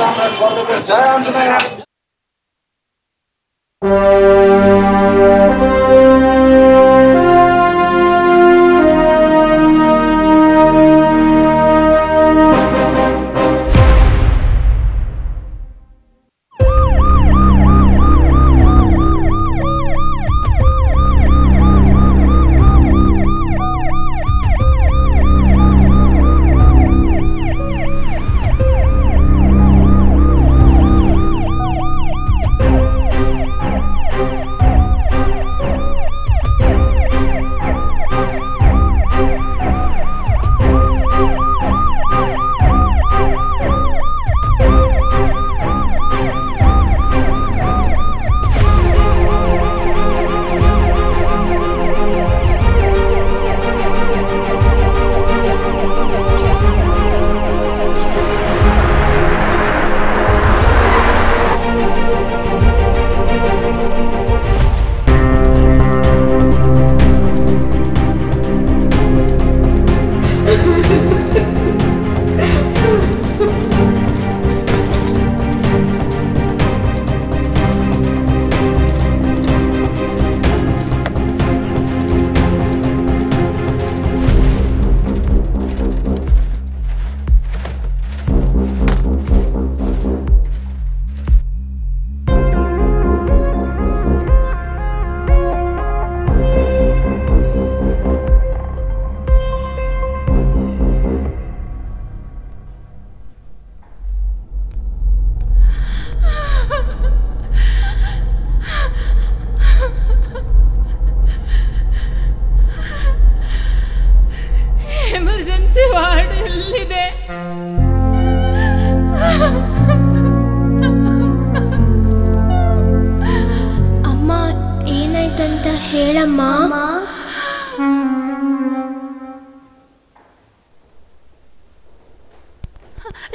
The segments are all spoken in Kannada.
Samrat for the best. ಜಯ ಆಂಜನೇಯ.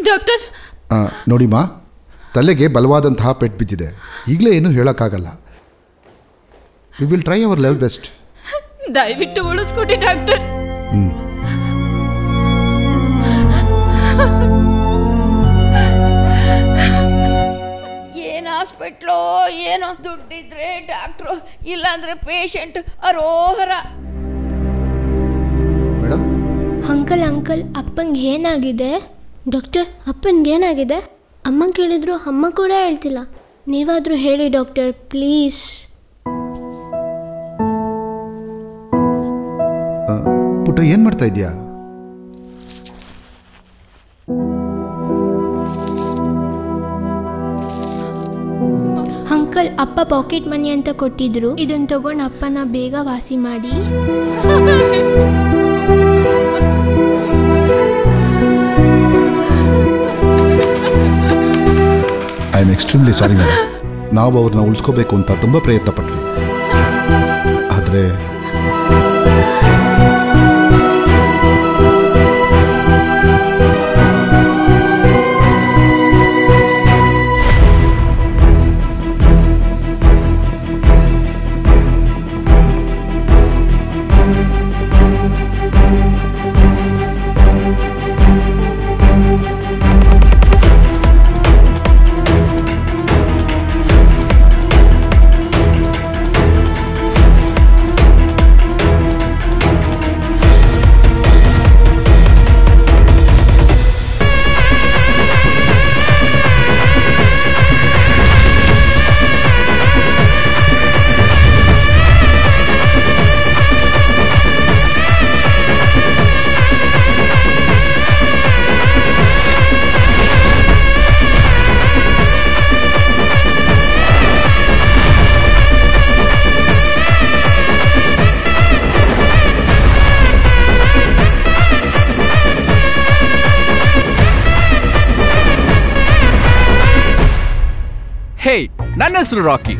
ಡಾಕ್ಟರ್ ನೋಡಿಮಾ, ತಲೆಗೆ ಬಲವಾದಂತಹ ಪೆಟ್ಟು ಬಿದ್ದಿದೆ. ಈಗಲೇ ಏನೂ ಹೇಳೋಕ್ಕಾಗಲ್ಲ. We will try our level best. ದಯವಿಟ್ಟು ಉಳಿಸ್ಕೊಡಿ ಡಾಕ್ಟರ್. ಏನು ಹಾಸ್ಪಿಟ್ಲು ಏನೋ, ದುಡ್ಡಿದ್ರೆ ಡಾಕ್ಟ್ರು, ಇಲ್ಲಾಂದ್ರೆ ಪೇಷಂಟ್ ಅರೋಹರ. ಮೇಡಮ್, ಅಂಕಲ್ ಅಪ್ಪಂಗೆ ಏನಾಗಿದೆ? ಡಾಕ್ಟರ್, ಅಪ್ಪನಿಗೆ ಏನಾಗಿದೆ? ಅಮ್ಮ ಕೇಳಿದ್ರು ಅಮ್ಮ ಕೂಡ ಹೇಳ್ತಿಲ್ಲ. ನೀವಾದರೂ ಹೇಳಿ ಡಾಕ್ಟರ್, ಪ್ಲೀಸ್. ಪುಟ್ಟ, ಏನು ಮಾಡ್ತಾ ಇದೆಯಾ? ಅಂಕಲ್, ಅಪ್ಪ ಪಾಕೆಟ್ ಮನಿ ಅಂತ ಕೊಟ್ಟಿದ್ರು. ಇದನ್ನು ತಗೊಂಡು ಅಪ್ಪನ ಬೇಗ ವಾಸಿ ಮಾಡಿ. I am extremely sorry madam. ನಾವು ಅವ್ರನ್ನ ಉಳಿಸ್ಕೋಬೇಕು ಅಂತ ತುಂಬ ಪ್ರಯತ್ನ ಪಟ್ವಿ. ಆದರೆ ಹೇ, ನನ್ನ ಹೆಸರು ರಾಕಿ.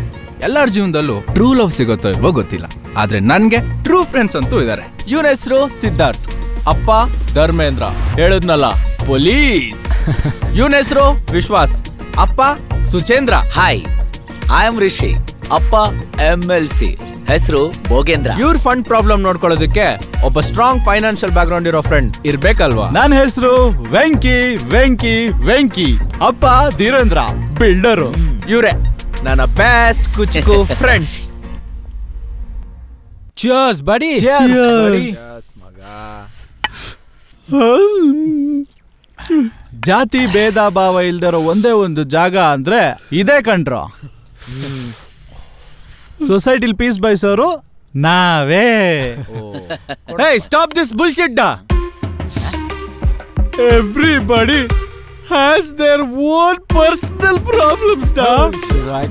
ಎಲ್ಲರ ಜೀವನದಲ್ಲೂ ಟ್ರೂ ಲವ್ ಸಿಗುತ್ತೋ ಇಲ್ವೋ ಗೊತ್ತಿಲ್ಲ, ಆದ್ರೆ ನನ್ಗೆ ಟ್ರೂ ಫ್ರೆಂಡ್ಸ್ ಅಂತೂ ಇದ್ದಾರೆ. ಇವನ ಹೆಸರು ಸಿದ್ಧಾರ್ಥ್, ಅಪ್ಪ ಧರ್ಮೇಂದ್ರ, ಹೇಳಿದ್ನಲ್ಲ ಪೊಲೀಸ್. ಇವನ ಹೆಸರು ವಿಶ್ವಾಸ್, ಅಪ್ಪ Suchendra. Hi, I am Rishi, ಅಪ್ಪ MLC. ಹೆಸರು ಭೋಗೇಂದ್ರ. ಇವ್ರ ಫಂಡ್ ಪ್ರಾಬ್ಲಮ್ ನೋಡ್ಕೊಳ್ಳೋದಕ್ಕೆ ಒಬ್ಬ ಸ್ಟ್ರಾಂಗ್ ಫೈನಾನ್ಷಿಯಲ್ ಬ್ಯಾಕ್ ಗ್ರೌಂಡ್ ಇರೋ ಫ್ರೆಂಡ್ ಇರ್ಬೇಕಲ್ವಾ? ನನ್ನ ಹೆಸರು ವೆಂಕಿ ವೆಂಕಿ ವೆಂಕಿ. ಅಪ್ಪ ಧೀರೇಂದ್ರ ಬಿಲ್ಡರು. ಇವ್ರೆ ನನ್ನ ಬೆಸ್ಟ್ ಕುಚಿಕು ಫ್ರೆಂಡ್ಸ್. ಚಿಯರ್ಸ್ ಬಡಿ. ಜಾತಿ ಭೇದ ಭಾವ ಇಲ್ದಿರೋ ಒಂದೇ ಒಂದು ಜಾಗ ಅಂದ್ರೆ ಇದೇ ಕಣ್ರೋ. ಸೊಸೈಟಿಲ್ ಪೀಸ್ ಬಯಸೋರು ನಾವೇ. Hey, stop this bullshit da. Everybody has their own personal problems da.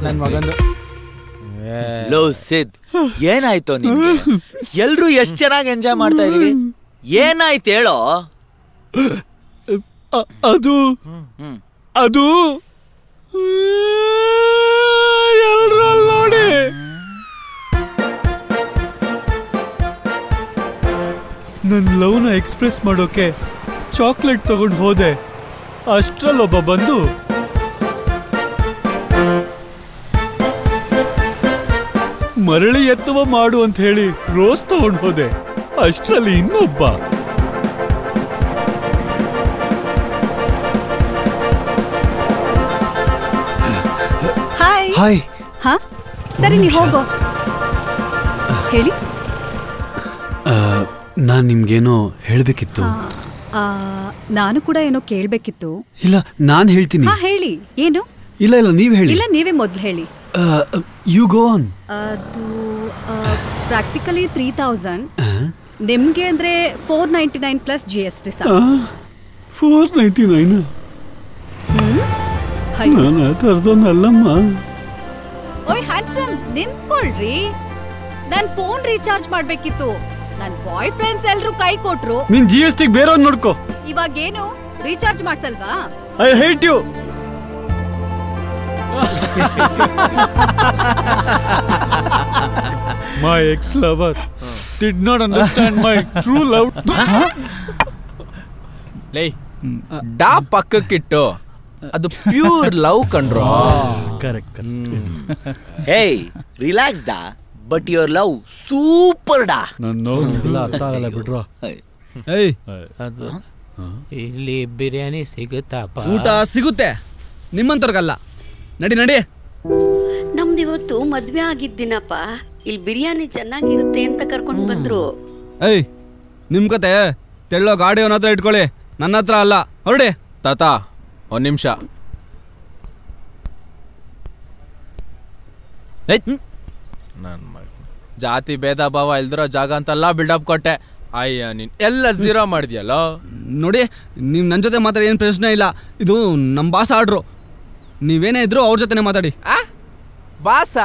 ನನ್ ಮಗಂದು. ಲೋ ಸಿದ್, ಏನಾಯ್ತು ನಿಮ್ಗೆ? ಎಲ್ರು ಎಷ್ಟ್ ಚೆನ್ನಾಗಿ ಎಂಜಾಯ್ ಮಾಡ್ತಾ ಇದೀವಿ, ಏನಾಯ್ತು ಹೇಳೋ? ಅದು ಅದು ಎಲ್ರಲ್ಲಿ ನೋಡಿ ನನ್ನ ಲವ್ನ ಎಕ್ಸ್ಪ್ರೆಸ್ ಮಾಡೋಕೆ ಚಾಕ್ಲೇಟ್ ತಗೊಂಡು ಹೋದೆ. ಅಷ್ಟ್ರಲ್ಲೊಬ್ಬ ಬಂದು ಮರಳಿ ಎತ್ತುವ ಮಾಡು ಅಂತ ಹೇಳಿ ರೋಸ್ ತಗೊಂಡು ಹೋದೆ. ಅಷ್ಟ್ರಲ್ಲಿ ಇನ್ನೊಬ್ಬ ಹಾಯ್. ಹಾ ಸರಿ, ನೀವು ಹೋಗೋ. ಹೇಳಿ. ನಾನು ನಿಮ್ಗೇನೋ ಹೇಳಬೇಕಿತ್ತು. ನಾನು ಕೂಡ ಏನೋ ಕೇಳಬೇಕಿತ್ತು. ಇಲ್ಲ, ನಾನು ಹೇಳ್ತೀನಿ. ಹಾ ಹೇಳಿ. ಏನು? ಇಲ್ಲ ಇಲ್ಲ, ನೀವು ಹೇಳಿ. ಇಲ್ಲ, ನೀವೇ ಮೊದಲು ಹೇಳಿ. You go on. ಅದು ಪ್ರಾಕ್ಟಿಕಲಿ 3000. ನಿಮ್ಗೆ ಅಂದ್ರೆ 499 ಪ್ಲಸ್ GST. 499. ನಾನು ಆ ಥರದೋನಲ್ಲಮ್ಮ. ಓಯ್ ಹ್ಯಾಂಡ್ಸಮ್, ನಿಂತ್ಕೊಳ್ರಿ. ನಾನು ಫೋನ್ ರೀಚಾರ್ಜ್ ಮಾಡ್ಬೇಕಿತ್ತು. ನನ್ ಬಾಯ್ ಫ್ರೆಂಡ್ಸ್ ಎಲ್ರು ಕೈ ಕೊಟ್ರು. ನೀನ್ GST ಬೇರೆಯವ್ರು ನೋಡ್ಕೋ. ಇವಾಗೇನು ರೀಚಾರ್ಜ್ ಮಾಡ್ಸಲ್ವಾ? I hate you. My ex-lover did not understand my true love. ಲೇ, ಡಾ ಪಕ್ಕಕ್ಕಿಟ್ಟು ಅದು ಪ್ಯೂರ್ ಲವ್ ಕಂಡ್ರೋ. ಕರೆಕ್ಟ್. ಹೇಯ್, ರಿಲ್ಯಾಕ್ಸ್ ಡಾ, ಬಟ್ ಯುವರ್ ಲವ್ ಸೂಪರ್ ಡಾ. ನನ್ನ ಅರ್ಥ ಆಗಲ್ಲ ಬಿಡ್ರೋ. ಅದು ಇಲ್ಲಿ ಬಿರಿಯಾನಿ ಸಿಗುತ್ತಪ್ಪ. ಊಟ ಸಿಗುತ್ತೆ, ನಿಮ್ಮಂತವ್ರಿಗಲ್ಲ. ನಡಿ ನಡಿ. ನಮ್ದಿವತ್ತು ಮದ್ವೆ ಆಗಿದ್ದೀನಪ್ಪ. ಇಲ್ಲಿ ಬಿರಿಯಾನಿ ಚೆನ್ನಾಗಿರುತ್ತೆ ಅಂತ ಕರ್ಕೊಂಡು ಬಂದ್ರು. ಏಯ್, ನಿಮ್ ಕತೆ ತೆಳ್ಳೋ ಗಾಡಿ ಅವನ ಹತ್ರ ಇಟ್ಕೊಳ್ಳಿ, ನನ್ನ ಹತ್ರ ಅಲ್ಲ. ಹೊರಡಿ. ತಾತ, ಒಂದ್ ನಿಮಿಷ. ಜಾತಿ ಭೇದ ಭಾವ ಇಲ್ದಿರೋ ಜಾಗ ಅಂತೆಲ್ಲ ಬಿಲ್ಡಪ್ ಕೊಟ್ಟೆ. ಅಯ್ಯ, ನೀನ್ ಎಲ್ಲ ಝೀರೋ ಮಾಡಿದ್ಯಲ್ಲ. ನೋಡಿ, ನೀವು ನನ್ನ ಜೊತೆ ಮಾತಾಡಿ ಏನು ಪ್ರಶ್ನೆ ಇಲ್ಲ. ಇದು ನಮ್ಮ ಬಾಸ್ ಆರ್ಡ್ರು. ನೀವೇನೇ ಇದ್ರು ಅವ್ರ ಜೊತೆನೆ ಮಾತಾಡಿ. ಬಾಸ?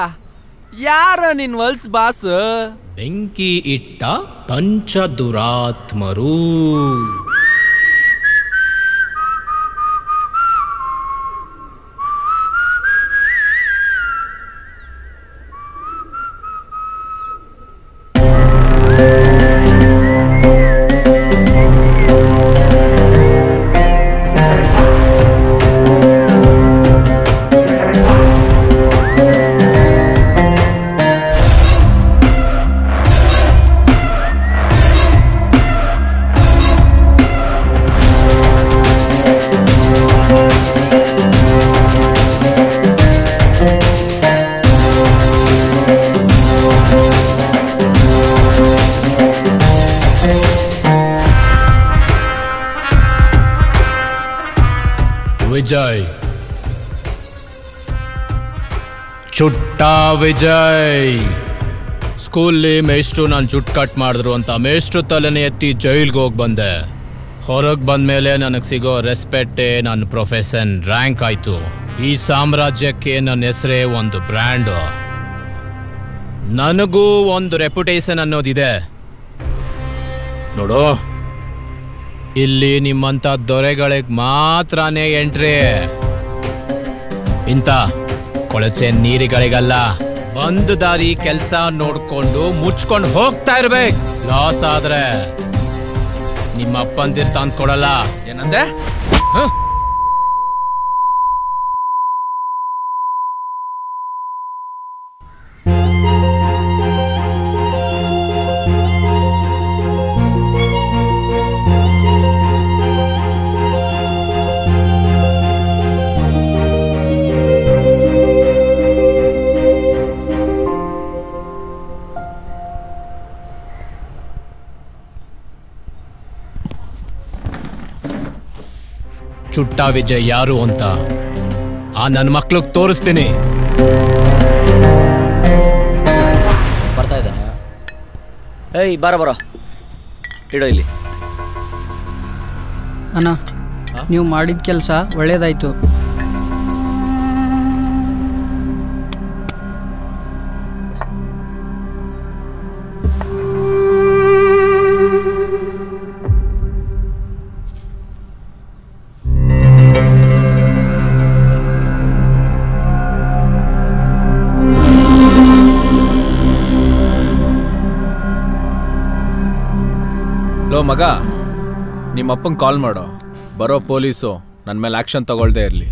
ಯಾರ ನಿನ್ ವಲ್ಸ್ ಬಾಸ್? ಬೆಂಕಿ ಇಟ್ಟ ಪಂಚ ದುರಾತ್ಮರು. ವಿಜಯ್, ಚುಟ್ಟ ವಿಜಯ್. ಸ್ಕೂಲ್ಲಿ ಮೇಷ್ಟ್ರು ನಾನು ಜುಟ್ ಕಟ್ ಮಾಡಿದ್ರು ಅಂತ ಮೇಷ್ಟ್ರು ತಲೆನೇ ಎತ್ತಿ ಜೈಲ್ಗೆ ಹೋಗಿ ಬಂದೆ. ಹೊರಗೆ ಬಂದಮೇಲೆ ನನಗೆ ಸಿಗೋ ರೆಸ್ಪೆಕ್ಟೇ ನನ್ನ ಪ್ರೊಫೆಷನ್ ರ್ಯಾಂಕ್ ಆಯಿತು. ಈ ಸಾಮ್ರಾಜ್ಯಕ್ಕೆ ನನ್ನ ಹೆಸರೇ ಒಂದು ಬ್ರ್ಯಾಂಡು. ನನಗೂ ಒಂದು ರೆಪ್ಯುಟೇಷನ್ ಅನ್ನೋದಿದೆ ನೋಡು. ಇಲ್ಲಿ ನಿಮ್ಮಂಥ ದೊರೆಗಳಿಗೆ ಮಾತ್ರನೇ ಎಂಟ್ರಿ. ಇಂಥ ಕೊಳಚೆ ನೀರಿಗಳಿಗಲ್ಲ. ಬಂದ ದಾರಿ ಕೆಲಸ ನೋಡ್ಕೊಂಡು ಮುಚ್ಕೊಂಡು ಹೋಗ್ತಾ ಇರ್ಬೇಕು. ಲಾಸ್ ಆದ್ರೆ ನಿಮ್ಮ ಅಪ್ಪಂದಿರ್ ತಂದು ಕೊಡಲ್ಲ. ಏನಂದೆ? ಚುಟ್ಟಾ ವಿಜಯ್ ಯಾರು ಅಂತ ಆ ನನ್ನ ಮಕ್ಳಿಗೆ ತೋರಿಸ್ತೀನಿ. ಬರ್ತಾ ಇದ್ದಾನೆ. ಏಯ್ ಬರೋ ಇಡೋ ಇಲ್ಲಿ. ಅಣ್ಣ ನೀವು ಮಾಡಿದ ಕೆಲಸ ಒಳ್ಳೇದಾಯ್ತು. ಲೋ ಮಗ, ನಿಮ್ಮಪ್ಪಂಗೆ ಕಾಲ್ ಮಾಡೋ. ಬರೋ ಪೊಲೀಸು ನನ್ನ ಮೇಲೆ ಆ್ಯಕ್ಷನ್ ತಗೊಳ್ದೇ ಇರಲಿ.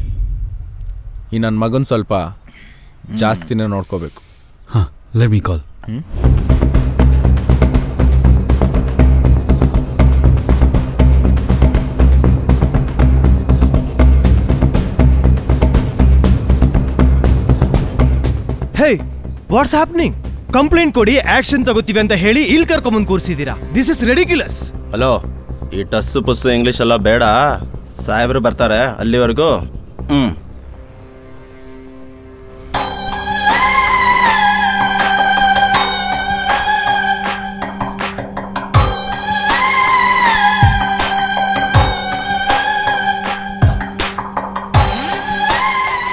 ಈ ನನ್ನ ಮಗನ ಸ್ವಲ್ಪ ಜಾಸ್ತಿನೇ ನೋಡ್ಕೋಬೇಕು. ಹಾಂ, let me call. Hey, what's happening? Complaint ಕೊಡಿ, ಆಕ್ಷನ್ ತಗೋತೀವಿ ಅಂತ ಹೇಳಿ ಇಲ್ಲಿ ಕರ್ಕೊಂಬಂದು ಕೂರಿಸಿದ್ದೀರಾ. This is ridiculous. ಹಲೋ, ಈ ಟಸ್ಸು ಪುಸ್ಸು ಇಂಗ್ಲೀಷ್ ಎಲ್ಲ ಬೇಡ. ಸಾಹೇಬ್ರು ಬರ್ತಾರೆ, ಅಲ್ಲಿವರೆಗೂ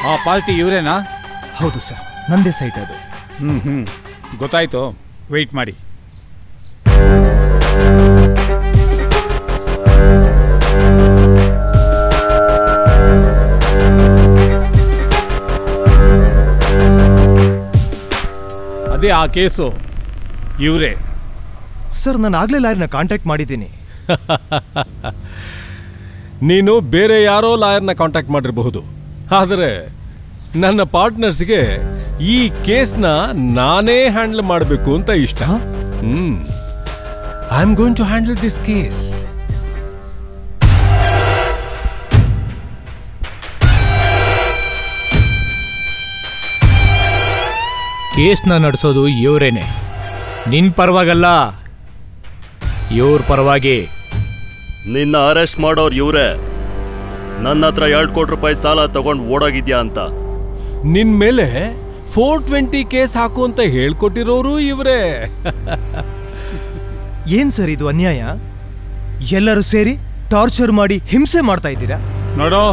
ಆ ಪಾರ್ಟಿ ಇವರೇನಾ? ಹೌದು ಸರ್, ನಂದೇ ಸೈಟ್ ಅದು. ಗೊತ್ತಾಯ್ತು, ವೆಯ್ಟ್ ಮಾಡಿ. ಅದೇ ಆ ಕೇಸು ಇವರೇ. ಸರ್, ನಾನು ಆಗ್ಲೇ ಲಾಯರ್ನ ಕಾಂಟ್ಯಾಕ್ಟ್ ಮಾಡಿದ್ದೀನಿ. ನೀನು ಬೇರೆ ಯಾರೋ ಲಾಯರ್ನ ಕಾಂಟ್ಯಾಕ್ಟ್ ಮಾಡಿರಬಹುದು, ಆದರೆ ನನ್ನ ಪಾರ್ಟ್ನರ್ಸ್ಗೆ ಈ ಕೇಸ್ನ ನಾನೇ ಹ್ಯಾಂಡಲ್ ಮಾಡಬೇಕು ಅಂತ ಇಷ್ಟ. I am going to handle this case. ಕೇಸ್ನ ನಡೆಸೋದು ಇವರೇನೆ. ನಿನ್ ಪರವಾಗಲ್ಲ, ಇವ್ರ ಪರವಾಗಿ. ನಿನ್ನ ಅರೆಸ್ಟ್ ಮಾಡೋರು ಇವರೇ. ನನ್ನ ಹತ್ರ 2 ಕೋಟಿ ರೂಪಾಯಿ ಸಾಲ ತಗೊಂಡು ಓಡೋಗಿದ್ಯಾ ಅಂತ. ನಿನ್ ಮೇಲೆ 420 ಕೇಸ್ ಹಾಕು ಅಂತ ಹೇಳ್ಕೊಟ್ಟಿರೋರು ಇವರೇ. ಏನ್ ಸರ್ ಇದು ಅನ್ಯಾಯ? ಎಲ್ಲರೂ ಸೇರಿ ಟಾರ್ಚರ್ ಮಾಡಿ ಹಿಂಸೆ ಮಾಡ್ತಾ ಇದ್ದೀರಾ. ನೋಡೋ,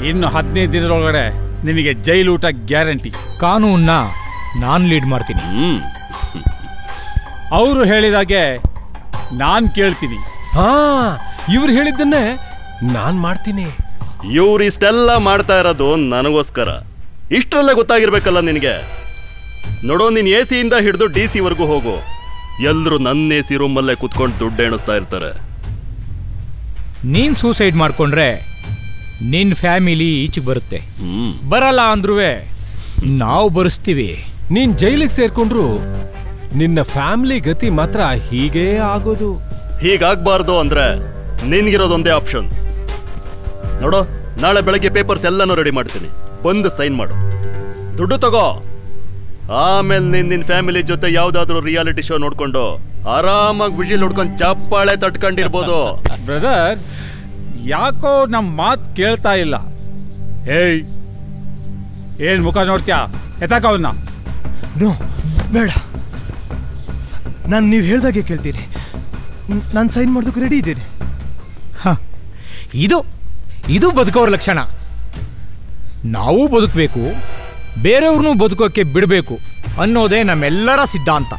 ಇನ್ನು 15 ದಿನದೊಳಗಡೆ ನಿನಗೆ ಜೈಲೂಟ ಗ್ಯಾರಂಟಿ. ಕಾನೂನ್ನ ನಾನು ಲೀಡ್ ಮಾಡ್ತೀನಿ. ಅವರು ಹೇಳಿದಾಗೆ ನಾನ್ ಕೇಳ್ತೀನಿ. ಹಾ, ಇವ್ರು ಹೇಳಿದ್ದನ್ನೇ ನಾನ್ ಮಾಡ್ತೀನಿ. ಇವ್ರು ಇಷ್ಟೆಲ್ಲ ಮಾಡ್ತಾ ಇರೋದು ನನಗೋಸ್ಕರ. ಇಷ್ಟರಲ್ಲೇ ಗೊತ್ತಾಗಿರ್ಬೇಕಲ್ಲ ನಿನಗೆ. ನೋಡೋ, ನೀನ್ AC ಇಂದ ಹಿಡಿದು DC ವರೆಗೂ ಹೋಗು, ಎಲ್ರು ನನ್ನ AC ರೂಮಲ್ಲೇ ಕುತ್ಕೊಂಡು ದುಡ್ಡು ಎಣಿಸ್ತಾ ಇರ್ತಾರೆ. ನೀನ್ ಸೂಸೈಡ್ ಮಾಡ್ಕೊಂಡ್ರೆ ನಿನ್ ಫ್ಯಾಮಿಲಿ ಈಚೆಗೆ ಬರುತ್ತೆ. ಬರಲ್ಲ ಅಂದ್ರೂ ನಾವು ಬರೆಸ್ತೀವಿ. ನೀನ್ ಜೈಲಿಗೆ ಸೇರ್ಕೊಂಡ್ರು ನಿನ್ನ ಫ್ಯಾಮಿಲಿ ಗತಿ ಮಾತ್ರ ಹೀಗೇ ಆಗೋದು. ಹೀಗಾಗ್ಬಾರ್ದು ಅಂದ್ರೆ ನಿನ್ಗಿರೋದೊಂದೇ ಆಪ್ಷನ್. ನೋಡೋ, ನಾಳೆ ಬೆಳಗ್ಗೆ ಪೇಪರ್ಸ್ ಎಲ್ಲಾನು ರೆಡಿ ಮಾಡ್ತೀನಿ, ಬಂದು ಸೈನ್ ಮಾಡು, ದುಡ್ಡು ತಗೋ. ಆಮೇಲೆ ನಿನ್ ಫ್ಯಾಮಿಲಿ ಜೊತೆ ಯಾವ್ದಾದ್ರು ರಿಯಾಲಿಟಿ ಶೋ ನೋಡ್ಕೊಂಡು ಆರಾಮಾಗಿ ವಿಜಿಲ್ ನೋಡ್ಕೊಂಡು ಚಪ್ಪಾಳೆ ತಟ್ಕೊಂಡಿರ್ಬೋದು. ಬ್ರದರ್, ಯಾಕೋ ನಮ್ಮ ಮಾತು ಕೇಳ್ತಾ ಇಲ್ಲ. ಏಯ್, ಏನ್ ಮುಖ ನೋಡ್ತೀಯಾ? ಎತ್ತಾಕವನ್ನ. ನೋ, ಬೇಡ. ನಾನು ನೀವು ಹೇಳ್ದಾಗೆ ಕೇಳ್ತೀನಿ. ನಾನು ಸೈನ್ ಮಾಡೋದಕ್ಕೆ ರೆಡಿ ಇದ್ದೀನಿ. ಇದು ಬದುಕೋರ ಲಕ್ಷಣ. ನಾವು ಬದುಕಬೇಕು, ಬೇರೆಯವ್ರನ್ನೂ ಬದುಕೋಕೆ ಬಿಡಬೇಕು ಅನ್ನೋದೇ ನಮ್ಮೆಲ್ಲರ ಸಿದ್ಧಾಂತ.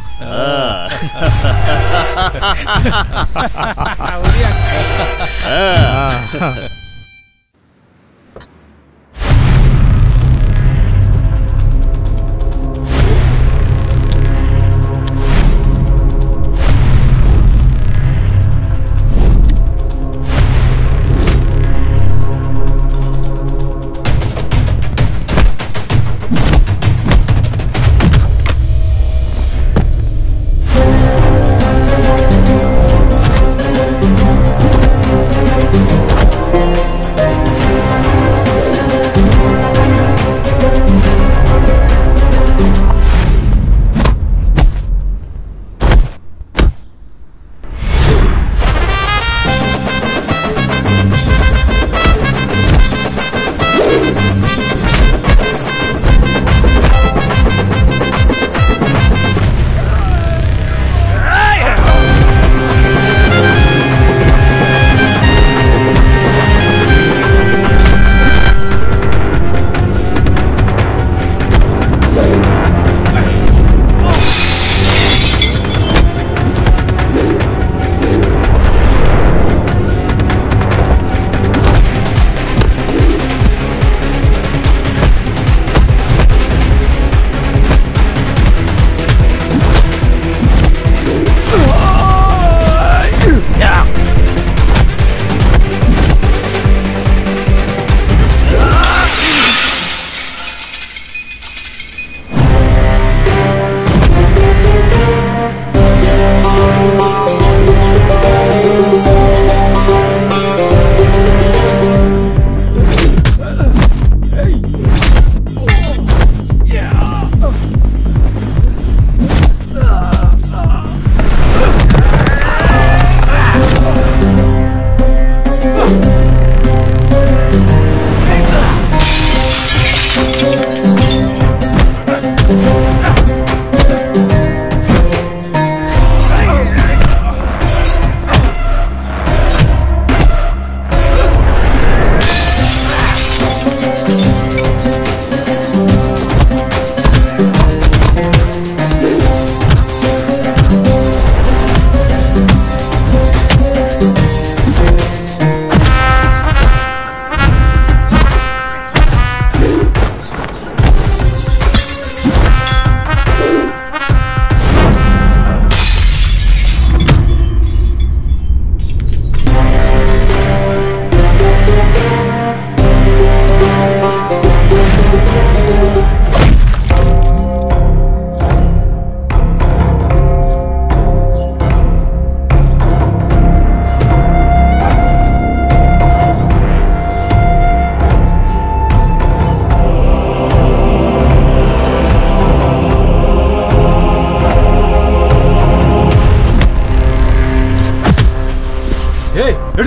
ನಿಮ್ಮ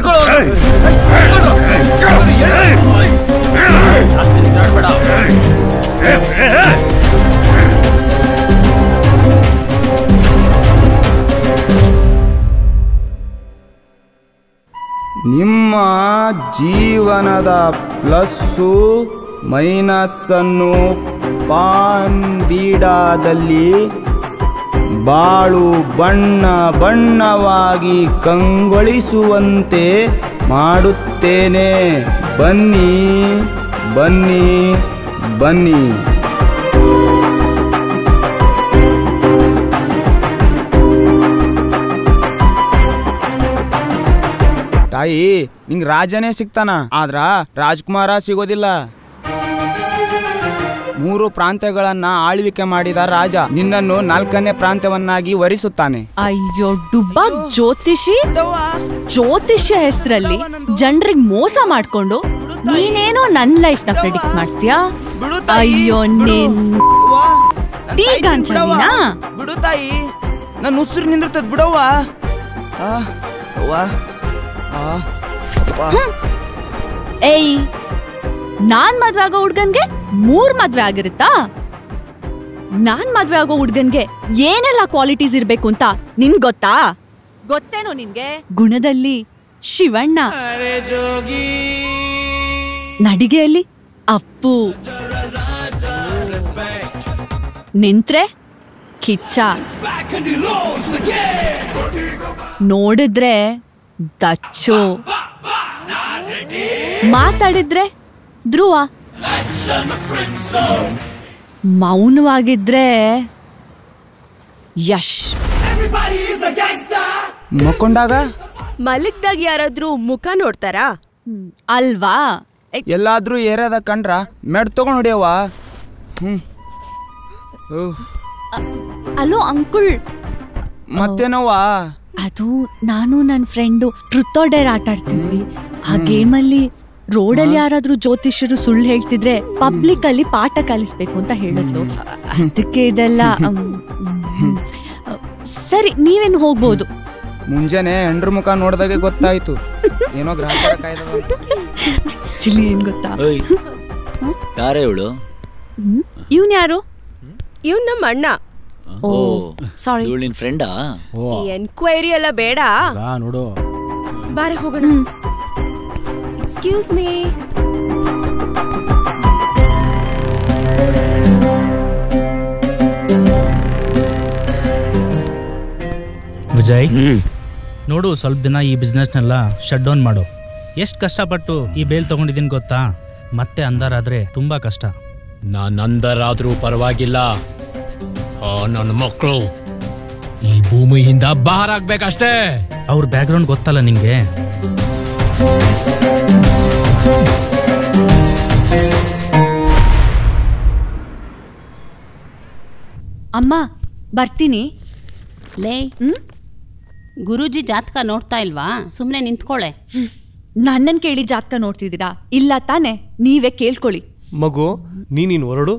ಜೀವನದ ಪ್ಲಸ್ಸು ಮೈನಸ್ಸನ್ನು ಪಾನ್ ಬೀಡಾದಲ್ಲಿ ಬಾಳು ಬಣ್ಣ ಬಣ್ಣವಾಗಿ ಕಂಗೊಳಿಸುವಂತೆ ಮಾಡುತ್ತೇನೆ. ಬನ್ನಿ ಬನ್ನಿ ಬನ್ನಿ. ತಾಯಿ, ನಿಂಗೆ ರಾಜನೇ ಸಿಗ್ತಾನ, ಆದ್ರ ರಾಜ್ಕುಮಾರ ಸಿಗೋದಿಲ್ಲ. 3 ಪ್ರಾಂತ್ಯಗಳನ್ನ ಆಳ್ವಿಕೆ ಮಾಡಿದ ರಾಜ ನಿನ್ನನ್ನು 4ನೇ ಪ್ರಾಂತ್ಯವನ್ನಾಗಿ ವರಿಸುತ್ತಾನೆ. ಅಯ್ಯೋ ಡುಬ್ಬ ಜ್ಯೋತಿಷ್ಯ ಹೆಸರಲ್ಲಿ ಜನರಿಗೆ ಮೋಸ ಮಾಡ್ಕೊಂಡು ನೀನೇನೋ ನನ್ ಲೈಫ್ ನ ಪ್ರೆಡಿಕ್ಟ್ ಮಾಡ್ತೀಯಾ? ಅಯ್ಯೋ ಬಿಡು ತಾಯಿ, ನನ್ನ ಉಸಿರು ನಿಂದಿರ್ತದ ಬಿಡವ್ವ. ಏಯ್, ನಾನ್ ಮದ್ವೆ ಆಗೋ ಹುಡ್ಗನ್ಗೆ 3 ಮದ್ವೆ ಆಗಿರುತ್ತಾ? ನಾನ್ ಮದ್ವೆ ಆಗೋ ಹುಡ್ಗನ್ಗೆ ಏನೆಲ್ಲ ಕ್ವಾಲಿಟೀಸ್ ಇರ್ಬೇಕು ಅಂತ ನಿನ್ ಗೊತ್ತಾ? ಗೊತ್ತೇನೋ ನಿನ್ಗೆ? ಗುಣದಲ್ಲಿ ಶಿವಣ್ಣ, ನಡಿಗೆಯಲ್ಲಿ ಅಪ್ಪು, ನಿಂತ್ರೆ ಕಿಚ್ಚ, ನೋಡಿದ್ರೆ ದಚ್ಚು, ಮಾತಾಡಿದ್ರೆ ಧ್ರುವ, ಮೌನವಾಗಿದ್ರೆ ಯಶ್. ಮಕ್ಕೊಂಡಾಗ ಮಲಗ್ದಾಗ ಯಾರಾದ್ರೂ ಮುಖ ನೋಡ್ತಾರಾ? ಅಲ್ವಾ? ಎಲ್ಲಾದ್ರೂ ಏರಿಯಾದ ಕಂಡ್ರ ಮೆಡ್ ತಗೊಂಡ್ ಹೊಡಿಯವ್ವ. ಅಲೋ ಅಂಕುಲ್. ಮತ್ತೇನವ್ವ? ಅದು ನಾನು ನನ್ನ ಫ್ರೆಂಡು ಟ್ರುತ್ ಆರ್ ಡೇರ್ ಆಟ ಆಡ್ತಿದ್ವಿ. ಆ ಗೇಮಲ್ಲಿ ರೋಡಲ್ಲಿ ಯಾರಾದ್ರೂ ಜ್ಯೋತಿಷ್ಯರು ಸುಳ್ಳು ಹೇಳ್ತಿದ್ರೆ ಪಬ್ಲಿಕ್ ಅಲ್ಲಿ ಪಾಠ ಕಲಿಸ್ಬೇಕು ಅಂತ ಹೇಳಿದ್ಲು. ಅದಕ್ಕೆ ಇದೆಲ್ಲ. ಸರಿ, ನೀವೇನು ಹೋಗ್ಬೋದು. ಮುಂಜಾನೆ ಹೆಂಡ್ರ ಮುಖ ನೋಡ್ದಾಗೆ ಗೊತ್ತಾಯ್ತು ಏನೋ ಗ್ರಾಹಕರ ಕಾಯ್ದ. ಏನ್ ಗೊತ್ತಾ? ಯಾರೇ ಇವಳು? ಇವನ್ ಯಾರು? ಇವ್ನ ನಮ್ಮ ಅಣ್ಣ. ಓ ಸಾರಿ. ಇವಳು ನಿನ್ ಫ್ರೆಂಡಾ? ಎನ್ಕ್ವೈರಿ ಎಲ್ಲ ಬೇಡ, ನೋಡು. ಬಾರೆ ಹೋಗೋಣ. Excuse me. ವಿಜಯ್, ನೋಡು, ಸ್ವಲ್ಪ ದಿನ ಈ ಬಿಸ್ನೆಸ್ನೆಲ್ಲ ಶಟ್ ಡೌನ್ ಮಾಡು. ಎಷ್ಟು ಕಷ್ಟಪಟ್ಟು ಈ ಬೇಲ್ ತಗೊಂಡಿದ್ದೀನಿ ಗೊತ್ತಾ? ಮತ್ತೆ ಅಂದಾರಾದ್ರೆ ತುಂಬಾ ಕಷ್ಟ. ನಾನು ಅಂದರಾದ್ರೂ ಪರವಾಗಿಲ್ಲ, ನನ್ನ ಮಕ್ಕಳು ಈ ಭೂಮಿಯಿಂದ ಬಾಹರ್ ಆಗ್ಬೇಕಷ್ಟೇ. ಅವ್ರ ಬ್ಯಾಕ್ಗ್ರೌಂಡ್ ಗೊತ್ತಲ್ಲ ನಿಂಗೆ? ಅಮ್ಮ ಬರ್ತೀನಿ. ಲೇ, ಗುರೂಜಿ ಜಾತಕ ನೋಡ್ತಾ ಇಲ್ವಾ? ಸುಮ್ಮನೆ ನಿಂತ್ಕೊಳ್ಳೆ. ನನ್ನನ್ನು ಕೇಳಿ ಜಾತಕ ನೋಡ್ತಿದ್ದೀರಾ? ಇಲ್ಲ ತಾನೆ, ನೀವೇ ಕೇಳ್ಕೊಳ್ಳಿ. ಮಗು, ನೀನು ಹೊರಡು.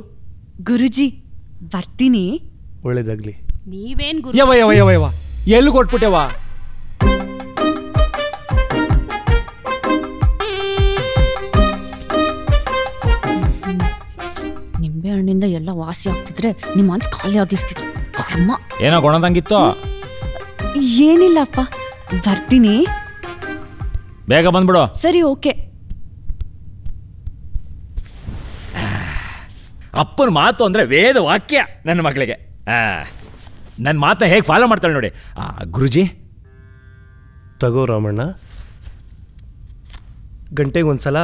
ಗುರುಜಿ ಬರ್ತೀನಿ. ಒಳ್ಳೇದಾಗ್ಲಿ. ನೀವೇನ್ ಯವ ಯವ ಯವ ಯವ ಎಲ್ಲಿ ಕೊಟ್ಬಿಟ್ಟೆವ? ನಿಂಬೆ ಹಣ್ಣಿಂದ ಎಲ್ಲ ವಾಸಿ ಆಗ್ತಿದ್ರೆ ನಿಮ್ಮ ಮನ್ಸು ಖಾಲಿ ಆಗಿರ್ತಿತ್ತು. ಕರ್ಮ. ಏನೋ ಗೊಣದಂಗಿತ್ತು? ಏನಿಲ್ಲಪ್ಪ, ಬರ್ತೀನಿ. ಬೇಗ ಬಂದ್ಬಿಡು. ಸರಿ, ಓಕೆ. ಅಪ್ಪನ ಮಾತು ಅಂದ್ರೆ ವೇದ ವಾಕ್ಯ ನನ್ನ ಮಗಳಿಗೆ. ನನ್ನ ಮಾತನ್ನ ಹೇಗೆ ಫಾಲೋ ಮಾಡ್ತಾಳೆ ನೋಡಿ. ಗುರುಜಿ ತಗೋ ರಾಮಣ್ಣ, ಗಂಟೆಗೊಂದ್ಸಲ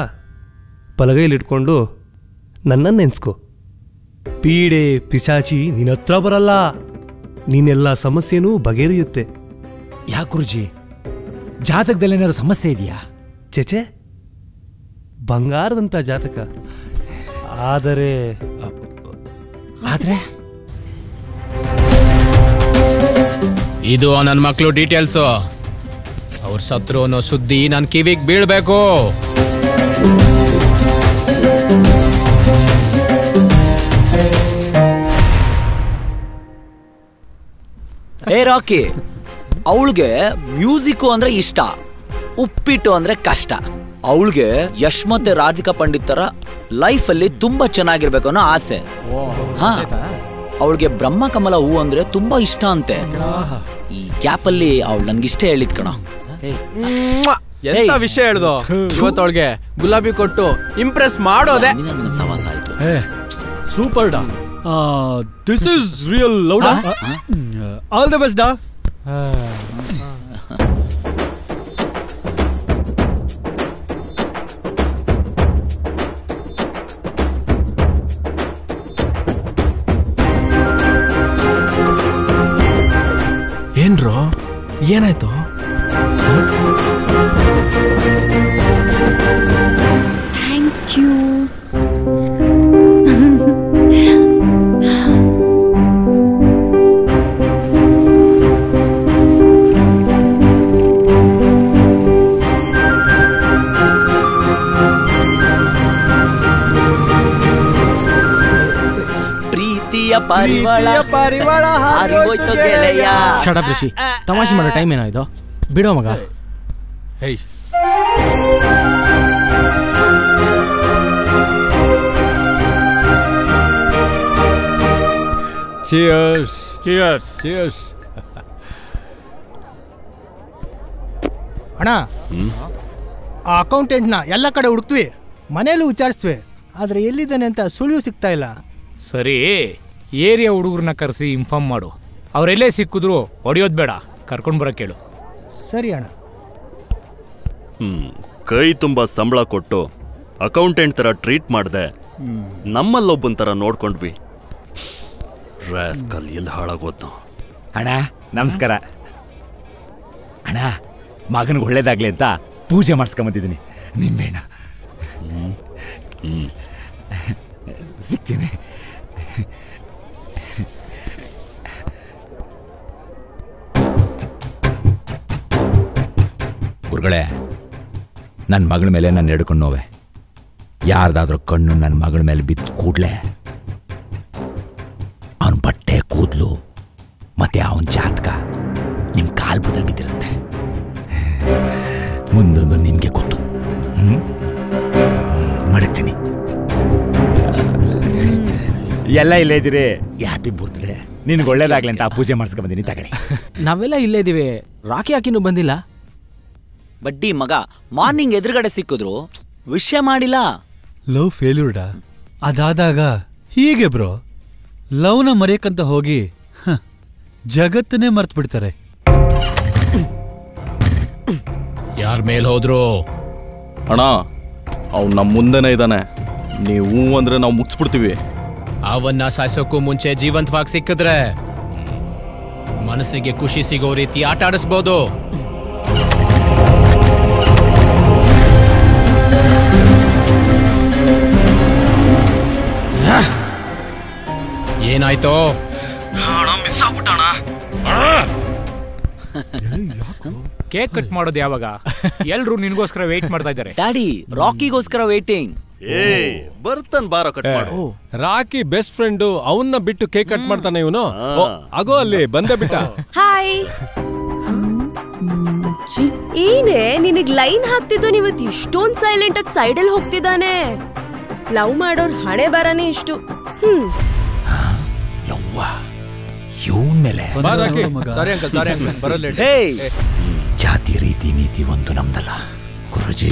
ಬಲಗೈಲಿಟ್ಕೊಂಡು ನನ್ನನ್ನು ನೆನೆಸ್ಕೊ. ಪೀಡೆ ಪಿಶಾಚಿ ನಿನ್ನ ಹತ್ರ ಬರಲ್ಲ, ನೀನೆಲ್ಲ ಸಮಸ್ಯೆನೂ ಬಗೆಹರಿಯುತ್ತೆ. ಯಾಕೆ ಗುರುಜಿ, ಜಾತಕದಲ್ಲಿ ಏನಾದ್ರು ಸಮಸ್ಯೆ ಇದೆಯಾ? ಚೇಚೆ, ಬಂಗಾರದಂಥ ಜಾತಕ. ಆದರೆ ಇದು ನನ್ನ ಮಕ್ಕಳು ಡೀಟೇಲ್ಸು. ಅವ್ರ ಸತ್ರು ಅನ್ನೋ ಸುದ್ದಿ ನನ್ನ ಕಿವಿಗೆ ಬೀಳ್ಬೇಕು. ಏ ರಾಕಿ, ಅವಳಿಗೆ ಮ್ಯೂಸಿಕ್ ಅಂದ್ರೆ ಇಷ್ಟ. ಉಪ್ಪಿಟ್ಟು ಅಂದ್ರೆ ಕಷ್ಟ. ಅವಳಿಗೆ ಯಶ್ ಮತ್ತೆ ರಾಧಿಕಾ ಪಂಡಿತ್ ತರ ಲೈಫಲ್ಲಿ ತುಂಬಾ ಚೆನ್ನಾಗಿರ್ಬೇಕು ಅನ್ನೋ ಆಸೆ. ಹಾ, ಅವಳಿಗೆ ಬ್ರಹ್ಮಕಮಲ ಹೂ ಅಂದ್ರೆ ತುಂಬಾ ಇಷ್ಟ ಅಂತೆ. ಈ ಗ್ಯಾಪ್ ಅಲ್ಲಿ ಅವಳು ನನ್ಗಿಷ್ಟ ಹೇಳಿದ್ ಕಣ. ಎಂತ ವಿಷಯ ಹೇಳ್ದು ಇವತ್ತವಳಿಗೆ ಗುಲಾಬಿ ಕೊಟ್ಟು ಇಂಪ್ರೆಸ್ ಮಾಡೋದೆ ಸವಾಸ ಆಯ್ತು. ಸೂಪರ್ ಡಾ. ದಿಸ್ ಇಸ್ ರಿಯಲ್ ಲವ್ ಡಾ. ಆಲ್ ದ ಬೆಸ್ಟ್ ಡಾ. ಏನ್ರೋ ಏನಾಯ್ತು? Thank you. ಪರಿವಾಳ ಹಾರಿಹೋಯ್ತು ಗೆಳೆಯ. ಶಟ್ ಅಪ್ ರಿಷಿ, ತಮಾಷೆ ಮಾಡೋ ಟೈಮ್ ಏನಾಯ್ತು? ಬಿಡೋ ಮಗ. ಹೇಯ್, Cheers. Cheers. Cheers. ಅಣ್ಣ, ಆ ಅಕೌಂಟೆಂಟ್ನ ಎಲ್ಲ ಕಡೆ ಹುಡುಕ್ತೀವಿ, ಮನೆಯಲ್ಲೂ ವಿಚಾರಿಸ್ತೀವಿ, ಆದರೆ ಎಲ್ಲಿದ್ದಾನೆ ಅಂತ ಸುಳಿವು ಸಿಗ್ತಾ ಇಲ್ಲ. ಸರಿ, ಏರಿಯಾ ಹುಡುಗರನ್ನ ಕರೆಸಿ ಇನ್ಫಾರ್ಮ್ ಮಾಡು. ಅವರೆಲ್ಲೇ ಸಿಕ್ಕಿದ್ರು ಹೊಡೆಯೋದು ಬೇಡ, ಕರ್ಕೊಂಡು ಬರೋಕೆ ಹೇಳು. ಸರಿ ಅಣ್ಣ. ಕೈ ತುಂಬ ಸಂಬಳ ಕೊಟ್ಟು ಅಕೌಂಟೆಂಟ್ ಥರ ಟ್ರೀಟ್ ಮಾಡಿದೆ. ನಮ್ಮಲ್ಲೊಬ್ಬನ ಥರ ನೋಡ್ಕೊಂಡ್ವಿ. ರಾಸ್ಕಲ್ ಎಲ್ಲಿ ಹಾಳಾಗೋದು. ಅಣ್ಣ ನಮಸ್ಕಾರ. ಅಣ್ಣ, ಮಗನಿಗೆ ಒಳ್ಳೇದಾಗ್ಲಿ ಅಂತ ಪೂಜೆ ಮಾಡಿಸ್ಕೊಂಬಂದಿದ್ದೀನಿ. ನಿಂಬೆಣ್ಣ ಸಿಗ್ತೀನಿ. ಗುರುಗಳೇ, ನನ್ನ ಮಗಳ ಮೇಲೆ ನಾನು ಹಿಡ್ಕೊಂಡು ನೋವೆ. ಯಾರ್ದಾದ್ರೂ ಕಣ್ಣು ನನ್ನ ಮಗಳ ಮೇಲೆ ಬಿದ್ದು ಕೂಡಲೇ ಅವನ ಬಟ್ಟೆ ಕೂದಲು ಮತ್ತೆ ಅವನ ಜಾತಕ ನಿಮ್ಮ ಕಾಲು ಬದಲು ಬಿದ್ದಿರುತ್ತೆ. ಮುಂದೊಂದು ನಿಮಗೆ ಗೊತ್ತು. ಮಡಿತೀನಿ. ಎಲ್ಲ ಇಲ್ಲೇ ಇದ್ದೀರಿ. Happy birthday. ನಿನ್ಗೆ ಒಳ್ಳೇದಾಗ್ಲಿ ಅಂತ ಪೂಜೆ ಮಾಡಿಸ್ಕೊಂಬಂದಿನಿ, ತಗೊಳ್ಳಿ. ನಾವೆಲ್ಲ ಇಲ್ಲೇ ಇದೀವಿ. ರಾಕಿ ಹಾಕಿನೂ ಬಂದಿಲ್ಲ. ಬಡ್ಡಿ ಮಗ ಮಾರ್ನಿಂಗ್ ಎದುರುಗಡೆ ಸಿಕ್ಕಿದ್ರು ವಿಷಯ ಮಾಡಿಲ್ಲ. ಲವ್ ಫೇಲ್ಯೂರ್ಡಾ? ಅದಾದಾಗ ಹೀಗೆ ಬ್ರೋ, ಲವ್ನ ಮರೆಯಕ್ಕಂತ ಹೋಗಿ ಜಗತ್ತನ್ನೇ ಮರ್ತು ಬಿಡ್ತಾರೆ. ಯಾರ ಮೇಲೆ ಹೋದ್ರು? ಅಣ್ಣ, ಅವ್ನು ನಮ್ಮ ಮುಂದೆನೇ ಇದ್ದಾನೆ. ನೀವು ಅಂದ್ರೆ ನಾವು ಮುಗಿಸ್ಬಿಡ್ತೀವಿ. ಅವನ್ನ ಸಾಯಿಸೋಕ್ಕೂ ಮುಂಚೆ ಜೀವಂತವಾಗಿ ಸಿಕ್ಕಿದ್ರೆ ಮನಸ್ಸಿಗೆ ಖುಷಿ ಸಿಗೋ ರೀತಿ ಆಟ ಆಡಿಸ್ಬೋದು. ಏನಾಯ್ತೋ? ಕೇಕ್ ಕಟ್ ಮಾಡೋದು ಯಾವಾಗ? ಎಲ್ರು ನಿನ್ಗೋಸ್ಕರ ವೇಟ್ ಮಾಡ್ತಾ ಇದ್ದಾರೆ. ಡ್ಯಾಡಿ, ರಾಕಿಗೋಸ್ಕರ ವೇಟಿಂಗ್. ಬರ್ತಾನೆ, ಬಾರೋ ಕಟ್ ಮಾಡು. ರಾಕಿ ಬೆಸ್ಟ್ ಫ್ರೆಂಡ್, ಅವನ್ನ ಬಿಟ್ಟು ಕೇಕ್ ಕಟ್ ಮಾಡ್ತಾನೆ ಇವನು. ಆಗೋ ಅಲ್ಲಿ ಬಂದೇ ಬಿಟ್ಟ. ಹಾಯ್. ಏನೇ ನಿನಗ್ ಲೈನ್ ಹಾಕ್ತಿದ್ದು ನೀವತ್ ಇಷ್ಟೊಂದ್ ಸೈಲೆಂಟ್ ಆಗಿ ಸೈಡಲ್ಲಿ ಹೋಗ್ತಿದ್ದಾನೆ. ಲವ್ ಮಾಡೋರ್ ಹಣೆ ಬರನೇ ಇಷ್ಟು. ಇವನ್ ಮೇಲೆ ಸಾರಿ ಅಂಕಲ್, ಸಾರಿ ಅಂಕಲ್, ಬರಲ್ಲ. ಜಾತಿ ರೀತಿ ನೀತಿ ಒಂದು ನಮ್ದಲ್ಲ ಗುರುಜಿ.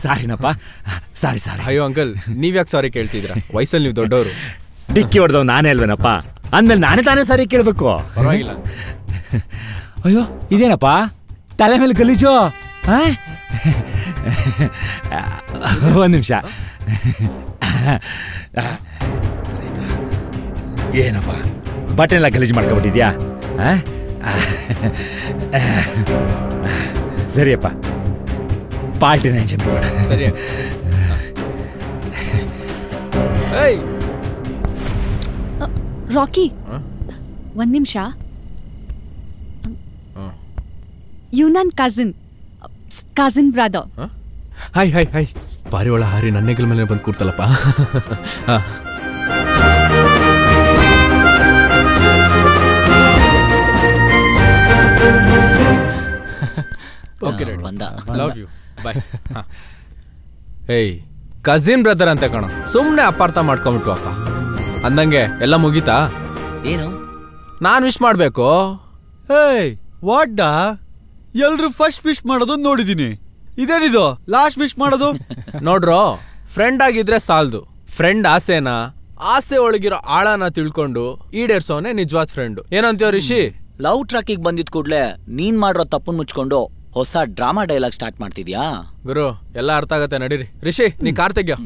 ಸಾರಿನಪ್ಪ, ಸಾರಿ ಸಾರಿ. ಅಯ್ಯೋ ಅಂಕಲ್, ನೀವ್ಯಾಕೆ ಸಾರಿ ಕೇಳ್ತಿದ್ದೀರಾ? ವಯಸ್ಸಲ್ಲಿ ನೀವು ದೊಡ್ಡವರು. ಡಿಕ್ಕಿ ಹೊಡೆದವ್ ನಾನೇ ಅಲ್ವೇನಪ್ಪ, ಅಂದ್ಮೇಲೆ ನಾನೇ ತಾನೇ ಸಾರಿ ಕೇಳ್ಬೇಕು. ಪರವಾಗಿಲ್ಲ. ಅಯ್ಯೋ ಇದೇನಪ್ಪ ತಲೆ ಮೇಲೆ ಗಲೀಜು. ಒಂದು ನಿಮಿಷ. ಸರಿ, ಏನಪ್ಪ ಬಟ್ಟೆ ಎಲ್ಲ ಗಲೀಜು ಮಾಡ್ಕೊಬಿಟ್ಟಿದ್ಯಾ? ಸರಿಯಪ್ಪ, ಪಾರ್ಟಿನ ಎಂಜಾಯ್ ಮಾಡ. ಸರಿ. ರಾಕಿ, ಒಂದ್ ನಿಮಿಷ. ಇವ್ ನನ್ cousin brother. Hi hi hi. ಪಾರಿವಾಳ ಹಾರಿ ನನ್ನ ಹೆಗಲ ಮೇಲೆ ಬಂದು ಕೂರ್ತಲ್ಲಪ್ಪ. ಓಕೆ ಬಂದ ಲವ್ ಯು ಬಾಯ್. ಏಯ್ ಕಸಿನ್ ಬ್ರದರ್ ಅಂತ ಕಣೋ, ಸುಮ್ಮನೆ ಅಪಾರ್ಥ ಮಾಡ್ಕೊಂಬಿಟ್ವಪ್ಪ. ಅಂದಂಗೆ ಎಲ್ಲ ಮುಗೀತಾ? ಏನು ನಾನು ವಿಶ್ ಮಾಡಬೇಕು. ಏಯ್ ವಾಡ್ಡ, ಎಲ್ರು ಫಸ್ಟ್ ವಿಶ್ ಮಾಡೋದು ನೋಡಿದೀನಿ, ಇದೇನಿದು ಲಾಸ್ಟ್ ವಿಶ್ ಮಾಡೋದು? ನೋಡ್ರೋ, ಫ್ರೆಂಡ್ ಆಗಿದ್ರೆ ಸಾಲ್ದು. ಫ್ರೆಂಡ್ ಆಸೆ ಒಳಗಿರೋ ಆಳನ ತಿಳ್ಕೊಂಡು ಈಡೇರ್ಸೋನೆ ನಿಜವಾದ ಫ್ರೆಂಡ್. ಏನಂತೀವ ರಿಷಿ? ಲವ್ ಟ್ರ್ಯಾಕಿಗೆ ಬಂದಿದ್ ಕೂಡ್ಲೆ ನೀನ್ ಮಾಡಿರೋ ತಪ್ಪನ್ ಮುಚ್ಕೊಂಡು ಹೊಸ ಡ್ರಾಮಾ ಡೈಲಾಗ್ ಸ್ಟಾರ್ಟ್ ಮಾಡ್ತಿದ್ಯಾ? ಗುರು ಎಲ್ಲ ಅರ್ಥ ಆಗತ್ತೆ, ನಡೀರಿ. ರಿಷಿ ನೀ ಕಾರ್ ತೆಗ್ಯೋ.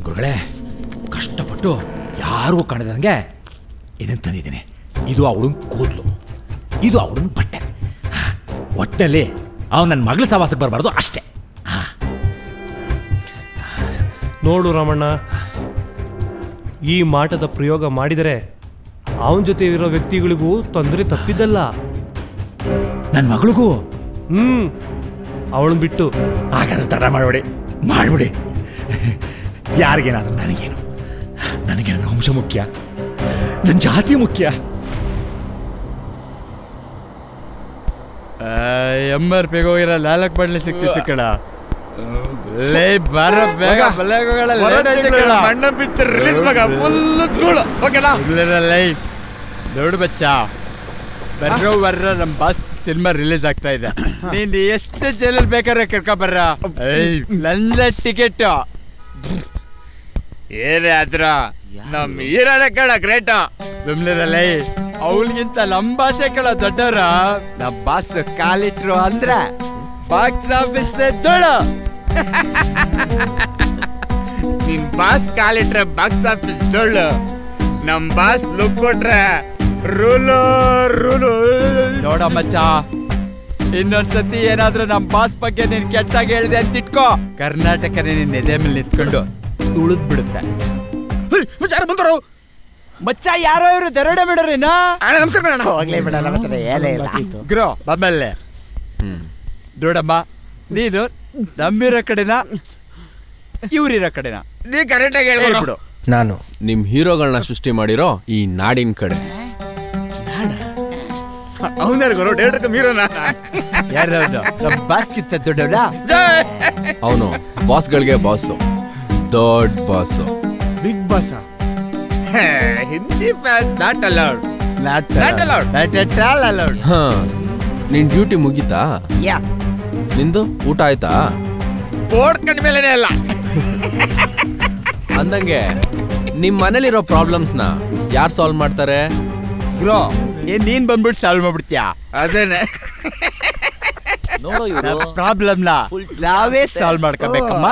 ಗುರುಗಳೇ, ಕಷ್ಟಪಟ್ಟು ಯಾರಿಗೂ ಕಾಣದಂಗೆ ಇದನ್ನು ತಂದಿದ್ದೀನಿ. ಇದು ಅವಳನ್ ಕೂದಲು, ಇದು ಅವಳನ್ ಬಟ್ಟೆ. ಒಟ್ಟಲ್ಲಿ ಅವನು ನನ್ನ ಮಗಳ ಸವಾಸಕ್ಕೆ ಬರಬಾರ್ದು ಅಷ್ಟೇ. ನೋಡು ರಾಮಣ್ಣ, ಈ ಮಾಟದ ಪ್ರಯೋಗ ಮಾಡಿದರೆ ಅವನ ಜೊತೆ ಇರೋ ವ್ಯಕ್ತಿಗಳಿಗೂ ತೊಂದರೆ ತಪ್ಪಿದ್ದಲ್ಲ, ನನ್ನ ಮಗಳಿಗೂ. ಅವಳನ್ನ ಬಿಟ್ಟು ಹಾಗಾದ್ರೆ ತಡ ಮಾಡ್ಬಿಡಿ. ಯಾರಿಗೇನಾದ್ರೂ ನನಗೇನು, ನನಗೆ ನನ್ನ ವಂಶ ಮುಖ್ಯ, ನನ್ನ ಜಾತಿ ಮುಖ್ಯ. MRPಗೆ ಹೋಗಿರೋ 4 ಬಾಟ್ಲಿ ಸಿಕ್ತಿತ್ತು ಕಣ. ಲೇ ಬಾರ ಬೇಗ ಮಣ್ಣ ಪಿಕ್ಚರ್ ರಿಲೀಸ್ ಮಗ, ಫುಲ್ ಧೂಳು. ಓಕೆನಾ? ಲೈ ದೊಡ್ಡ ಬಚ್ಚ ಬರ್ರ ನಮ್ಮ ಬಾಸ್ ಸಿನಿಮಾ ರಿಲೀಸ್ ಆಗ್ತಾ ಇದೆ. ನೀನ್ ಎಷ್ಟು ಜನ ಬೇಕಾದ್ರೆ ಕರ್ಕೊಬರ್ರ. ನನ್ನ ಟಿಕೆಟ್ ಏನೇ ಆದ್ರ ನಮ್ ಹೀರೋನೇ ಕಣ ಗ್ರೇಟ್. ಸುಮ್ಲಿರಲ್ಲ, ಅವಳಿಗಿಂತ ನಮ್ಮ ಭಾಷೆ ಕಳ ದೊಡ್ಡವ್ರ. ನಮ್ಮ ಬಾಸ್ ಕಾಲಿಟ್ರು ಅಂದ್ರೆ ಬಾಕ್ಸ್ ಆಫೀಸ್ ಧೂಳು. ನಿನ್ ಬಾಸ್ ಕಾಲಿಟ್ರೆ ಬಾಕ್ಸ್ ಆಫೀಸ್ ಧೂಳು, ನಮ್ ಬಾಸ್ ಲುಕ್ ಕೊಟ್ರೆ ರೂಲು. ನೋಡ ಮಚ್ಚ, ಇನ್ನೊಂದ್ಸತಿ ಏನಾದ್ರೂ ನಮ್ ಬಾಸ್ ಬಗ್ಗೆ ನೀನ್ ಕೆಟ್ಟಾಗಿ ಹೇಳಿದೆ ಅಂತ ಇಟ್ಕೋ, ಕರ್ನಾಟಕನೇ ನಿನ್ ಎದೆ ಮೇಲೆ ನಿಂತ್ಕೊಂಡು ತುಳಿದ್ ಬಿಡುತ್ತೆ. ಬಂದರು ಮಚ್ಚ, ಯಾರೋ ಇವರು ದರೋಡೆ ಬಿಡೋರೇನಾ? ನಮಸ್ಕಾರ. ಹೋಗ್ಲೇ ಬಿಡಲ್ಲ ಗ್ರೋ ಬಮ್ಮಲ್ಲೇ. ನೋಡಮ್ಮ, ನೀನು ನಮ್ಮಿರೋ ಕಡೆನಾ ಇವ್ರಿರೋ ಕಡೆನಾ? ನೀ ಕರೆಕ್ಟಾಗಿ ಹೇಳ್ಬಿಡು. ನಾನು ನಿಮ್ ಹೀರೋಗಳನ್ನ ಸೃಷ್ಟಿ ಮಾಡಿರೋ ಈ ನಾಡಿನ ಕಡೆ. ಅವನ್ಯಾರು ಡೇಟರ್ ಹೀರೋನ? ಬಾಸ್ ಕಿತ್ತ ದೊಡ್ಡವನ ಅವನು. ಬಾಸ್ಗಳಿಗೆ ಬಾಸು, ದೊಡ್ಡ boss, big boss. Hindi fans not allowed. ನಿನ್ ಡ್ಯೂಟಿ ಮುಗೀತಾ? ನಿಂದು ಊಟ ಆಯ್ತಾ? ಬೋರ್ಡ್ ಕಣ್ಮೇಲೆ ಅಲ್ಲ. ಅಂದಂಗೆ ನಿಮ್ ಮನೇಲಿರೋ ಪ್ರಾಬ್ಲಮ್ಸ್ನ ಯಾರು ಸಾಲ್ವ್ ಮಾಡ್ತಾರೆ? ಬ್ರೋ, ನೀನ್ ಬಂದ್ಬಿಟ್ಟು ಸಾಲ್ವ್ ಮಾಡ್ಬಿಡ್ತೀಯಾ? ಅದೇನೆ ಪ್ರಾಬ್ಲಮ್ನ ನಾವೇ ಸಾಲ್ವ್ ಮಾಡ್ಕೋಬೇಕಮ್ಮ.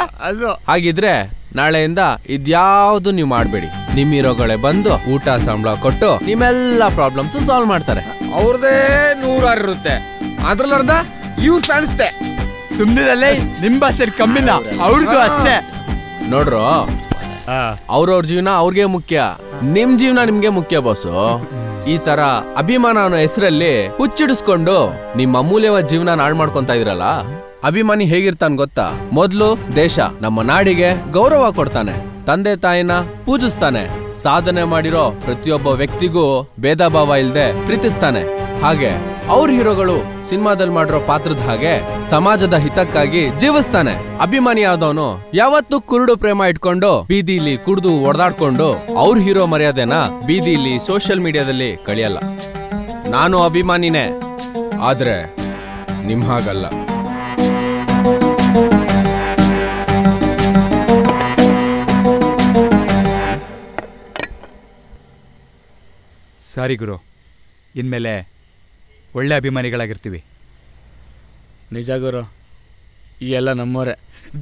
ಹಾಗಿದ್ರೆ ನಾಳೆಯಿಂದ ಇದ್ಯಾವುದು ನೀವು ಮಾಡ್ಬೇಡಿ. ನಿಮ್ ಹೀರೋಗಳೇ ಬಂದು ಊಟ ಸಂಬಳ ಕೊಟ್ಟು ನಿಮ್ಮೆಲ್ಲ ಪ್ರಾಬ್ಲಮ್ಸ್ ಸಾಲ್ವ್ ಮಾಡ್ತಾರೆ. ಅವ್ರದೇ 100 ಇರುತ್ತೆ, ಅದ್ರಲ್ಲಿ ಅರ್ಧ ಇವ್ರು ಕಾಣಿಸ್ತೆ. ಸುಮ್ನಿರಲ್ಲೇ, ನಿಮ್ ಭಾಷೆ ಕಮ್ಮಿಲ್ಲ, ಅವ್ರದ್ದು ಅಷ್ಟೇ. ನೋಡ್ರು, ಅವ್ರವ್ರ ಜೀವನ ಅವ್ರಿಗೆ ಮುಖ್ಯ, ನಿಮ್ ಜೀವನ ನಿಮ್ಗೆ ಮುಖ್ಯ ಬಾಸು. ಈ ತರ ಅಭಿಮಾನ ಅನ್ನೋ ಹೆಸರಲ್ಲಿ ಹುಚ್ಚಿಡಿಸ್ಕೊಂಡು ನಿಮ್ಮ ಅಮೂಲ್ಯವಾದ ಜೀವನ ಹಾಳು ಮಾಡ್ಕೊಂತ ಇದ್ರಲ್ಲ. ಅಭಿಮಾನಿ ಹೇಗಿರ್ತಾನೆ ಗೊತ್ತಾ? ಮೊದ್ಲು ದೇಶ ನಮ್ಮ ನಾಡಿಗೆ ಗೌರವ ಕೊಡ್ತಾನೆ, ತಂದೆ ತಾಯಿನ ಪೂಜಿಸ್ತಾನೆ, ಸಾಧನೆ ಮಾಡಿರೋ ಪ್ರತಿಯೊಬ್ಬ ವ್ಯಕ್ತಿಗೂ ಭೇದ ಭಾವ ಇಲ್ದೆ ಪ್ರೀತಿಸ್ತಾನೆ. ಹಾಗೆ ಅವ್ರ ಹೀರೋಗಳು ಸಿನಿಮಾದಲ್ಲಿ ಮಾಡಿರೋ ಪಾತ್ರದ ಹಾಗೆ ಸಮಾಜದ ಹಿತಕ್ಕಾಗಿ ಜೀವಿಸ್ತಾನೆ. ಅಭಿಮಾನಿ ಆದವನು ಯಾವತ್ತೂ ಕುರುಡು ಪ್ರೇಮ ಇಟ್ಕೊಂಡು ಬೀದಿಲಿ ಕುಡ್ದು ಒಡೆದಾಡ್ಕೊಂಡು ಅವ್ರ ಹೀರೋ ಮರ್ಯಾದೆನ ಬೀದಿಲಿ ಸೋಷಿಯಲ್ ಮೀಡಿಯಾದಲ್ಲಿ ಕಳಿಯಲ್ಲ. ನಾನು ಅಭಿಮಾನಿನೇ, ಆದ್ರೆ ನಿಮ್ ಹಾಗಲ್ಲ. ಸಾರಿ ಗುರು, ಇನ್ಮೇಲೆ ಒಳ್ಳೆ ಅಭಿಮಾನಿಗಳಾಗಿರ್ತೀವಿ. ನಿಜ ಗುರು, ಈ ಎಲ್ಲ ನಮ್ಮವರೇ.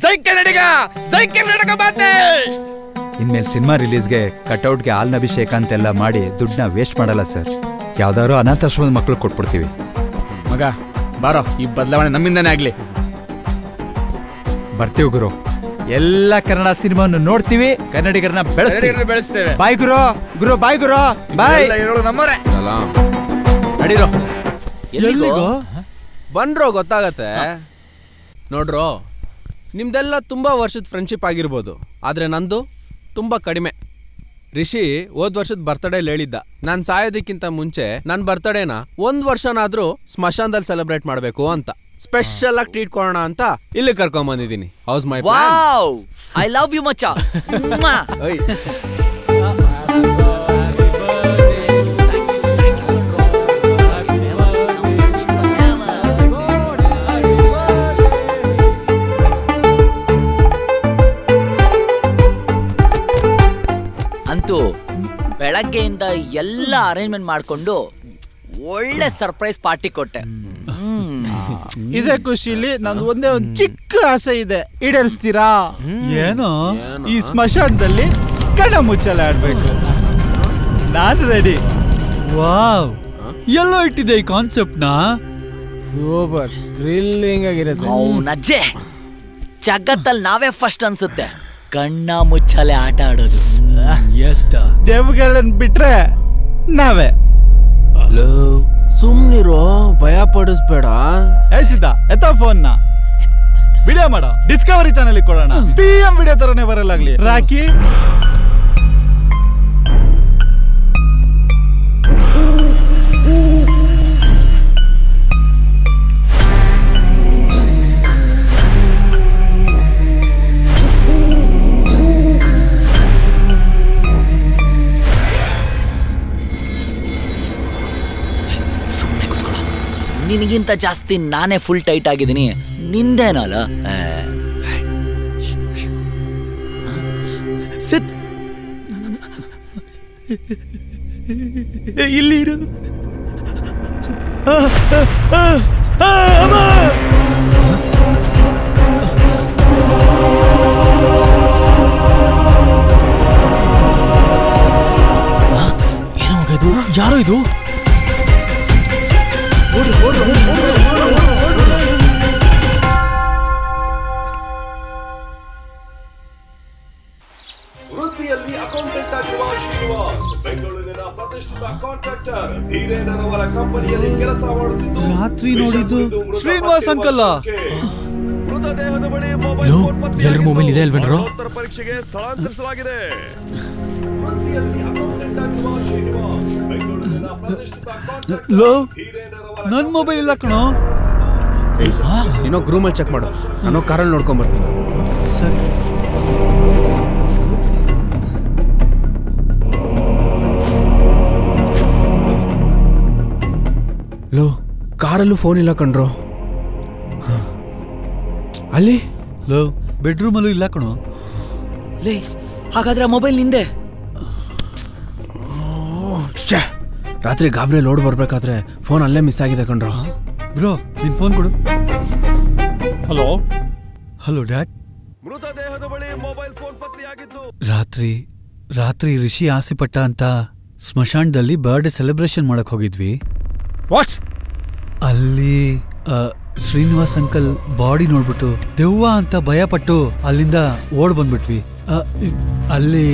ಜೈ ಕನ್ನಡಿಗ, ಜೈ ಕರ್ನಾಟಕ ಮಾತೆ. ಇನ್ಮೇಲೆ ಸಿನಿಮಾ ರಿಲೀಸ್ಗೆ ಕಟೌಟ್ಗೆ ಹಾಲ್ನ ಅಭಿಷೇಕ ಅಂತೆಲ್ಲ ಮಾಡಿ ದುಡ್ಡನ್ನ ವೇಸ್ಟ್ ಮಾಡಲ್ಲ ಸರ್. ಯಾವ್ದಾದ್ರು ಅನಾಥಾಶ್ರಮದ ಮಕ್ಳು ಕೊಟ್ಬಿಡ್ತೀವಿ. ಮಗ ಬಾರೋ, ಈ ಬದಲಾವಣೆ ನಮ್ಮಿಂದಾನೇ ಆಗ್ಲಿ. ಬರ್ತೀವಿ ಗುರು, ಎಲ್ಲ ಕನ್ನಡ ಸಿನಿಮಾವನ್ನು ನೋಡ್ತೀವಿ, ಕನ್ನಡಿಗರನ್ನ ಬೆಳೆಸ್ತೇವೆ. ಬಾಯ್ ಗುರು, ಗುರು ಬಾಯ್ ಗುರು, ಬಾಯ್. ನಮ್ಮವರೇ. ಸಲಾಂ. ನಡೀರೋ. ಎಲ್ಲಿಗೋ ಬನ್ರೋ, ಗೊತ್ತಾಗತ್ತೆ. ನೋಡ್ರೋ, ನಿಮ್ದೆಲ್ಲ ತುಂಬಾ ವರ್ಷದ ಫ್ರೆಂಡ್ಶಿಪ್ ಆಗಿರ್ಬೋದು, ಆದ್ರೆ ನಂದು ತುಂಬಾ ಕಡಿಮೆ. ರಿಷಿ ಹೋದ್ ವರ್ಷದ ಬರ್ತಡೇಲಿ ಹೇಳಿದ್ದ ನಾನ್ ಸಾಯೋದಕ್ಕಿಂತ ಮುಂಚೆ ನನ್ ಬರ್ತಡೇನ 1 ವರ್ಷನಾದ್ರೂ ಸ್ಮಶಾನದಲ್ಲಿ ಸೆಲೆಬ್ರೇಟ್ ಮಾಡ್ಬೇಕು ಅಂತ. ಸ್ಪೆಷಲ್ ಆಗಿ ಟ್ರೀಟ್ ಕೊಡೋಣ ಅಂತ ಇಲ್ಲಿ ಕರ್ಕೊಂಡ್ ಬಂದಿದ್ದೀನಿ. ಹೌಸ್ ಮೈ ವಾವ್, ಐ ಲವ್ ಯು ಮಚ್ಚ. ಅಂತೂ ಬೆಳಗ್ಗೆಯಿಂದ ಎಲ್ಲ ಅರೇಂಜ್ಮೆಂಟ್ ಮಾಡ್ಕೊಂಡು ಒಳ್ಳೆ ಸರ್ಪ್ರೈಸ್ ಪಾರ್ಟಿ ಕೊಟ್ಟೆ. ಇದೇ ಖುಷಿಲಿ ನಂದು ಒಂದೇ ಒಂದು ಚಿಕ್ಕ ಆಸೆ ಇದೆ, ಈಡೇರಿಸ್ತೀರಾ? ಏನು? ಈ ಸ್ಮಶಾನದಲ್ಲಿ ಕಣ ಮುಚ್ಚಲ ಆಡ್ಬೇಕು. ನಾನು ರೆಡಿ. ವಾವ್, ಎಲ್ಲೋ ಇಟ್ಟಿದೆ ಈ ಕಾನ್ಸೆಪ್ಟ್ ನ. ಸೂಪರ್ ಥ್ರಿಲ್ಲಿಂಗ್ ಆಗಿರುತ್ತೆ. ಅವನಜ್ಜೆ ಜಗತ್ತಲ್ಲಿ ನಾವೇ ಫಸ್ಟ್ ಅನ್ಸುತ್ತೆ ಕಣ್ಣ ಮುಚ್ಚಲೆ ಆಟ ಆಡೋದು. ಎಷ್ಟ ದೇವ್ಗಳನ್ನ ಬಿಟ್ರೆ ನಾವೇ. ಸುಮ್ನಿರೋ, ಭಯ ಪಡಿಸ್ಬೇಡ. ಸಿದ್ಧ ಎತ್ತ ಫೋನ್ ನ ವಿಡಿಯೋ ಮಾಡೋ, ಡಿಸ್ಕವರಿ ಚಾನೆಲ್ ಕೊಡೋಣ. PM ವಿಡಿಯೋ ತರನೇ ಬರಲಾಗ್ಲಿ. ರಾಕಿ ನಿನಗಿಂತ ಜಾಸ್ತಿ ನಾನೇ ಫುಲ್ ಟೈಟ್ ಆಗಿದ್ದೀನಿ, ನಿಂದೇನಲ್ಲ. ಸಿತ್ ಇಲ್ಲಿ ಇರು. ಏನೋ ಯಾರೋ ಇದು? ವೃತ್ತಿಯಲ್ಲಿ ಅಕೌಂಟೆಂಟ್ ಆಗಿರುವ ಶ್ರೀನಿವಾಸ್ ಬೆಂಗಳೂರಿನ ಪ್ರತಿಷ್ಠಿತ ಕಾಂಟ್ರಾಕ್ಟರ್ ಧೀರೇನರವರ ಕಂಪನಿಯಲ್ಲಿ ಕೆಲಸ ಮಾಡುತ್ತಿದ್ದು ರಾತ್ರಿ ನೋಡಿದ್ದು ಶ್ರೀನಿವಾಸ್ ಅಂಕಲ್. ಮೃತದೇಹದ ಬಳಿ ಮೊಬೈಲ್ ಇದೆ ಅಲ್ವೇನ್ರೋ? ಪರೀಕ್ಷೆಗೆ ಸ್ಥಳಾಂತರಿಸಲಾಗಿದೆ. ವೃತ್ತಿಯಲ್ಲಿ ಅಕೌಂಟೆಂಟ್ ಆಗಿರುವ ಶ್ರೀನಿವಾಸ್ ಬೆಂಗಳೂರಿನ ಪ್ರತಿಷ್ಠಿತ ಕಾಂಟ್ರಾಕ್ಟರ್ ನನ್ ಮೊಬೈಲ್ ಇಲ್ಲ ಕಣೋ. ಏನೋ ಗ್ರೂಮಲ್ಲಿ ಚೆಕ್ ಮಾಡು, ನಾನು ಕಾರಲ್ಲಿ ನೋಡ್ಕೊಂಡ್ ಬರ್ತೀನಿ. ಸರಿ. ಲೋ, ಕಾರಲ್ಲೂ ಫೋನ್ ಇಲ್ಲ ಕಣ್ರೋ. ಅಲ್ಲಿ ಲೋ, ಬೆಡ್ರೂಮಲ್ಲೂ ಇಲ್ಲ ಕಣೋ. ಲೇ, ಹಾಗಾದ್ರೆ ಮೊಬೈಲ್ ನಿಂದೆ. ರಾತ್ರಿ ಗಾಬರಿ ಲೋಡ್ ಬರ್ಬೇಕಾದ್ರೆ ಫೋನ್ ಅಲ್ಲೇ ಮಿಸ್ ಆಗಿದೆ ಕಣ್ರೋ. ಬ್ರೋ, ನಿನ್ ಫೋನ್ ಕೊಡು. Hello hello dad. ಮೃತದೇಹದ ಬಳಿ ಮೊಬೈಲ್ ಫೋನ್ ಪತ್ತೆಯಾಗಿದ್ದು. ರಾತ್ರಿ ರಿಷಿ ಆಸೆ ಪಟ್ಟ ಅಂತ ಸ್ಮಶಾನದಲ್ಲಿ ಬರ್ಡೇ ಸೆಲೆಬ್ರೇಷನ್ ಮಾಡಕ್ ಹೋಗಿದ್ವಿ. ವಾಟ್? ಅಲ್ಲಿ ಶ್ರೀನಿವಾಸ್ ಅಂಕಲ್ ಬಾಡಿ ನೋಡ್ಬಿಟ್ಟು ದೆವ್ವ ಅಂತ ಭಯ ಪಟ್ಟು ಅಲ್ಲಿಂದ ಓಡ್ ಬಂದ್ಬಿಟ್ವಿ. ಅಲ್ಲಿ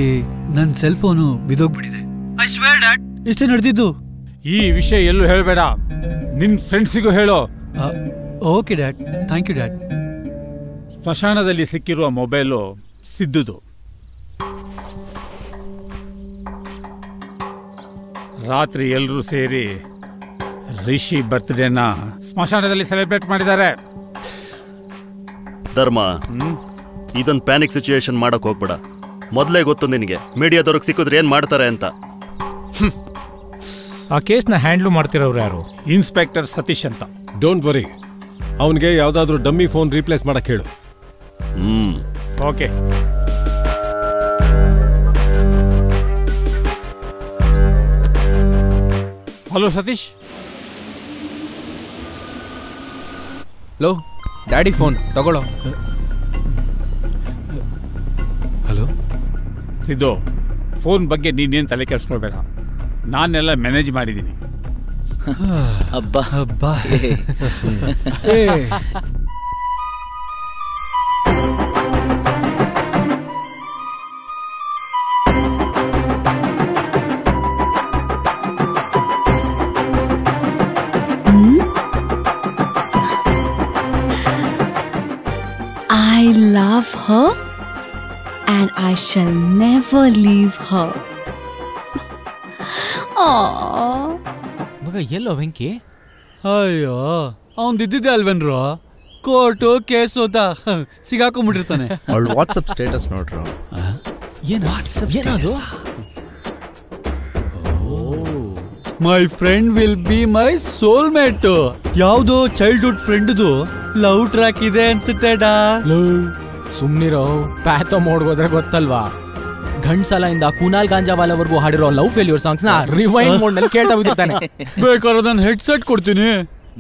ನನ್ ಸೆಲ್ ಫೋನು ಬಿದೋಗ್ಬಿಟ್ಟಿದೆ. ಇಷ್ಟೇ ನಡೆದಿದ್ದು. ಈ ವಿಷಯ ಎಲ್ಲೂ ಹೇಳಬೇಡ, ನಿನ್ ಫ್ರೆಂಡ್ಸಿಗೂ ಹೇಳೋ. Okay dad, thank you dad. ಸ್ಮಶಾನದಲ್ಲಿ ಸಿಕ್ಕಿರುವ ಮೊಬೈಲು ಸಿದ್ದುದು. ರಾತ್ರಿ ಎಲ್ಲರೂ ಸೇರಿ ರಿಷಿ ಬರ್ತ್ಡೇನ ಸ್ಮಶಾನದಲ್ಲಿ ಸೆಲೆಬ್ರೇಟ್ ಮಾಡಿದ್ದಾರೆ. ಧರ್ಮ, ಇದೊಂದು ಪ್ಯಾನಿಕ್ ಸಿಚುಯೇಷನ್ ಮಾಡಕ್ ಹೋಗ್ಬೇಡ. ಮೊದಲೇ ಗೊತ್ತು ನಿನಗೆ ಮೀಡಿಯಾದವ್ರಿಗೆ ಸಿಕ್ಕಿದ್ರೆ ಏನ್ ಮಾಡ್ತಾರೆ ಅಂತ. ಆ ಕೇಸ್ನ ಹ್ಯಾಂಡ್ಲ್ ಮಾಡ್ತಿರೋರು ಯಾರು? ಇನ್ಸ್ಪೆಕ್ಟರ್ ಸತೀಶ್ ಅಂತ. ಡೋಂಟ್ ವರಿ, ಅವನಿಗೆ ಯಾವ್ದಾದ್ರು ಡಮ್ಮಿ ಫೋನ್ ರೀಪ್ಲೇಸ್ ಮಾಡಕ್ ಹೇಳು. Okay. Hello Satish. Low, daddy phone ತಗೊಳ್ಳೋ. ಹಲೋ ಸಿದ್ದು, ಫೋನ್ ಬಗ್ಗೆ ನೀನೇನು ತಲೆ ಕೆಡಿಸ್ಕೊಳ್ಬೇಡ, ನಾನೆಲ್ಲ ಮ್ಯಾನೇಜ್ ಮಾಡಿದ್ದೀನಿ. ಅಬ್ಬಾ ಅಬ್ಬಾ. I love her and I shall never leave her. ಮಗ ಎಲ್ಲೋ ವೆಂಕಿ? ಅಯ್ಯೋ ಅವನ್ದಿದ್ದಿದ್ದೆ ಅಲ್ವೇನ್ರು, ಕೋರ್ಟು ಕೇಸು ಅಂತ ಸಿಗಾಕೊಂಡ್ಬಿಟ್ಟಿರ್ತಾನೆ. ಅವಳು ವಾಟ್ಸಪ್ ಸ್ಟೇಟಸ್ ನೋಡ್ರು. ಏನದು? My friend will be my soulmate. ಯಾವ್ದೋ ಚೈಲ್ಡ್ಹುಡ್ ಫ್ರೆಂಡ್ದು ಲವ್ ಟ್ರ್ಯಾಕ್ ಇದೆ ಅನ್ಸುತ್ತೆ. ಸುಮ್ನಿರೋ, ಪ್ಯಾಥೋ ಮೋಡ್ ಹೋದ್ರೆ ಗೊತ್ತಲ್ವಾ, ಘಂಟ್ಸಾಲ ಇಂದ ಕುನಾಲ್ ಗಾಂಜಾವಾಲವರೆಗೂ ಹಾಡಿರೋ ಲವ್ ಫೇಲ್ಯೂರ್ ಸಾಂಗ್ಸ್ ನ ರಿವೈಂಡ್ ಮೋಡ್ ನಲ್ಲಿ ಕೇಳ್ತಾ ಬಿದ್ದಾನೆ. ಬೇಕಾದ್ರೆ ನಾನು ಹೆಡ್ಸೆಟ್ ಕೊಡ್ತೀನಿ.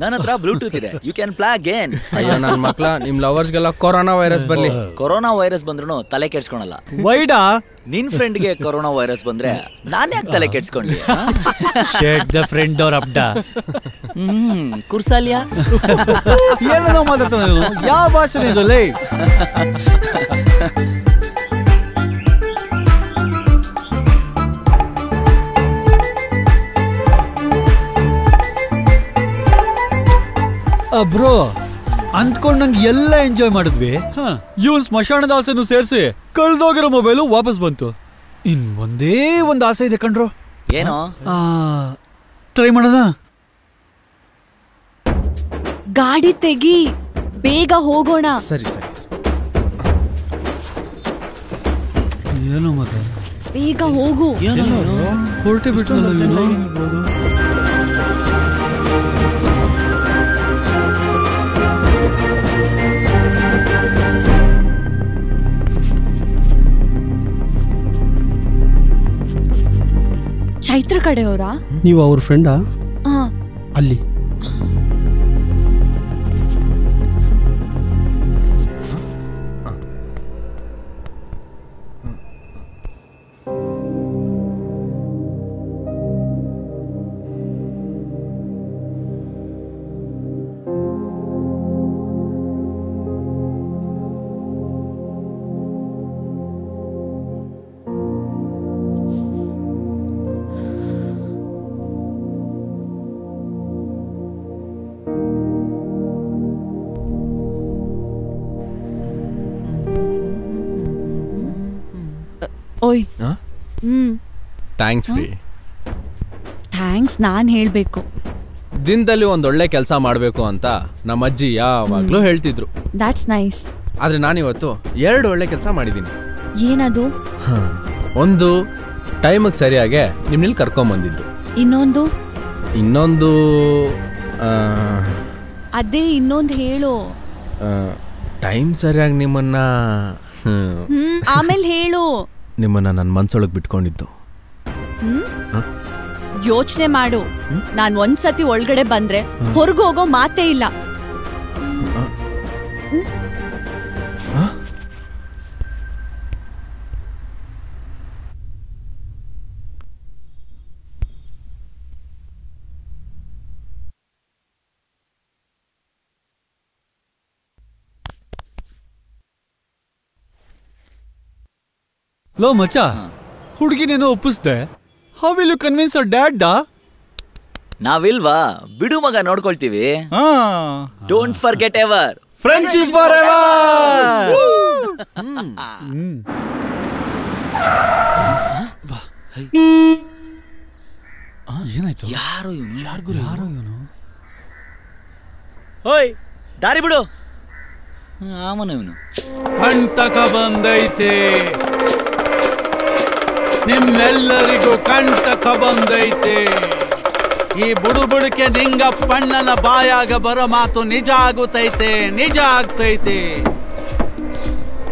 ನನ್ನ ಹತ್ರ ಬ್ಲೂಟೂತ್ ಇದೆ, ಯು ಕ್ಯಾನ್ ಪ್ಲೇ ಅಗೇನ್. ಅಯ್ಯೋ ನನ್ನ ಮಕ್ಳ, ನಿಮ್ ಲವರ್ಸ್ಗೆಲ್ಲ ಕೊರೋನಾ ವೈರಸ್ ಬರ್ಲಿ. ಕೊರೋನಾ ವೈರಸ್ ಬಂದ್ರು ತಲೆ ಕೆಡ್ಸ್ಕೊಳಲ್ಲ. ವೈಡಾ ನಿನ್ ಫ್ರೆಂಡ್ಗೆ ಕೊರೋನಾ ವೈರಸ್ ಬಂದ್ರೆ ನಾನ್ ಯಾಕೆ ತಲೆ ಕೆಡ್ಸ್ಕೊಂಡ್ಲಿ? ಶೇಕ್ ದ ಫ್ರೆಂಡ್ ಅವ್ರ ಅಬ್ಡ. ಕುರ್ಸಾಲಿಯಾ ಏನೋ ಮಾತಾಡ್ತಾನೆ, ಯಾವ ಭಾಷೆ ಇದು ಲೇ? ಬ್ರೋ ಅಂದ್ಕೊಂಡ್ ನಂಗೆ ಎಲ್ಲ ಎಂಜಾಯ್ ಮಾಡಿದ್ವಿ. ಇವನ್ ಸ್ಮಶಾನದ ಆಸೆನು ಸೇರಿಸಿ ಕಳ್ದೋಗಿರೋ ಮೊಬೈಲು ವಾಪಸ್ ಬಂತು. ಇನ್ ಒಂದೇ ಒಂದು ಆಸೆ ಇದೆ ಕಣ್ರು. ಏನೋ ಟ್ರೈ ಮಾಡೋಣ. ಗಾಡಿ ತೆಗಿ, ಬೇಗ ಹೋಗೋಣ. ಸರಿ ಸರಿ. ಏನೋ ಮಗ, ಬೇಗ ಹೋಗು. ಹೊರಟೆ ಬಿಟ್ಟು ಚೈತ್ರ ಕಡೆಯವರಾ? ನೀವು ಅವ್ರ ಫ್ರೆಂಡಾ? ಅಲ್ಲಿ ಓಯ್. ಥ್ಯಾಂಕ್ಸ್ ರೀ. ಥ್ಯಾಂಕ್ಸ್ ನಾನ್ ಹೇಳ್ಬೇಕು. ದಿನದಲ್ಲಿ ಒಂದೊಳ್ಳೆ ಕೆಲಸ ಮಾಡಬೇಕು ಅಂತ ನಮ್ಮ ಅಜ್ಜಿ ಯಾವಾಗ್ಲೂ ಹೇಳ್ತಿದ್ರು. That's nice. ಆದ್ರೆ ನಾನಿವತ್ತು 2 ಒಳ್ಳೆ ಕೆಲಸ ಮಾಡಿದ್ದೀನಿ. ಏನದು? ಒಂದು ಟೈಮಿಗೆ ಸರಿಯಾಗೆ ನಿಮ್ಮಲ್ಲಿ ಕರ್ಕೊಂಬಂದಿದ್ದು. ಇನ್ನೊಂದು ಅದೇ ಇನ್ನೊಂದು ಹೇಳು. ಟೈಮ್ ಸರಿಯಾಗಿ ನಿಮ್ಮನ್ನ ಆಮೇಲೆ ಹೇಳು. ನಿಮ್ಮನ್ನ ನನ್ನ ಮನ್ಸೊಳಗೆ ಬಿಟ್ಕೊಂಡಿದ್ದು. ಯೋಚನೆ ಮಾಡು. ನಾನ್ ಒಂದ್ಸತಿ ಒಳಗಡೆ ಬಂದ್ರೆ ಹೊರಗೆ ಹೋಗೋ ಮಾತೇ ಇಲ್ಲ. ಲೋ ಮಚ್ಚ, ಹುಡುಗಿನೇನೋ ಒಪ್ಪಿಸ್ದೆ. How will you convince our dad? ನಾವಿಲ್ವಾ, ಬಿಡು ಮಗ, ನೋಡ್ಕೊಳ್ತೀವಿ. Don't forget ever friendship for ever. ಏನಾಯ್ತು? ಯಾರು ಇವನು? ಯಾರು ಇವನು? ಹೋಯ್, ದಾರಿ ಬಿಡು. ಆಮನ ಇವನು. ಕಂಟಕ ಬಂದೈತೆ, ನಿಮ್ಮೆಲ್ಲರಿಗೂ ಕಂಟಕ ಬಂದೈತೆ. ಈ ಬುಡುಬುಡುಕೆ ನಿಂಗಪ್ಪಣ್ಣನ ಬಾಯಾಗ ಬರೋ ಮಾತು ನಿಜ ಆಗುತ್ತೈತೆ, ನಿಜ ಆಗ್ತೈತೆ.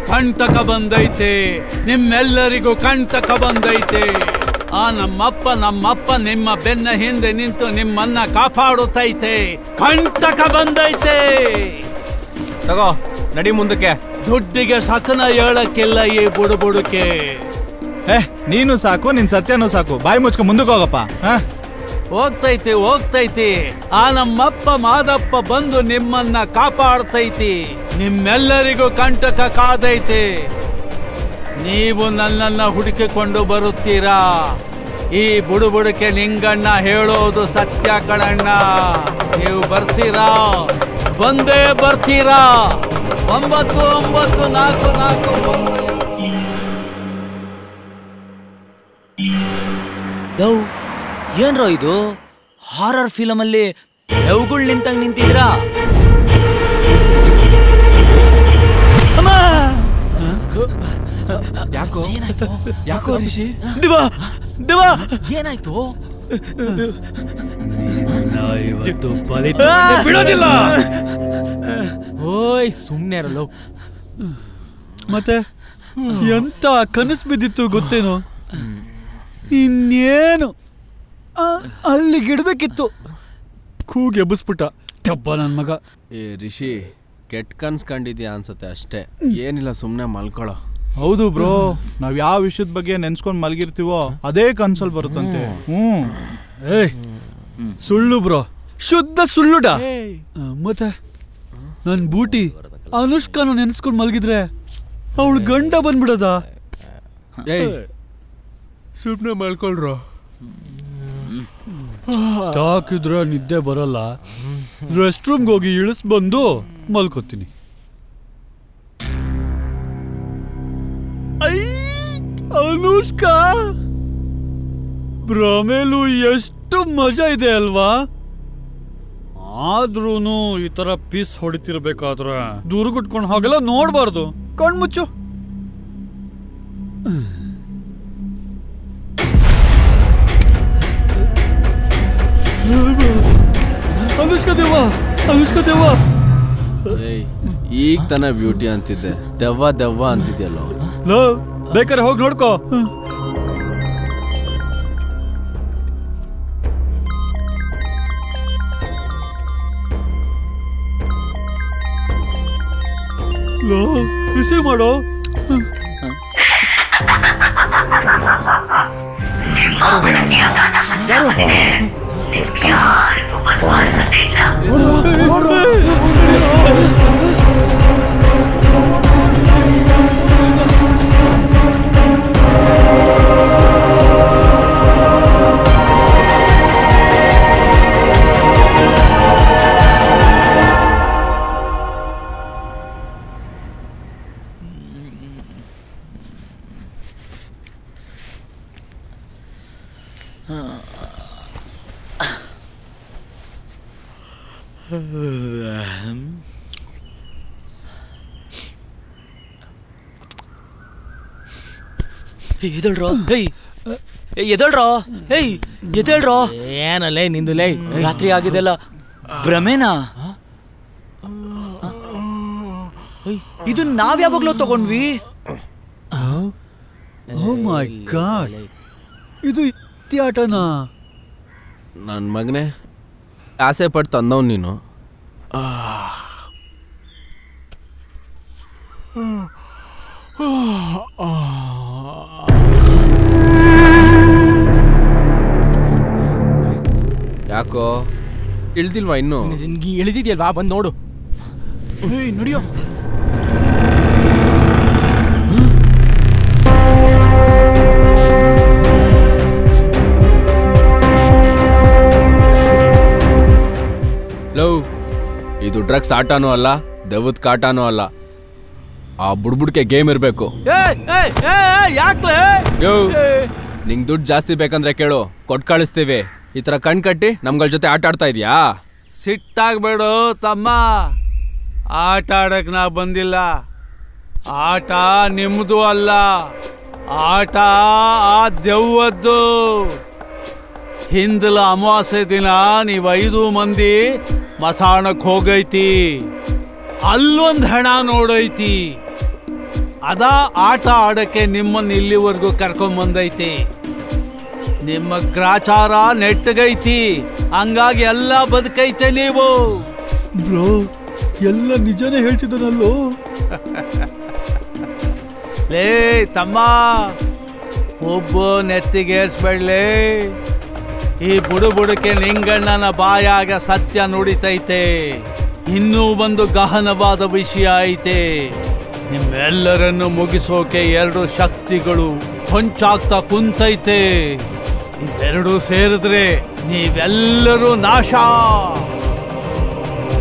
ಕಂಟಕ ಬಂದೈತೆ, ನಿಮ್ಮೆಲ್ಲರಿಗೂ ಕಂಟಕ ಬಂದೈತೆ. ಆ ನಮ್ಮಪ್ಪ ನಿಮ್ಮ ಬೆನ್ನ ಹಿಂದೆ ನಿಂತು ನಿಮ್ಮನ್ನ ಕಾಪಾಡುತ್ತೈತೆ. ಕಂಟಕ ಬಂದೈತೆ. ತಗೋ ನಡಿ ಮುಂದಕ್ಕೆ. ದುಡ್ಡಿಗೆ ಸಕನ ಹೇಳಕ್ಕಿಲ್ಲ ಈ ಬುಡುಬುಡುಕೆ. ನೀನು ಸಾಕು, ನಿನ್ ಸತ್ಯನೂ ಸಾಕು. ಬಾಯಿ ಮುಚ್ಕೊಂಡು ಮುಂದಕ್ಕೆ ಹೋಗಪ್ಪ. ಹೋಗ್ತೈತಿ. ಆ ನಮ್ಮಪ್ಪ ಮಾದಪ್ಪ ಬಂದು ನಿಮ್ಮನ್ನ ಕಾಪಾಡ್ತೈತಿ. ನಿಮ್ಮೆಲ್ಲರಿಗೂ ಕಂಟಕ ಕಾದೈತಿ. ನೀವು ನನ್ನನ್ನ ಹುಡುಕಿಕೊಂಡು ಬರುತ್ತೀರಾ? ಈ ಬುಡುಬುಡುಕೆ ನಿಂಗಣ್ಣ ಹೇಳೋದು ಸತ್ಯ ಕಣಣ್ಣ. ನೀವು ಬರ್ತೀರಾ? ಬಂದೇ ಬರ್ತೀರಾ? 9944. ಏನ್ರೋ ಇದು ಹಾರರ್ ಫಿಲಮ್ ಅಲ್ಲಿ ದೇವ್ಗಳು ನಿಂತಂಗ್ ನಿಂತಿದ್ದೀರಾ? ಯಾಕೋ ಯಾಕೋ ರಿಷಿ? ದಿವಾ ದಿವಾ ಏನಾಯ್ತು? ಇವತ್ತು ಬಿಡೋದಿಲ್ಲ. ಓಯ್ ಸುಮ್ನೆ ಇರಲ್ಲ. ಮತ್ತೆ ಎಂತ ಕನಸು ಬಿದ್ದಿತ್ತು ಗೊತ್ತೇನು? ಇನ್ನೇನು ಅಲ್ಲಿಗಿಡ್ಬೇಕಿತ್ತು, ಕೂಗಿ ಎಬ್ಬಿಸ್ಬಿಟ್ಟ ಟಬ್ಬ ನನ್ನ ಮಗ. ಏ ರಿಷಿ, ಕೆಟ್ಟ ಕನ್ಸ್ ಕಂಡಿದ್ಯಾ ಅನ್ಸತ್ತೆ ಅಷ್ಟೇ, ಏನಿಲ್ಲ ಸುಮ್ಮನೆ ಮಲ್ಕೊಳ್ಳೋ. ಹೌದು ಬ್ರೋ, ನಾವ್ ಯಾವ ವಿಷಯದ ಬಗ್ಗೆ ನೆನ್ಸ್ಕೊಂಡ್ ಮಲಗಿರ್ತೀವೋ ಅದೇ ಕನ್ಸಲ್ ಬರುತ್ತಂತೆ. ಏಯ್ ಸುಳ್ಳು ಬ್ರೋ, ಶುದ್ಧ ಸುಳ್ಳುಡ. ಮತ್ತೆ ನನ್ ಬೂಟಿ ಅನುಷ್ಕಾನ ನೆನ್ಸ್ಕೊಂಡ್ ಮಲಗಿದ್ರೆ ಅವಳು ಗಂಡ ಬಂದ್ಬಿಡದ? ಏಯ್ ಸುಮ್ಮನೆ ಮಲ್ಕೊಳ್ರೋ. ಸ್ಟಾಕ್ ಇದ್ರೆ ನಿದ್ದೆ ಬರಲ್ಲ, ರೆಸ್ಟ್ ರೂಮ್ಗೆ ಹೋಗಿ ಇಳಿಸ್ಬಂದು ಮಲ್ಕೋತೀನಿ. ಅನುಷ್ಕಾ ಭ್ರಮೇಲು ಎಷ್ಟು ಮಜಾ ಇದೆ ಅಲ್ವಾ? ಆದ್ರೂನು ಈ ತರ ಪೀಸ್ ಹೊಡಿತಿರ್ಬೇಕಾದ್ರೆ ದೂರಗುಟ್ಕೊಂಡು ಹಾಗೆಲ್ಲ ನೋಡ್ಬಾರ್ದು. ಕಣ್ಮುಚ್ಚು. ಅನುಷ್ಕಾ ದೇವಾ, ಅನುಷ್ಕಾ ದೇವಾ. ಏಯ್ ಈಗ ತಾನೇ ಬ್ಯೂಟಿ ಅಂತಿದ್ದೆ, ದೆವ್ವ ದೆವ್ವ ಅಂತಿದ್ಯಲ್ಲ. ಲೋ ಬೇಕಾರೆ ಹೋಗಿ ನೋಡ್ಕೋ. ಲೋ ರಿಸೀವ್ ಮಾಡೋ. ಎದಳ್ರೋ, ಎದಳ್ರೋ, ಎದಳ್ರೋ. ಏನಲ್ಲೇ ನಿಂದು ಲೈ? ರಾತ್ರಿ ಆಗಿದೆಲ್ಲ ಭ್ರಮೇನಾ? ಇದು ನಾವ್ ಯಾವಾಗ್ಲೂ ತಗೊಂಡ್ವಿ. ಓ ಮೈ ಗಾಡ್, ಇದು ಆಟನಾ? ನನ್ನ ಮಗನೇ ಆಸೆ ಪಟ್ಟು ತಂದವ್ ನೀನು. ಯಾಕೋ ಇಳ್ದಿಲ್ವಾ ಇನ್ನು? ಇಳಿದಿದ್ಯಲ್ವಾ, ಬಂದು ನೋಡು. ನಡಿಯೋ. ಲವ್, ಇದು ಡ್ರಗ್ಸ್ ಆಟನೂ ಅಲ್ಲ, ದೆವ್ವದ ಕಾಟನೂ ಅಲ್ಲ. ಆ ಬುಡ್ಬುಡ್ಕೆ ಗೇಮ್ ಇರ್ಬೇಕು. ಯೋ, ನಿಂಗ್ ದುಡ್ಡು ಜಾಸ್ತಿ ಬೇಕಂದ್ರೆ ಕೇಳು, ಕೊಟ್ ಕಳಿಸ್ತೀವಿ. ಈ ತರ ಕಣ್ ಕಟ್ಟಿ ನಮ್ಗಳ ಜೊತೆ ಆಟ ಆಡ್ತಾ ಇದೀಯಾ? ಸಿಟ್ಟಾಗ್ಬೇಡು ತಮ್ಮ, ಆಟ ಆಡಕ್ ನಾ ಬಂದಿಲ್ಲ. ಆಟ ನಿಮ್ದು ಅಲ್ಲ, ಆಟ ಆ ದೆವ್ವದ್ದು. ಹಿಂದಲ ಅಮಾವಾಸ್ಯೆ ದಿನ ನೀವು 5 ಮಂದಿ ಮಸಾಣಕ್ಕೆ ಹೋಗೈತಿ, ಅಲ್ಲೊಂದು ಹೆಣ ನೋಡೈತಿ. ಅದ ಆಟ ಆಡಕ್ಕೆ ನಿಮ್ಮನ್ನ ಇಲ್ಲಿವರೆಗೂ ಕರ್ಕೊಂಬಂದೈತಿ. ನಿಮ್ಮ ಗ್ರಾಚಾರ ನೆಟ್ಟಗೈತಿ, ಹಂಗಾಗಿ ಎಲ್ಲ ಬದುಕೈತೆ ನೀವು. ಬ್ರೋ, ಎಲ್ಲ ನಿಜನೇ ಹೇಳ್ತಿದ್ದಾನಲ್ಲೋ. ಲೇ ತಮ್ಮ, ಒಬ್ಬ ನೆತ್ತಿಗೇರ್ಸ್ಬೇಡ್ಲೇ. ಈ ಬುಡುಬುಡುಕೆ ನಿಂಗಣ್ಣನ ಬಾಯಾಗ ಸತ್ಯ ನುಡಿತೈತೆ. ಇನ್ನೂ ಒಂದು ಗಹನವಾದ ವಿಷಯ ಐತೆ. ನಿಮ್ಮೆಲ್ಲರನ್ನು ಮುಗಿಸೋಕೆ 2 ಶಕ್ತಿಗಳು ಹೊಂಚಾಗ್ತಾ ಕುಂತೈತೆ. ಇವೆರಡೂ ಸೇರಿದ್ರೆ ನೀವೆಲ್ಲರೂ ನಾಶ.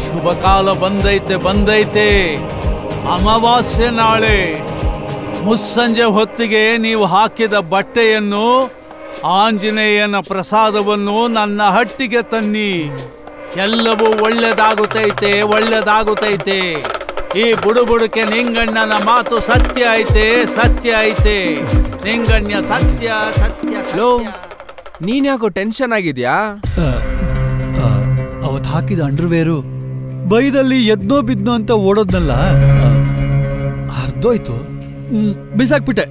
ಶುಭ ಕಾಲ ಬಂದೈತೆ. ಅಮಾವಾಸ್ಯೆ ನಾಳೆ ಮುಸ್ಸಂಜೆ ಹೊತ್ತಿಗೆ ನೀವು ಹಾಕಿದ ಬಟ್ಟೆಯನ್ನು ಆಂಜನೇಯನ ಪ್ರಸಾದವನ್ನು ನನ್ನ ಹಟ್ಟಿಗೆ ತನ್ನಿ. ಎಲ್ಲವೂ ಒಳ್ಳೆದಾಗುತ್ತೈತೆ, ಒಳ್ಳೆದಾಗುತ್ತೈತೆ. ಈ ಬುಡುಬುಡುಕೆ ನಿಂಗಣ್ಣನ ಮಾತು ಸತ್ಯ ಐತೆ, ಸತ್ಯ ಐತೆ. ನಿಂಗಣ್ಣ ಸತ್ಯ ಸತ್ಯ ಸತ್ಯ. ನೀನ್ ಯಾಕೋ ಟೆನ್ಷನ್ ಆಗಿದ್ಯಾ? ಅವತ್ ಹಾಕಿದ ಅಂಡರ್ವೇರು ಬೈದಲ್ಲಿ ಎದ್ನೋ ಬಿದ್ನೋ ಅಂತ ಓಡೋದ್ನಲ್ಲ, ಅರ್ಧೋಯ್ತು, ಬಿಸಾಕ್ಬಿಟ್ಟೆ.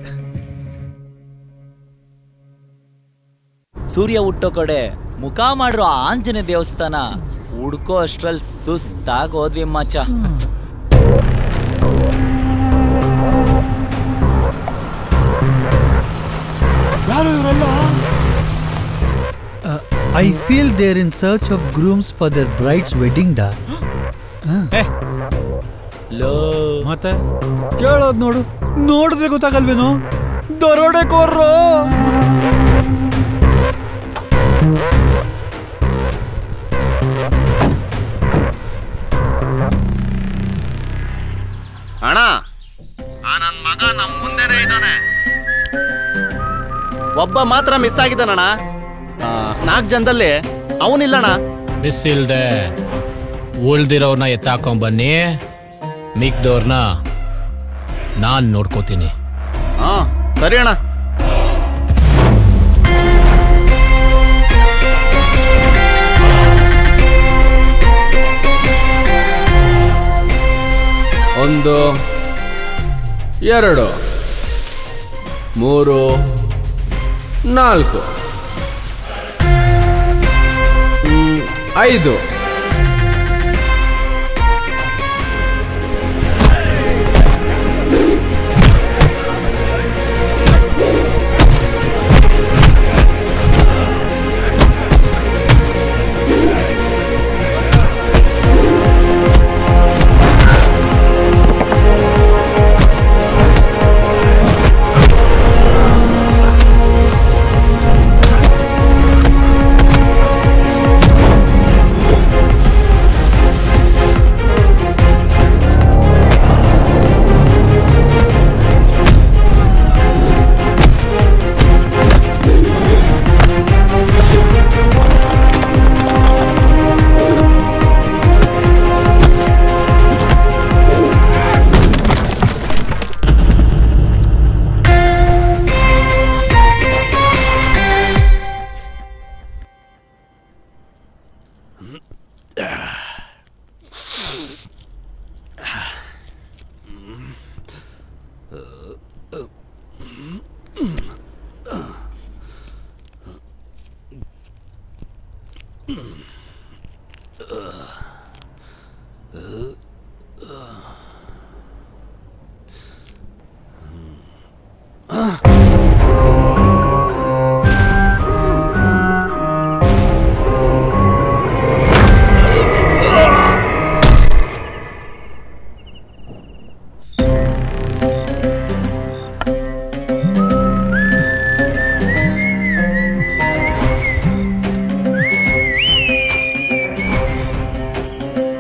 ಸೂರ್ಯ ಹುಟ್ಟೋ ಕಡೆ ಮುಖ ಮಾಡಿರೋ ಆಂಜನೇಯ ದೇವಸ್ಥಾನ ಹುಡ್ಕೋ ಅಷ್ಟ್ರಲ್ಲಿ ಸುಸ್ತಾಗಿ ಹೋದ್ವಿ ಮಚ್ಚ. ಯಾರು ಇವರಲ್ಲ? I feel they're in search of grooms for their bride's wedding day. ಮತ್ತೆ ಕೇಳೋದ್ ನೋಡು, ನೋಡಿದ್ರೆ ಗೊತ್ತಾಗಲ್ವೇನೋ, ದರೋಡೆಕೋರ್ರು. ಅಣ್ಣ, ನನ್ ಮಗ ನಮ್ ಮುಂದೆನೇ ಇದ್ದಾನೆ. ಒಬ್ಬ ಮಾತ್ರ ಮಿಸ್ ಆಗಿದ್ದಾನಣ್ಣ. 4 ಜನದಲ್ಲಿ ಅವನಿಲ್ಲಣ್ಣ. ಮಿಸ್ ಇಲ್ದೆ ಉಳ್ದಿರೋರ್ನ ಎತ್ತಾಕೊಂಡ್ ಬನ್ನಿ, ಮಿಕ್ದವ್ರನ್ನ ನಾನ್ ನೋಡ್ಕೋತೀನಿ. ಸರಿ ಅಣ್ಣ. ಒಂದು 2 3 4 5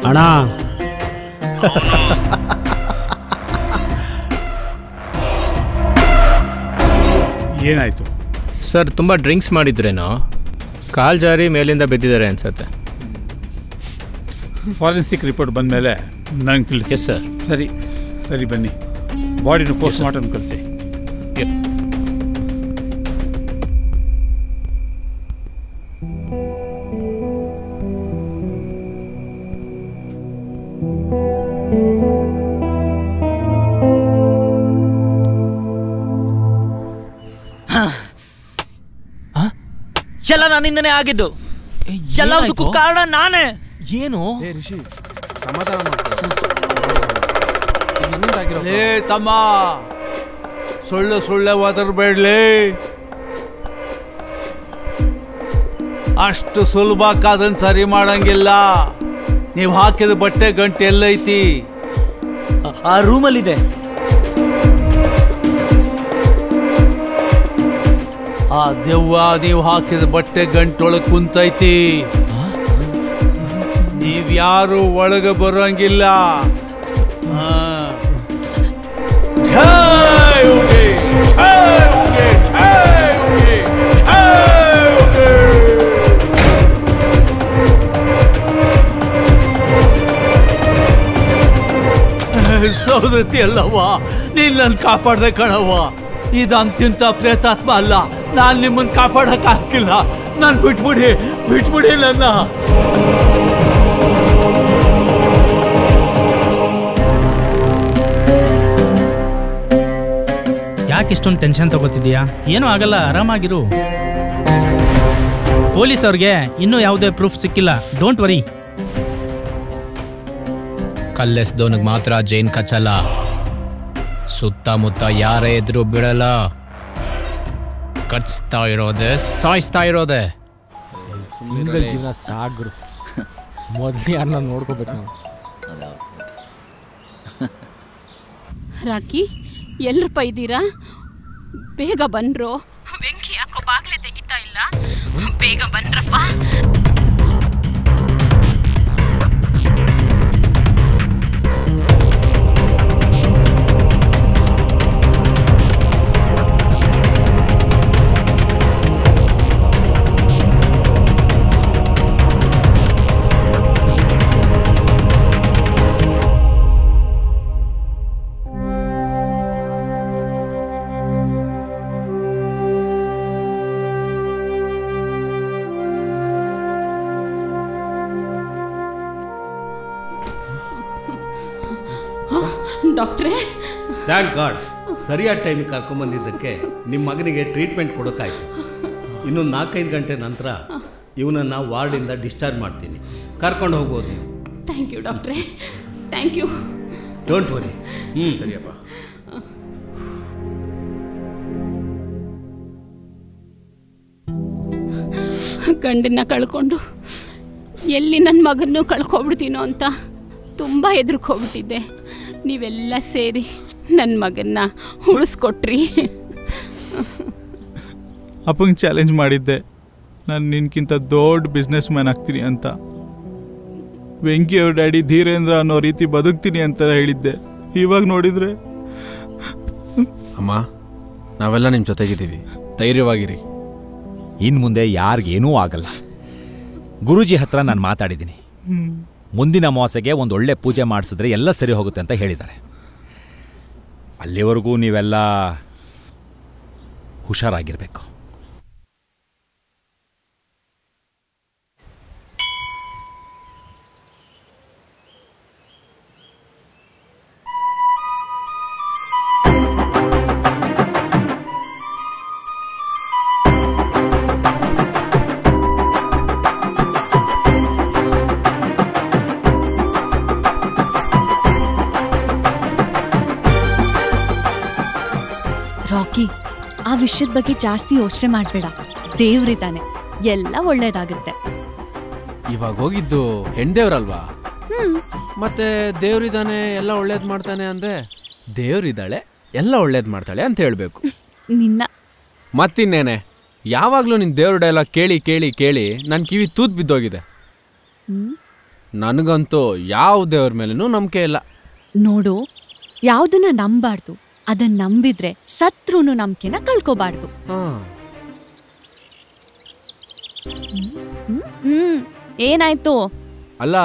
ಅಣ್ಣ ಏನಾಯ್ತು ಸರ್? ತುಂಬ ಡ್ರಿಂಕ್ಸ್ ಮಾಡಿದ್ರೇನೋ, ಕಾಲ್ ಜಾರಿ ಮೇಲಿಂದ ಬಿದ್ದಿದ್ದಾರೆ ಅನ್ಸತ್ತೆ. ಫಾರೆನ್ಸಿಕ್ ರಿಪೋರ್ಟ್ ಬಂದಮೇಲೆ ನನಗೆ ತಿಳಿಸಿ. Yes sir. ಸರಿ ಸರಿ, ಬನ್ನಿ, ಬಾಡಿನ ಪೋಸ್ಟ್ ಮಾರ್ಟಮ್ ಕಳಿಸಿ. ಎಲ್ಲ ನನ್ನಿಂದನೇ ಆಗಿದ್ದು, ಎಲ್ಲದಕ್ಕೂ ಕಾರಣ ನಾನೇ. ಏನು ಋಷಿ ಸಮಾಧಾನ ಲೇ ತಮ್ಮ, ಸುಳ್ಳು ಸುಳ್ಳೆ ಒದರ್ಬೇಡ್ಲಿ. ಅಷ್ಟು ಸುಲಭ ಕಾದನ್ ಸರಿ ಮಾಡಂಗಿಲ್ಲ. ನೀವು ಹಾಕಿದ ಬಟ್ಟೆ ಗಂಟೆ ಎಲ್ಲೈತಿ? ಆ ರೂಮಲ್ಲಿದೆ. ಆ ದೆವ್ವ ನೀವು ಹಾಕಿದ ಬಟ್ಟೆ ಗಂಟೊಳಗೆ ಕುಂತೈತಿ. ನೀವ್ಯಾರು ಒಳಗೆ ಬರೋಂಗಿಲ್ಲ. ಜೈ ಉಗೆ, ಜೈ ಉಗೆ, ಜೈ ಉಗೆ, ಜೈ ಉಳಿದೈತಿ ಅಲ್ಲವ್ವ. ನೀನ್ ನನ್ ಕಾಪಾಡ್ದೆ ಕಣವ್ವ. ಇದಂತಿಂತ ಪ್ರೇತಾತ್ಮ ಅಲ್ಲ. ನಾನ್ ನಿಮ್ಮನ್ ಕಾಪಾಡಕ್ ಹಾಕಿಲ್ಲ. ನಾನ್ ಬಿಟ್ಬಿಡಿ ನನ್ನ. ಯಾಕೆ ಇಷ್ಟೊಂದು ಟೆನ್ಷನ್ ತಗೋತಿದ್ಯಾ? ಏನೂ ಆಗಲ್ಲ, ಆರಾಮಾಗಿರು. ಪೊಲೀಸ್ ಅವ್ರಿಗೆ ಇನ್ನೂ ಯಾವುದೇ ಪ್ರೂಫ್ ಸಿಕ್ಕಿಲ್ಲ. Don't worry. ಕಲ್ಲೆಸ್ದವನಿಗೆ ಮಾತ್ರ ಜೈನ್ ಕಚ್ಚಲ್ಲ. ಸುತ್ತಮುತ್ತ ಯಾರೇ ಇದ್ರೂ ಬಿಡಲ್ಲ. ಕಚ್ತಾ ಇರೋದೆ, ಸಾಯಿಸ್ತಾ ಇರೋದೆ. ಸಿಂಗಲ್ ಜೀವನ ಸಾಗ್ರು. ಮೊದಲು ಯಾರನ್ನ ನೋಡ್ಕೋಬೇಕು ನಾವು. ರಾಕಿ, ಎಲ್ರಪ್ಪ ಇದ್ದೀರಾ? ಬೇಗ ಬನ್ರೋ. ಬೆಂಕಿ ಯಾಕೋ ಬಾಗ್ಲೇ ತೆಗಿತಾ ಇಲ್ಲ. ಬೇಗ ಬನ್ರಪ್ಪ. ಡಾಕ್ಟ್ರೇ, ಥ್ಯಾಂಕ್ ಗಾಡ್, ಸರಿಯಾದ ಟೈಮಿಗೆ ಕರ್ಕೊಂಬಂದಿದ್ದಕ್ಕೆ ನಿಮ್ಮ ಮಗನಿಗೆ ಟ್ರೀಟ್ಮೆಂಟ್ ಕೊಡೋಕ್ಕಾಯ್ತು. ಇನ್ನೊಂದು 4-5 ಗಂಟೆ ನಂತರ ಇವನನ್ನು ವಾರ್ಡಿಂದ ಡಿಸ್ಚಾರ್ಜ್ ಮಾಡ್ತೀನಿ. ಕರ್ಕೊಂಡು ಹೋಗ್ಬೋದು ನೀವು. ಥ್ಯಾಂಕ್ ಯು ಡಾಕ್ಟ್ರೇ, ಥ್ಯಾಂಕ್ ಯು. Don't worry. ಸರಿಯಪ್ಪ. ಗಂಡನ್ನ ಕಳ್ಕೊಂಡು ಎಲ್ಲಿ ನನ್ನ ಮಗನ್ನೂ ಕಳ್ಕೊಬಿಡ್ತೀನೋ ಅಂತ ತುಂಬ ಹೆದರ್ಕೋಬಿಟ್ಟಿದ್ದೆ. ನೀವೆಲ್ಲ ಸೇರಿ ನನ್ನ ಮಗನ್ನ ಉಳಿಸ್ಕೊಟ್ರಿ. ಅಪ್ಪಂಗೆ ಚಾಲೆಂಜ್ ಮಾಡಿದ್ದೆ, ನಾನು ನಿನ್ಕಿಂತ ದೊಡ್ಡ ಬಿಸ್ನೆಸ್ ಮ್ಯಾನ್ ಆಗ್ತೀನಿ ಅಂತ. ವೆಂಕಿ ಅವ್ರ ಡ್ಯಾಡಿ ಧೀರೇಂದ್ರ ಅನ್ನೋ ರೀತಿ ಬದುಕ್ತೀನಿ ಅಂತ ಹೇಳಿದ್ದೆ. ಇವಾಗ ನೋಡಿದ್ರೆ ಅಮ್ಮ, ನಾವೆಲ್ಲ ನಿಮ್ಮ ಜೊತೆಗಿದ್ದೀವಿ, ಧೈರ್ಯವಾಗಿರಿ. ಇನ್ನು ಮುಂದೆ ಯಾರಿಗೇನೂ ಆಗಲ್ಲ. ಗುರೂಜಿ ಹತ್ರ ನಾನು ಮಾತಾಡಿದ್ದೀನಿ. ಮುಂದಿನ ಅಮಾವಾಸ್ಯೆಗೆ ಒಂದು ಒಳ್ಳೆ ಪೂಜೆ ಮಾಡಿಸಿದ್ರೆ ಎಲ್ಲ ಸರಿ ಹೋಗುತ್ತೆ ಅಂತ ಹೇಳಿದ್ದಾರೆ. ಅಲ್ಲಿವರೆಗೂ ನೀವೆಲ್ಲ ಹುಷಾರಾಗಿರಬೇಕು. ರಾಕಿ, ಆ ವಿಷಯದ ಬಗ್ಗೆ ಜಾಸ್ತಿ ಯೋಚನೆ ಮಾಡಬೇಡ. ದೇವ್ರಿದ್ದಾನೆ, ಎಲ್ಲ ಒಳ್ಳೇದಾಗುತ್ತೆ. ಇವಾಗ ಹೋಗಿದ್ದು ಹೆಣ್ದೇವ್ರಲ್ವಾ? ಮತ್ತೆ ದೇವ್ರಿದ್ದಾನೆ, ಎಲ್ಲ ಒಳ್ಳೇದು ಮಾಡ್ತಾನೆ ಅಂದೆ. ದೇವ್ರಿದ್ದಾಳೆ, ಎಲ್ಲ ಒಳ್ಳೇದು ಮಾಡ್ತಾಳೆ ಅಂತ ಹೇಳ್ಬೇಕು. ನಿನ್ನ ಮತ್ತಿನ್ನೇನೆ, ಯಾವಾಗಲೂ ನಿನ್ನ ದೇವ್ರ ಡೈಲಾಗ್ ಕೇಳಿ ಕೇಳಿ ಕೇಳಿ ನನ್ನ ಕಿವಿ ತೂತ್ ಬಿದ್ದೋಗಿದೆ. ನನಗಂತೂ ಯಾವ ದೇವ್ರ ಮೇಲೂ ನಂಬಿಕೆ ಇಲ್ಲ. ನೋಡು, ಯಾವುದನ್ನ ನಂಬಾರ್ದು, ಅದನ್ನ ನಂಬಿದ್ರೆ ಸತ್ರುನು ನಂಬಿಕೆನ ಕಳ್ಕೋಬಾರ್ದು. ಏನಾಯ್ತು? ಅಲ್ಲ,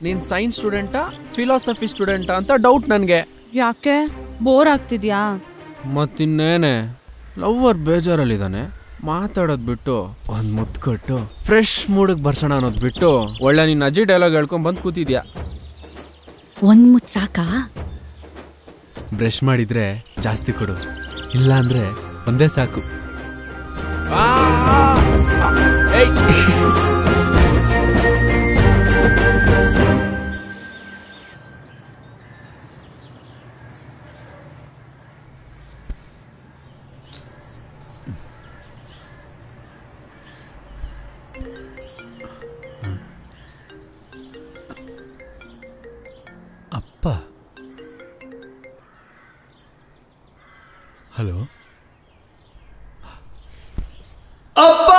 ನೀನ್ ಸೈನ್ಸ್ ಸ್ಟೂಡೆಂಟಾ ಫಿಲಾಸಫಿ ಸ್ಟೂಡೆಂಟಾ ಅಂತ ಡೌಟ್ ನನಗೆ. ಯಾಕೆ, ಬೋರ್ ಆಗ್ತಿದ್ಯಾ? ಮತ್ತಿನ್ನೇನೆ, ಲವ್ವರ್ ಬೇಜಾರಲ್ಲಿದ್ದಾನೆ, ಮಾತಾಡೋದು ಬಿಟ್ಟು ಒಂದು ಮುದ್ದು ಕೊಟ್ಟು ಫ್ರೆಶ್ ಮೂಡಿಗೆ ಬರ್ಸೋಣ ಅನ್ನೋದು ಬಿಟ್ಟು ಒಳ್ಳೆ ನಿನ್ನ ಅಜ್ಜಿ ಡೈಲಾಗ್ ಹೇಳ್ಕೊಂಡ್ ಬಂದು ಕೂತಿದ್ಯಾ. ಒಂದ್ ಮುತ್ತು ಸಾಕಾ? ಬ್ರಷ್ ಮಾಡಿದ್ರೆ ಜಾಸ್ತಿ ಕೊಡು, ಇಲ್ಲ ಅಂದ್ರೆ ಒಂದೇ ಸಾಕು. ಅಪ್ಪ, ಹಲೋ ಅಪ್ಪ.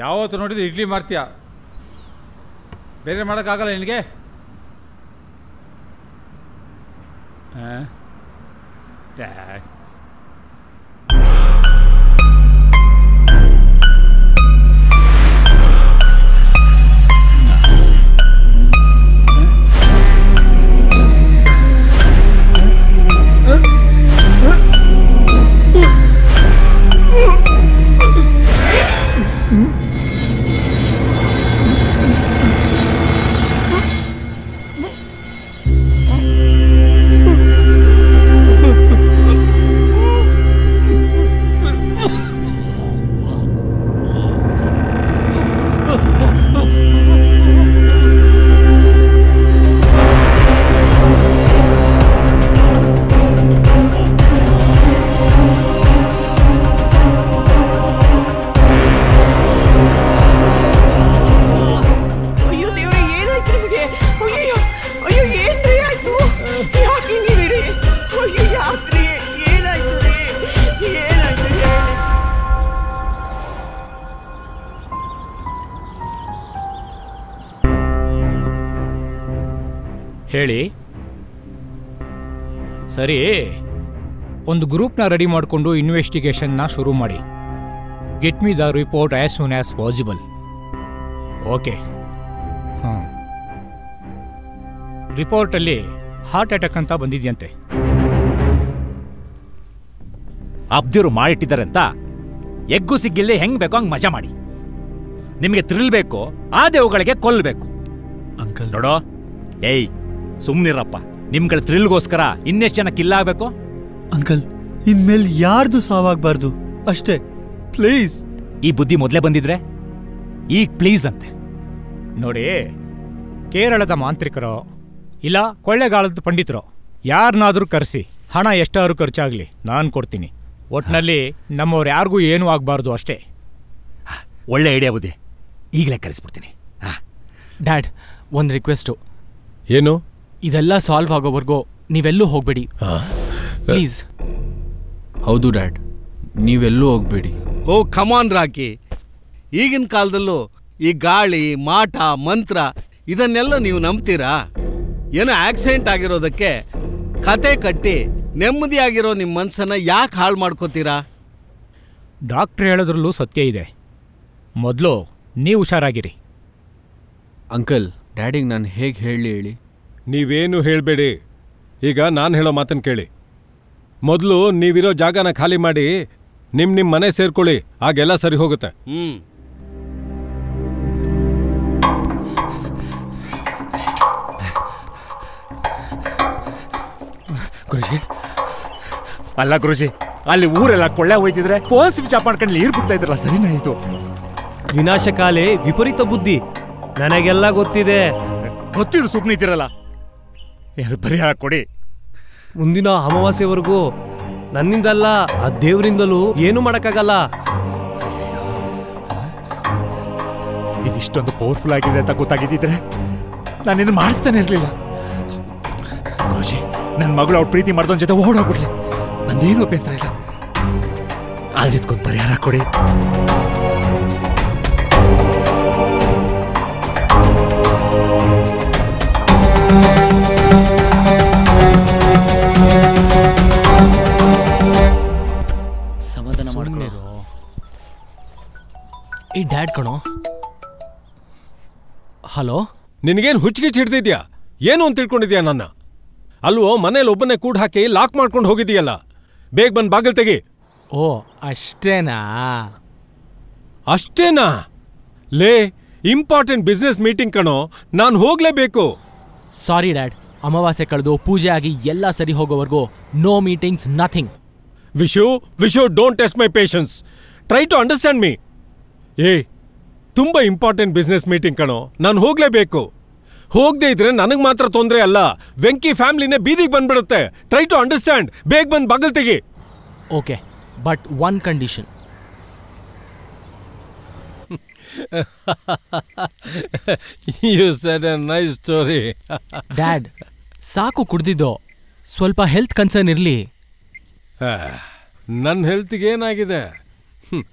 ಯಾವತ್ತು ನೋಡಿದ್ರೆ ಇಡ್ಲಿ ಮಾಡ್ತೀಯ, ಬೇರೆ ಮಾಡೋಕ್ಕಾಗಲ್ಲ ನಿನಗೆ? ಹೇಳಿ. ಸರಿ, ಒಂದು ಗ್ರೂಪ್ನ ರೆಡಿ ಮಾಡಿಕೊಂಡು ಇನ್ವೆಸ್ಟಿಗೇಷನ್ನ ಶುರು ಮಾಡಿ. Get me the report as soon as possible. Okay. ಹಾಂ, ರಿಪೋರ್ಟಲ್ಲಿ ಹಾರ್ಟ್ ಅಟ್ಯಾಕ್ ಅಂತ ಬಂದಿದೆಯಂತೆ. ಅಬ್ದಿರು ಮಾಡಿಟ್ಟಿದ್ದಾರೆ ಅಂತ ಎಗ್ಗು ಸಿಗ್ಗಿಲ್ಲದೆ ಹೆಂಗ್ ಬೇಕೋ ಹಂಗೆ ಮಜಾ ಮಾಡಿ. ನಿಮಗೆ ಥ್ರಿಲ್ ಬೇಕು, ಆ ದೇವುಗಳಿಗೆ ಕೊಲ್ಲಬೇಕು. ಅಂಕಲ್ ನೋಡೋ, ಏಯ್ ಸುಮ್ನಿರಪ್ಪ. ನಿಮ್ಗಳ ಥ್ರಿಲ್ಗೋಸ್ಕರ ಇನ್ನೆಷ್ಟು ಜನ ಕಿಲ್ಲಾಗಬೇಕು? ಅಂಕಲ್, ಇನ್ಮೇಲೆ ಯಾರ್ದು ಸಾವಾಗಬಾರ್ದು ಅಷ್ಟೇ, ಪ್ಲೀಸ್. ಈ ಬುದ್ಧಿ ಮೊದಲೇ ಬಂದಿದ್ರೆ ಈಗ ಪ್ಲೀಸ್ ಅಂತೆ. ನೋಡಿ, ಕೇರಳದ ಮಾಂತ್ರಿಕರೋ ಇಲ್ಲ ಕೊಳ್ಳೆಗಾಲದ ಪಂಡಿತರೋ ಯಾರನ್ನಾದರೂ ಕರೆಸಿ, ಹಣ ಎಷ್ಟಾದ್ರೂ ಖರ್ಚಾಗಲಿ ನಾನು ಕೊಡ್ತೀನಿ. ಒಟ್ಟಿನಲ್ಲಿ ನಮ್ಮವ್ರು ಯಾರಿಗೂ ಏನೂ ಆಗಬಾರ್ದು ಅಷ್ಟೇ. ಒಳ್ಳೆ ಐಡಿಯಾ ಬುದ್ಧಿ, ಈಗಲೇ ಕರೆಸ್ಬಿಡ್ತೀನಿ. ಡ್ಯಾಡ್, ಒಂದು ರಿಕ್ವೆಸ್ಟು. ಏನು? ಇದೆಲ್ಲ ಸಾಲ್ವ್ ಆಗೋವರೆಗೂ ನೀವೆಲ್ಲೂ ಹೋಗಬೇಡಿ ಪ್ಲೀಸ್. ಹೌದು ಡ್ಯಾಡ್, ನೀವೆಲ್ಲೂ ಹೋಗ್ಬೇಡಿ. ಓ ಕಮಾನ್ ರಾಕಿ, ಈಗಿನ ಕಾಲದಲ್ಲೂ ಈ ಗಾಳಿ ಮಾಟ ಮಂತ್ರ ಇದನ್ನೆಲ್ಲ ನೀವು ನಂಬ್ತೀರಾ? ಏನೋ ಆಕ್ಸಿಡೆಂಟ್ ಆಗಿರೋದಕ್ಕೆ ಕತೆ ಕಟ್ಟಿ ನೆಮ್ಮದಿಯಾಗಿರೋ ನಿಮ್ಮ ಮನಸ್ಸನ್ನು ಯಾಕೆ ಹಾಳು ಮಾಡ್ಕೋತೀರಾ? ಡಾಕ್ಟ್ರ್ ಹೇಳೋದ್ರಲ್ಲೂ ಸತ್ಯ ಇದೆ. ಮೊದಲು ನೀವು ಹುಷಾರಾಗಿರಿ. ಅಂಕಲ್, ಡ್ಯಾಡಿಗೆ ನಾನು ಹೇಗೆ ಹೇಳಿ? ನೀವೇನು ಹೇಳಬೇಡಿ. ಈಗ ನಾನು ಹೇಳೋ ಮಾತನ್ನು ಕೇಳಿ. ಮೊದಲು ನೀವಿರೋ ಜಾಗನ ಖಾಲಿ ಮಾಡಿ ನಿಮ್ಮ ಮನೆ ಸೇರ್ಕೊಳ್ಳಿ, ಆಗೆಲ್ಲ ಸರಿ ಹೋಗುತ್ತೆ. ಗುರುಜಿ, ಅಲ್ಲ ಗುರುಜಿ, ಅಲ್ಲಿ ಊರೆಲ್ಲ ಕೊಳ್ಳೆ ಹೋಯ್ತಿದ್ರೆ ಫೋನ್ ಸ್ವಿಚ್ ಆಫ್ ಮಾಡ್ಕೊಂಡು ನೀರು ಬಿಡ್ತಾ ಇದ್ರಲ್ಲ, ಸರಿನಾಯಿತು. ವಿನಾಶಕಾಲೆ ವಿಪರೀತ ಬುದ್ಧಿ, ನನಗೆಲ್ಲ ಗೊತ್ತಿದೆ. ಗೊತ್ತಿದ್ರು ಸುಮ್ಮನಿದ್ದೀರಲ್ಲ, ಪರಿಹಾರ ಕೊಡಿ. ಮುಂದಿನ ಅಮಾವಾಸ್ಯವರೆಗೂ ನನ್ನಿಂದಲ್ಲ, ಆ ದೇವರಿಂದಲೂ ಏನೂ ಮಾಡೋಕ್ಕಾಗಲ್ಲ. ಇದಿಷ್ಟೊಂದು ಪವರ್ಫುಲ್ ಆಗಿದೆ ಅಂತ ಗೊತ್ತಾಗಿದ್ದಿದ್ರೆ ನಾನಿನ್ನು ಮಾಡಿಸ್ತಾನೆ ಇರಲಿಲ್ಲ. ಗುರುಜಿ, ನನ್ನ ಮಗಳು ಅವ್ರು ಪ್ರೀತಿ ಮಾಡ್ದವನ ಜೊತೆ ಓಡೋಗ್ಬಿಡ್ಲಿ, ನಂದೇನು ಅಭ್ಯಂತರ ಇಲ್ಲ. ಆದ್ರೆ ಇದಕ್ಕೊಂದು ಪರಿಹಾರ ಕೊಡಿ. ಸಮಾಧಾನ ಮಾಡ್ಕೊಳ್ಳೋ. ಈ ಡ್ಯಾಡ್ ಕಣೋ. ಹಲೋ, ನಿನಗೇನು ಹುಚ್ಚಿಗೆ ಹಿಡ್ದಿದ್ಯಾ? ಏನು ಅಂತ ತಿಳ್ಕೊಂಡಿದ್ಯಾ ನನ್ನ? ಅಲ್ವೋ, ಮನೇಲಿ ಒಬ್ಬನೇ ಕೂಡ ಹಾಕಿ ಲಾಕ್ ಮಾಡ್ಕೊಂಡು ಹೋಗಿದೀಯಲ್ಲ, ಬೇಗ ಬಂದು ಬಾಗಿಲು ತೆಗಿ. ಓ ಅಷ್ಟೇನಾ? ಅಷ್ಟೇನಾ? ಲೇ, ಇಂಪಾರ್ಟೆಂಟ್ ಬಿಸ್ನೆಸ್ ಮೀಟಿಂಗ್ ಕಣೋ, ನಾನು ಹೋಗ್ಲೇಬೇಕು. ಸಾರಿ ಡ್ಯಾಡ್, ಅಮಾವಾಸ್ಯೆ ಕಳೆದು ಪೂಜೆ ಆಗಿ ಎಲ್ಲ ಸರಿ ಹೋಗೋವರೆಗೂ no meetings, nothing. Vishu, don't test my patience. Try to understand me. ತುಂಬ ಇಂಪಾರ್ಟೆಂಟ್ ಬಿಸ್ನೆಸ್ ಮೀಟಿಂಗ್ ಕಣೋ, ನಾನು ಹೋಗ್ಲೇಬೇಕು. ಹೋಗದೆ ಇದ್ರೆ ನನಗೆ ಮಾತ್ರ ತೊಂದರೆ ಅಲ್ಲ, ವೆಂಕಿ ಫ್ಯಾಮಿಲಿನೇ ಬೀದಿಗೆ ಬಂದ್ಬಿಡುತ್ತೆ. Try to understand. ಬೇಗ ಬಂದು ಬಾಗಿಲು ತೆಗಿ. Okay, but one condition. You said a nice story. Dad, ಸಾಕು ಕುಡ್ದಿದ್ದು, ಸ್ವಲ್ಪ ಹೆಲ್ತ್ ಕನ್ಸರ್ನ್ ಇರಲಿ. ನನ್ನ ಹೆಲ್ತ್ಗೆ ಏನಾಗಿದೆ?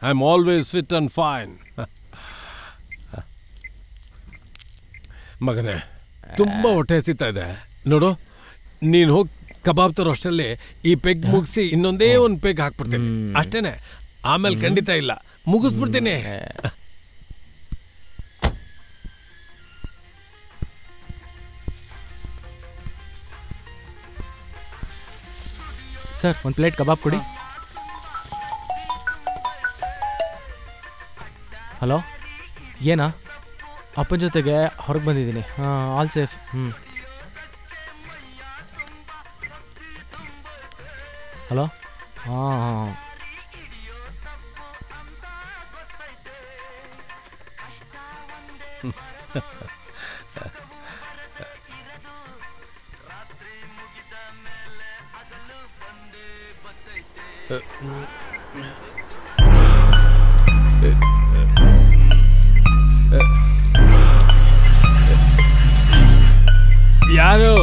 I am always fit and fine. ಮಗನೇ ತುಂಬಾ ಹೊಟ್ಟೆ ಹಸಿತಾ ಇದೆ ನೋಡು, ನೀನು ಹೋಗಿ ಕಬಾಬ್ ತರೋ ಅಷ್ಟರಲ್ಲಿ ಈ ಪೆಗ್ ಮುಗಿಸಿ ಇನ್ನೊಂದೇ ಒಂದು ಪೆಗ್ ಹಾಕ್ಬಿಡ್ತೀನಿ ಅಷ್ಟೇನೆ. ಆಮೇಲೆ ಖಂಡಿತ ಇಲ್ಲ, ಮುಗಿಸ್ಬಿಡ್ತೀನಿ. ಸರ್ ಒಂದು ಪ್ಲೇಟ್ ಕಬಾಬ್ ಕೊಡಿ. ಹಲೋ, ಏನಾ? ಅಪ್ಪನ ಜೊತೆಗೆ ಹೊರಗೆ ಬಂದಿದ್ದೀನಿ. ಹಾಂ, ಆಲ್ ಸೇಫ್. ಹಲೋ, ಹಾಂ ಹಾಂ ಯಾರು?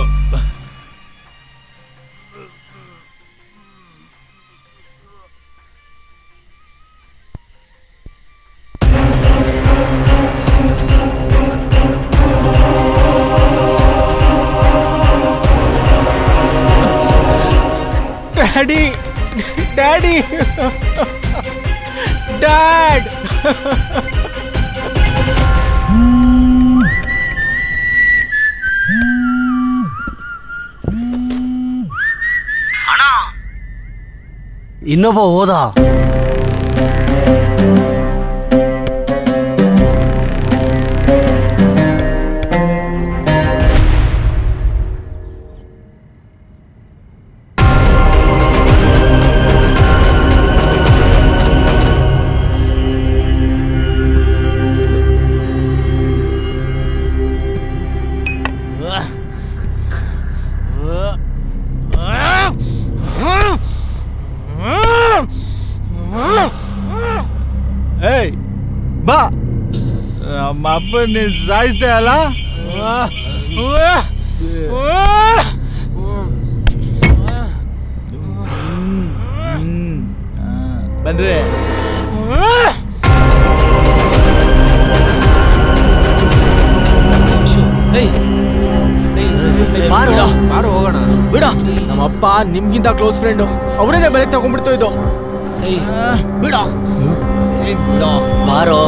Daddy, daddy, dad. ಇನ್ನೊಬ್ಬ ಹೋದ. ಏಯ್ ಬಾ, ನಮ್ಮ ಅಪ್ಪ ನೀನ್ ಸಾಯಿಸ್ದೆ ಅಲ್ಲ. ಬನ್ರಿ. ಬಾರು ಹೋಗೋಣ. ಬಿಡ, ನಮ್ಮಪ್ಪ ನಿಮ್ಗಿಂತ ಕ್ಲೋಸ್ ಫ್ರೆಂಡು, ಅವರೇನೆ ಬೆಲೆ ತಗೊಂಡ್ಬಿಡ್ತು ಇದು. ಬಿಡ ಬಾರೋ.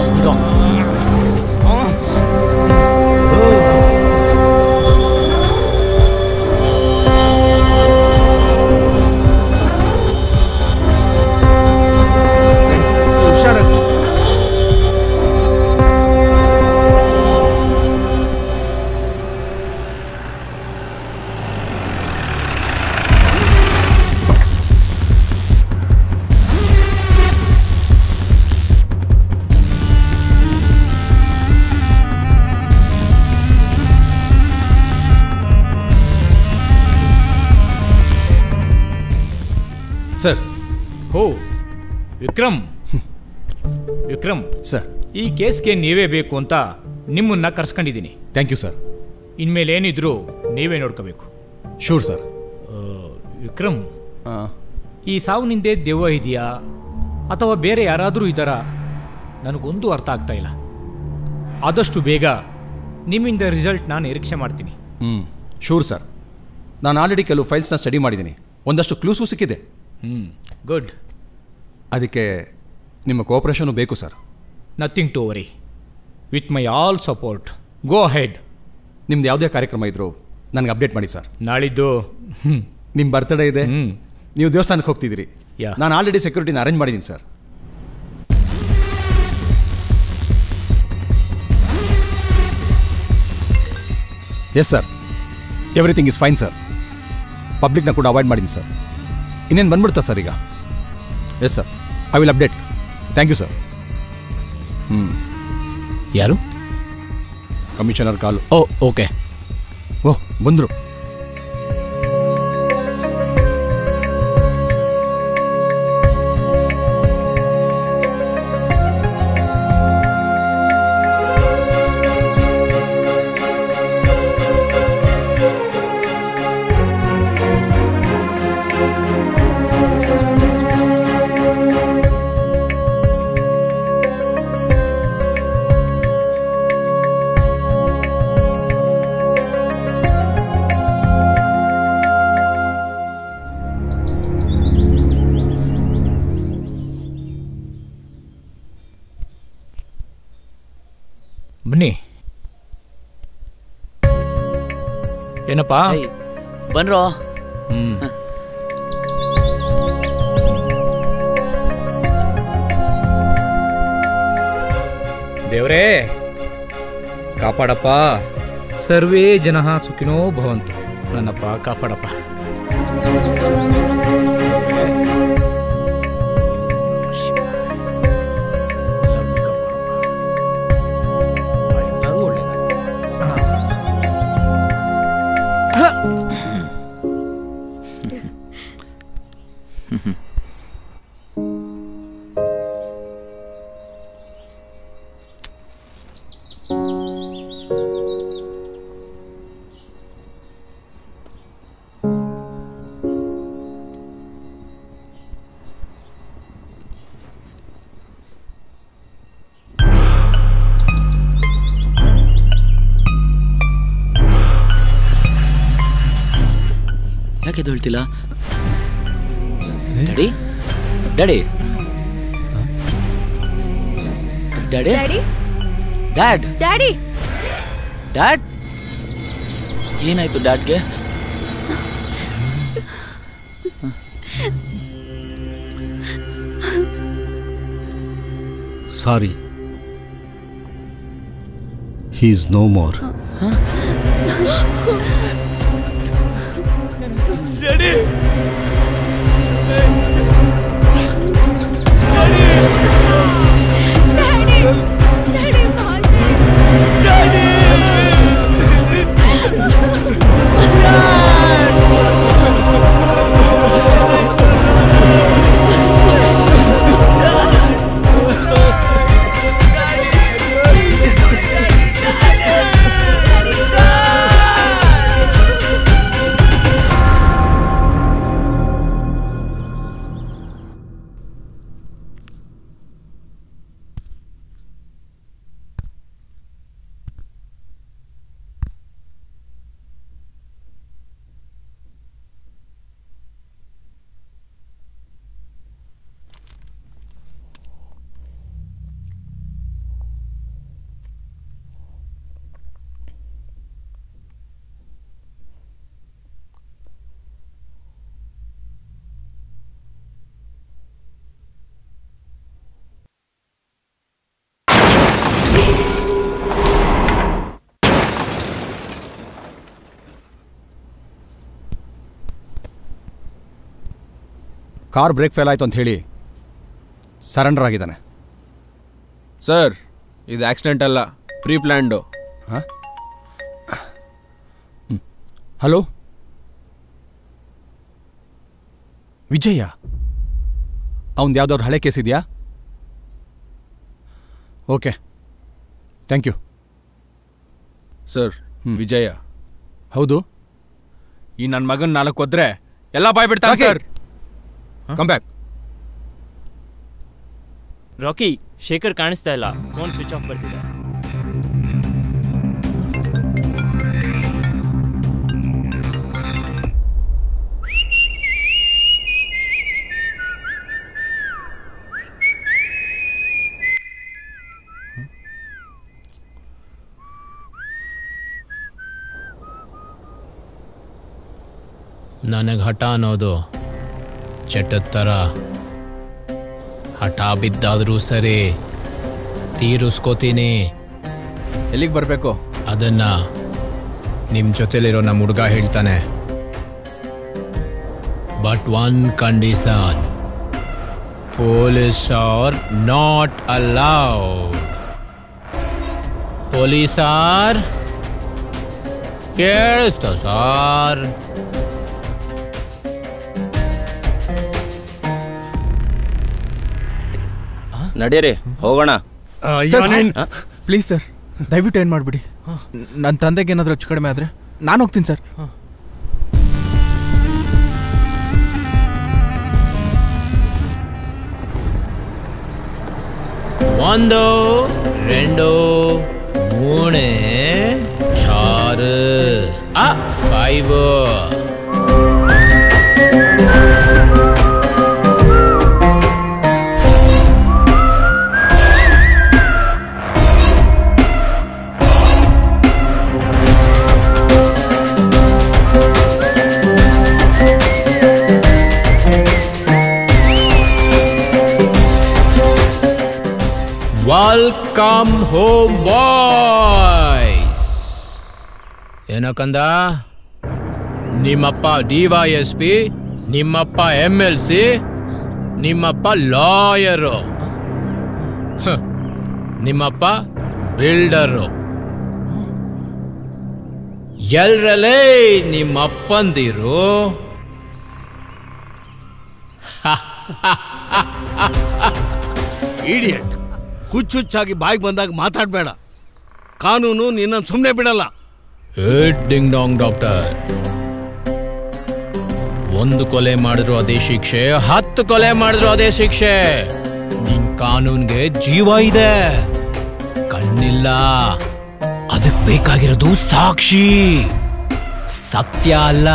ಹುಷಾರಾಗಿ. ಸರ್. ಓ ವಿಕ್ರಮ್, ವಿಕ್ರಮ್ ಸರ್, ಈ ಕೇಸ್ಗೆ ನೀವೇ ಬೇಕು ಅಂತ ನಿಮ್ಮನ್ನ ಕರ್ಸ್ಕೊಂಡಿದ್ದೀನಿ. Thank you sir. ಇನ್ಮೇಲೆ ಏನಿದ್ರು ನೀವೇ ನೋಡ್ಕೋಬೇಕು. Sure sir. ವಿಕ್ರಮ್, ಈ ಸಾವುನಿಂದೆ ದೆವ್ವ ಇದೆಯಾ ಅಥವಾ ಬೇರೆ ಯಾರಾದರೂ ಇದ್ದಾರಾ ನನಗೊಂದು ಅರ್ಥ ಆಗ್ತಾ ಇಲ್ಲ. ಆದಷ್ಟು ಬೇಗ ನಿಮ್ಮಿಂದ ರಿಸಲ್ಟ್ನ ನಿರೀಕ್ಷೆ ಮಾಡ್ತೀನಿ. Sure sir. ನಾನು ಆಲ್ರೆಡಿ ಕೆಲವು ಫೈಲ್ಸ್ನ ಸ್ಟಡಿ ಮಾಡಿದ್ದೀನಿ, ಒಂದಷ್ಟು ಕ್ಲೂಸು ಸಿಕ್ಕಿದೆ. ಗುಡ್. ಅದಕ್ಕೆ ನಿಮ್ಮ ಕೋಆಪರೇಷನು ಬೇಕು sir. Nothing to worry, with my all support. Go ahead. ನಿಮ್ದು ಯಾವುದೇ ಕಾರ್ಯಕ್ರಮ ಇದ್ದರೂ ನನಗೆ ಅಪ್ಡೇಟ್ ಮಾಡಿ ಸರ್. ನಾಳಿದ್ದು ನಿಮ್ಮ ಬರ್ತ್ಡೇ ಇದೆ, ನೀವು ದೇವಸ್ಥಾನಕ್ಕೆ ಹೋಗ್ತಿದ್ದೀರಿ. ಯಾ. ನಾನು ಆಲ್ರೆಡಿ ಸೆಕ್ಯೂರಿಟಿನ ಅರೇಂಜ್ ಮಾಡಿದ್ದೀನಿ sir. Yes sir, everything is fine sir. ಪಬ್ಲಿಕ್ನ ಕೂಡ ಅವಾಯ್ಡ್ ಮಾಡಿದ್ದೀನಿ ಸರ್. ಇನ್ನೇನು ಬಂದ್ಬಿಡ್ತಾ ಸರ್ ಈಗ? Yes sir, I will update. Thank you sir. ಯಾರು? Commissioner call. ಓಕೆ. ಓಹ್, ಬಂದರು. ಏನಪ್ಪ ಬನ್ರೋ. ದೇವ್ರೇ ಕಾಪಾಡಪ್ಪ. ಸರ್ವೇ ಜನಃ ಸುಖಿನೋ ಭವಂತು. ನನ್ನಪ್ಪ ಕಾಪಾಡಪ್ಪ. ಯಾಕೆ ಎದ್ದೇಳ್ತಿಲ್ಲ? Daddy daddy daddy dad daddy dad ಏನಾಯ್ತು ಡ್ಯಾಡ್ಗೆ? Sorry, he is no more. Daddy car brake fail ಆಯ್ತು ಅಂತ ಹೇಳಿ ಸರೆಂಡರ್ ಆಗಿದ್ದಾನೆ. ಸರ್, ಇದು ಆಕ್ಸಿಡೆಂಟ್ ಅಲ್ಲ, ಪ್ರೀ ಪ್ಲ್ಯಾಂಡು. ಹಲೋ ವಿಜಯ, ಅವನ್ ಯಾವ್ದಾದ್ರು ಹಳೆ ಕೇಸ್ ಇದೆಯಾ? Okay, thank you. Sir, Vijaya. ಹೌದು. ಈ ನನ್ನ ಮಗನ್ 4 ಒದ್ರೆ ಎಲ್ಲ ಬಾಯ್ ಬಿಡ್ತಾನೆ sir. Come back. Rocky, Shekhar ಕಾಣಿಸ್ತಾ ಇಲ್ಲ. ಫೋನ್ ಸ್ವಿಚ್ ಆಫ್ ಬರ್ತಿದೆ. ನನಗೆ ಹಠ ಅನ್ನೋದು ಚಟದ ಥರ. ಹಠ ಬಿದ್ದಾದರೂ ಸರಿ ತೀರಿಸ್ಕೋತೀನಿ. ಎಲ್ಲಿಗೆ ಬರಬೇಕು ಅದನ್ನ ನಿಮ್ಮ ಜೊತೆಲಿರೋ ನಮ್ಮ ಹುಡುಗ ಹೇಳ್ತಾನೆ. But one condition, police are not allowed. ಪೊಲೀಸಾರ್ ಕೇಳಿಸ್ತಾ ಸಾರ್? ನಡೀರಿ ಹೋಗೋಣ. ಪ್ಲೀಸ್ ಸರ್, ದಯವಿಟ್ಟು ಏನು ಮಾಡಿಬಿಡಿ. ನನ್ನ ತಂದೆಗೆ ಏನಾದರೂ ಹೆಚ್ಚು ಕಡಿಮೆ ಆದರೆ ನಾನು ಹೋಗ್ತೀನಿ ಸರ್. ಒಂದು 2 3 4 5. Welcome home boys. ಏನಕ್ಕಂದ ನಿಮ್ಮಪ್ಪ DYSP, ನಿಮ್ಮಪ್ಪ MLC, ನಿಮ್ಮಪ್ಪ ಲಾಯರು, ನಿಮ್ಮಪ್ಪ ಬಿಲ್ಡರು. ಎಲ್ರಲ್ಲೇ ನಿಮ್ಮಪ್ಪಂದಿರು ಇಡಿಯಟ್. ಹುಚ್ಚುಚ್ಚಾಗಿ ಬಾಯಿಗೆ ಬಂದಾಗ ಮಾತಾಡಬೇಡ. ಕಾನೂನು ನಿನ್ನ ಸುಮ್ಮನೆ ಬಿಡಲ್ಲ. ಡಿಂಗ್ ಡಾಂಗ್ ಡಾಕ್ಟರ್, ಒಂದು ಕೊಲೆ ಮಾಡಿದ್ರು ಅದೇ ಶಿಕ್ಷೆ, 10 ಕೊಲೆ ಮಾಡಿದ್ರು ಅದೇ ಶಿಕ್ಷೆ. ನಿಮ್ ಕಾನೂನ್ಗೆ ಜೀವ ಇದೆ, ಕಣ್ಣಿಲ್ಲ. ಅದಕ್ಕೆ ಬೇಕಾಗಿರೋದು ಸಾಕ್ಷಿ, ಸತ್ಯ ಅಲ್ಲ.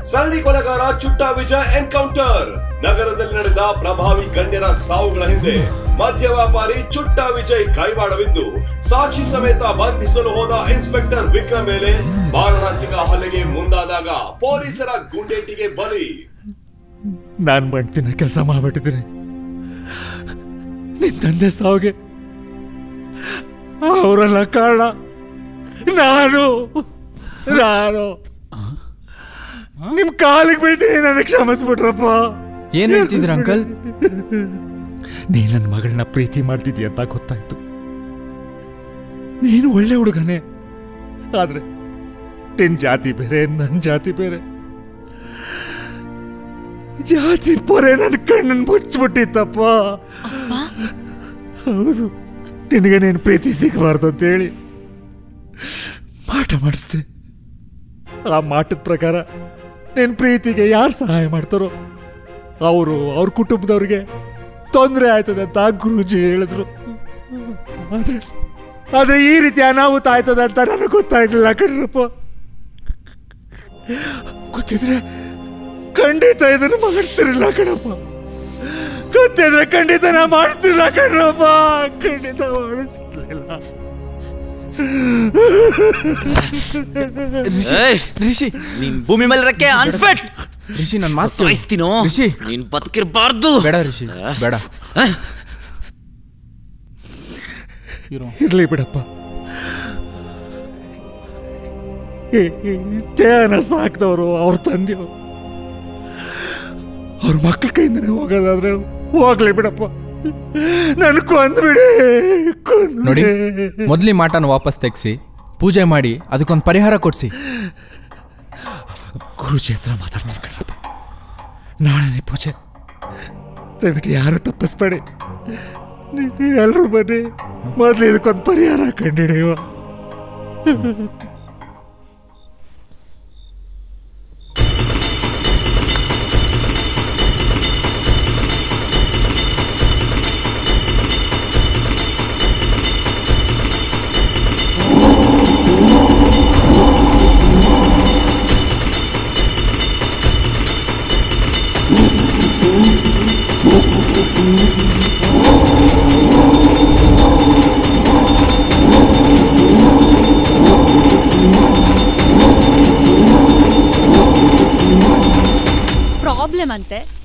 ಸರಣಿ ಕೊಲೆಗಾರ ಚುಟ್ಟಾ ವಿಜಯ್ ಎನ್ಕೌಂಟರ್. ನಗರದಲ್ಲಿ ನಡೆದ ಪ್ರಭಾವಿ ಗಣ್ಯರ ಸಾವುಗಳ ಹಿಂದೆ ಮದ್ಯ ವ್ಯಾಪಾರಿ ಚುಟ್ಟಾ ವಿಜಯ್ ಕೈವಾಡವಿದ್ದು, ಸಾಕ್ಷಿ ಸಮೇತ ಬಂಧಿಸಲು ಹೋದ ಇನ್ಸ್ಪೆಕ್ಟರ್ ವಿಕ್ರಮ್ ಮೇಲೆ ಮಾರಣಾಂತಿಕ ಹಲ್ಲೆಗೆ ಮುಂದಾದಾಗ ಪೊಲೀಸರ ಗುಂಡೇಟಿಗೆ ಬಲಿ. ನಾನ್ ಮಾಡ್ತಿನ ಕೆಲಸ ಮಾಡ್ಬಿಟ್ಟಿದ್ದೀನಿ. ನಿನ್ ತಂದೆ ಸಾವಿಗೆ ಅವರೆಲ್ಲ ಕಾರಣ. ನಾನು ನಿಮ್ ಕಾಲಿಗೆ ಬೀಳ್ತೀನಿ, ನನಗೆ ಕ್ಷಮಿಸ್ಬಿಟ್ರಪ್ಪ. ಏನ್ ಹೇಳ್ತಿದ್ರ ಅಂಕಲ್? ನೀ ನನ್ನ ಮಗಳನ್ನ ಪ್ರೀತಿ ಮಾಡ್ತಿದ್ದೀಯ ಅಂತ ಗೊತ್ತಾಯ್ತು. ನೀನು ಒಳ್ಳೆ ಹುಡುಗನೇ, ಆದ್ರೆ ನಿನ್ ಜಾತಿ ಬೇರೆ, ನನ್ನ ಜಾತಿ ಬೇರೆ. ಜಾತಿ ಪೊರೆ ನನ್ನ ಕಣ್ಣನ್ನು ಮುಚ್ಚಿಬಿಟ್ಟಿತ್ತಪ್ಪ. ಹೌದು, ನಿನಗೆ ನೀನು ಪ್ರೀತಿ ಸಿಗಬಾರ್ದು ಅಂತೇಳಿ ಮಾಟ ಮಾಡಿಸ್ದೆ. ಆ ಮಾಟದ ಪ್ರಕಾರ ನಿನ್ನ ಪ್ರೀತಿಗೆ ಯಾರು ಸಹಾಯ ಮಾಡ್ತಾರೋ ಅವ್ರ ಕುಟುಂಬದವ್ರಿಗೆ ತೊಂದರೆ ಆಯ್ತದೆ ಅಂತ ಗುರೂಜಿ ಹೇಳಿದ್ರು. ಆದ್ರೆ ಈ ರೀತಿ ಅನಾಹುತ ಆಯ್ತದೆ ಅಂತ ನನಗೆ ಗೊತ್ತಾಗ್ಲಿಲ್ಲ ಕಣ್ರಪ್ಪ. ಗೊತ್ತಿದ್ರೆ ಖಂಡಿತ ಇದನ್ನು ಮಾಡಿಸ್ತಿರಲಿಲ್ಲ ಕಣಪ್ಪ. ಗೊತ್ತಿದ್ರೆ ಖಂಡಿತ ನಾ ಮಾಡಿಸ್ತಿರಲಿಲ್ಲ ಕಣ್ರಪ್ಪ. ಖಂಡಿತ ಮಾಡಿಸ್ತಿರ್ಲಿಲ್ಲ. ರಿಷಿ, ನೀನ್ ಭೂಮಿ ಮೇಲೆ ರಕ್ಕೆ ಅನ್ಫಿಟ್. ರಿಷಿ, ನನ್ನ ಮಾತು ಸಾಯಿಸ್ತೀನೋ. ರಿಷಿ, ನೀನ್ ಬದುಕಿರ್ಬಾರ್ದು. ಬೇಡ ರಿಷಿ, ಬೇಡ. ಇರ್ಲಿ ಬಿಡಪ್ಪ. ಜಯನ ಸಾಕ್ದವರು ಅವ್ರ ತಂದೆಯವರು ಅವ್ರ ಮಕ್ಕಳ ಕೈಯಿಂದನೇ ಹೋಗೋದಾದ್ರೆ ಹೋಗ್ಲಿ ಬಿಡಪ್ಪ. ನನ್ ಕೊಂದ್ಬಿಡಿ. ನೋಡಿ, ಮೊದ್ಲಿ ಮಾಟನ ವಾಪಸ್ ತೆಗ್ಸಿ ಪೂಜೆ ಮಾಡಿ ಅದಕ್ಕೊಂದು ಪರಿಹಾರ ಕೊಡ್ಸಿ. ಗುರುಜಿ ಹತ್ರ ಮಾತಾಡ್ತೀನಿ ಕಣಪ್ಪ. ನಾಳೆ ಪೂಜೆ, ದಯವಿಟ್ಟು ಯಾರು ತಪ್ಪಿಸ್ಬೇಡಿ. ನೀವೆಲ್ಲರೂ ಬನ್ನಿ, ಮೊದಲು ಇದಕ್ಕೊಂದು ಪರಿಹಾರ ಕಂಡಿಡಿಯುವ.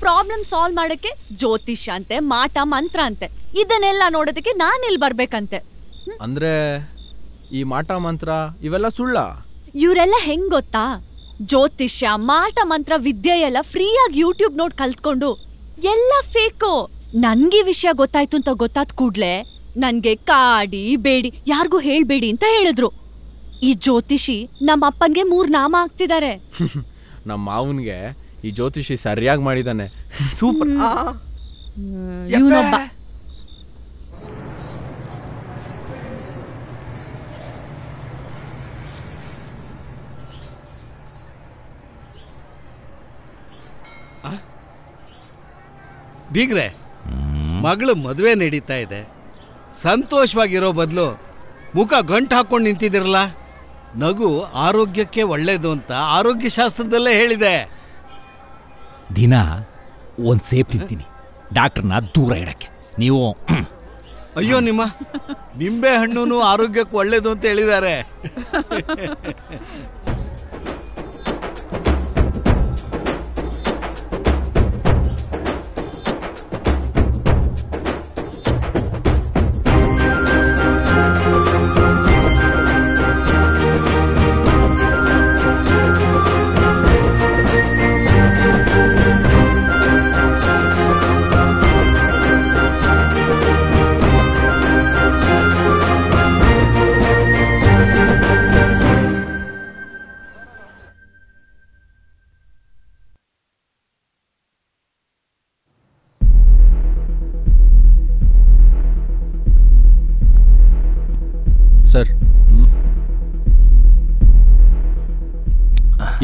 ಪ್ರಾಬ್ಲಮ್ ಸಾಲ್ವ್ ಮಾಡಕ್ಕೆ ಜ್ಯೋತಿಷ್ಯ ಅಂತೆ, ಮಾಟ ಮಂತ್ರ ಅಂತೆ. ಇದನ್ನೆಲ್ಲ ನೋಡೋದಕ್ಕೆ ನಾನು ಇಲ್ಲಿ ಬರ್ಬೇಕಂತೆ. ಅಂದ್ರೆ ಈ ಮಾಟ ಮಂತ್ರ ಇವೆಲ್ಲ ಸುಳ್ಳ? ಇವರೆಲ್ಲ ಹೆಂಗ್ ಗೊತ್ತಾ? ಜ್ಯೋತಿಷ್ಯ, ಮಾಟ ಮಂತ್ರ ವಿದ್ಯೆ ಎಲ್ಲ ಫ್ರೀಯಾಗಿ ಯೂಟ್ಯೂಬ್ ನೋಡ್ ಕಲ್ತ್ಕೊಂಡು ಎಲ್ಲ ಫೇಕು. ನನ್ಗೆ ವಿಷಯ ಗೊತ್ತಾಯ್ತು ಅಂತ ಗೊತ್ತಾದ್ ಕೂಡ್ಲೆ ನನ್ಗೆ ಕಾಡಿ ಬೇಡಿ, ಯಾರಿಗೂ ಹೇಳ್ಬೇಡಿ ಅಂತ ಹೇಳಿದ್ರು. ಈ ಜ್ಯೋತಿಷಿ ನಮ್ಮ ಅಪ್ಪನ್ಗೆ 3 ನಾಮ ಹಾಕ್ತಿದ್ದಾರೆ. ನಮ್ಮ ಮಾವನ್ಗೆ ಈ ಜ್ಯೋತಿಷಿ ಸರಿಯಾಗಿ ಮಾಡಿದಾನೆ. ಸೂಪರ್. ಇವನೊಬ್ಬ ಬೀಗ್ರೆ, ಮಗಳು ಮದುವೆ ನಡೀತಾ ಇದೆ. ಸಂತೋಷವಾಗಿರೋ ಬದಲು ಮುಖ ಗಂಟು ಹಾಕೊಂಡು ನಿಂತಿದ್ದೀರಲ್ಲ. ನಗು ಆರೋಗ್ಯಕ್ಕೆ ಒಳ್ಳೇದು ಅಂತ ಆರೋಗ್ಯ ಶಾಸ್ತ್ರದಲ್ಲೇ ಹೇಳಿದೆ. ದಿನ ಒಂದು ಸೇಬ್ ತಿಂತೀನಿ ಡಾಕ್ಟರ್ನ ದೂರ ಇಡಕ್ಕೆ. ನೀವು ಅಯ್ಯೋ, ನಿಮ್ಮ ನಿಂಬೆ ಹಣ್ಣು ಆರೋಗ್ಯಕ್ಕೆ ಒಳ್ಳೇದು ಅಂತ ಹೇಳಿದ್ದಾರೆ. ಸರ್,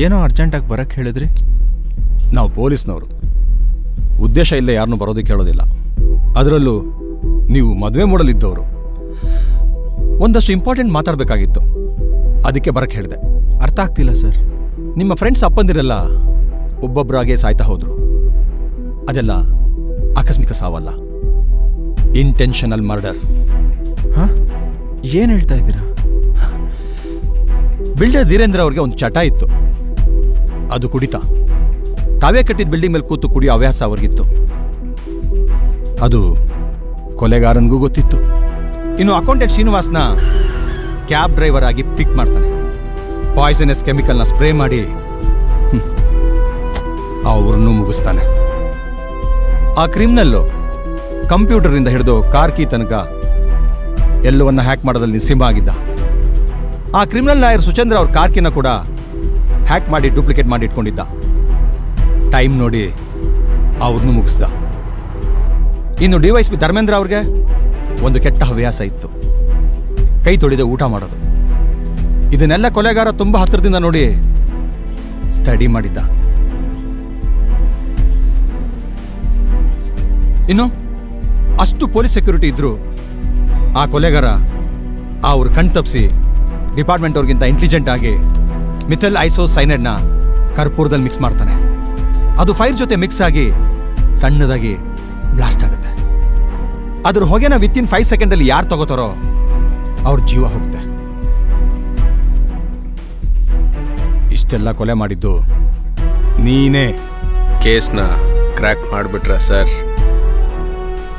ಏನೋ ಅರ್ಜೆಂಟಾಗಿ ಬರಕ್ಕೆ ಹೇಳಿದ್ರಿ? ನಾವು ಪೊಲೀಸ್ನವರು, ಉದ್ದೇಶ ಇಲ್ಲದೆ ಯಾರನ್ನೂ ಬರೋದಕ್ಕೆ ಹೇಳೋದಿಲ್ಲ. ಅದರಲ್ಲೂ ನೀವು ಮದುವೆ ಮೂಡಲಿದ್ದವರು. ಒಂದಷ್ಟು ಇಂಪಾರ್ಟೆಂಟ್ ಮಾತಾಡಬೇಕಾಗಿತ್ತು, ಅದಕ್ಕೆ ಬರಕ್ಕೆ ಹೇಳಿದೆ. ಅರ್ಥ ಆಗ್ತಿಲ್ಲ ಸರ್. ನಿಮ್ಮ ಫ್ರೆಂಡ್ಸ್ ಅಪ್ಪಂದಿರೆಲ್ಲ ಒಬ್ಬೊಬ್ಬರಾಗೆ ಸಾಯ್ತಾ ಹೋದ್ರು. ಅದೆಲ್ಲ ಆಕಸ್ಮಿಕ ಸಾವಲ್ಲ, ಇಂಟೆನ್ಷನಲ್ ಮರ್ಡರ್. ಏನ್ ಹೇಳ್ತಾ ಇದ್ದೀರಾ? ಬಿಲ್ಡರ್ ಧೀರೇಂದ್ರ ಅವ್ರಿಗೆ ಒಂದು ಚಟ ಇತ್ತು, ಅದು ಕುಡಿತ. ತಾವೇ ಕಟ್ಟಿದ ಬಿಲ್ಡಿಂಗ್ ಮೇಲೆ ಕೂತು ಕುಡಿಯೋ ಹವ್ಯಾಸ ಅವ್ರಿಗಿತ್ತು. ಅದು ಕೊಲೆಗಾರನಿಗೂ ಗೊತ್ತಿತ್ತು. ಇನ್ನು ಅಕೌಂಟೆಂಟ್ ಶ್ರೀನಿವಾಸ್ನ ಕ್ಯಾಬ್ ಡ್ರೈವರ್ ಆಗಿ ಪಿಕ್ ಮಾಡ್ತಾನೆ. ಪಾಯ್ಸನಸ್ ಕೆಮಿಕಲ್ನ ಸ್ಪ್ರೇ ಮಾಡಿ ಅವ್ರನ್ನೂ ಮುಗಿಸ್ತಾನೆ. ಆ ಕ್ರಿಮಿನಲ್ಲು ಕಂಪ್ಯೂಟರಿಂದ ಹಿಡಿದು ಕಾರ್ ಕೀ ತನಕ ಎಲ್ಲವನ್ನ ಹ್ಯಾಕ್ ಮಾಡೋದ್ರಲ್ಲಿ ನಿಸ್ಸಿಂಬ ಆಗಿದ್ದ. ಆ ಕ್ರಿಮಿನಲ್ ಲಾಯರ್ ಸುಚಂದ್ರ ಅವ್ರ ಕಾರ್ ಕೀನ ಕೂಡ ಹ್ಯಾಕ್ ಮಾಡಿ ಡೂಪ್ಲಿಕೇಟ್ ಮಾಡಿ ಇಟ್ಕೊಂಡಿದ್ದ. ಟೈಮ್ ನೋಡಿ ಅವ್ರನ್ನೂ ಮುಗಿಸ್ದ. ಇನ್ನು ಡಿವೈಎಸ್ಪಿ ಧರ್ಮೇಂದ್ರ ಅವ್ರಿಗೆ ಒಂದು ಕೆಟ್ಟ ಹವ್ಯಾಸ ಇತ್ತು, ಕೈ ತೊಳೆದೇ ಊಟ ಮಾಡೋದು. ಇದನ್ನೆಲ್ಲ ಕೊಲೆಗಾರ ತುಂಬಾ ಹತ್ತಿರದಿಂದ ನೋಡಿ ಸ್ಟಡಿ ಮಾಡಿದ್ದ. ಇನ್ನು ಅಷ್ಟು ಪೊಲೀಸ್ ಸೆಕ್ಯೂರಿಟಿ ಇದ್ರು ಆ ಕೊಲೆಗಾರ ಅವ್ರ ಕಣ್ ತಪ್ಪಿಸಿ ಡಿಪಾರ್ಟ್ಮೆಂಟ್ ಅವ್ರಿಗಿಂತ ಇಂಟೆಲಿಜೆಂಟ್ ಆಗಿ ಮಿಥೈಲ್ ಐಸೋಸೈನೈಡ್ನ ಕರ್ಪೂರದಲ್ಲಿ ಮಿಕ್ಸ್ ಮಾಡ್ತಾನೆ. ಅದು ಫೈರ್ ಜೊತೆ ಮಿಕ್ಸ್ ಆಗಿ ಸಣ್ಣದಾಗಿ ಬ್ಲಾಸ್ಟ್ ಆಗುತ್ತೆ. ಅದ್ರ ಹೊಗೆನ ವಿತಿನ್ 5 ಸೆಕೆಂಡಲ್ಲಿ ಯಾರು ತಗೋತಾರೋ ಅವ್ರ ಜೀವ ಹೋಗುತ್ತೆ. ಇಷ್ಟೆಲ್ಲ ಕೊಲೆ ಮಾಡಿದ್ದು ನೀನೇ. ಕೇಸ್ನ ಕ್ರ್ಯಾಕ್ ಮಾಡಿಬಿಟ್ರ ಸರ್?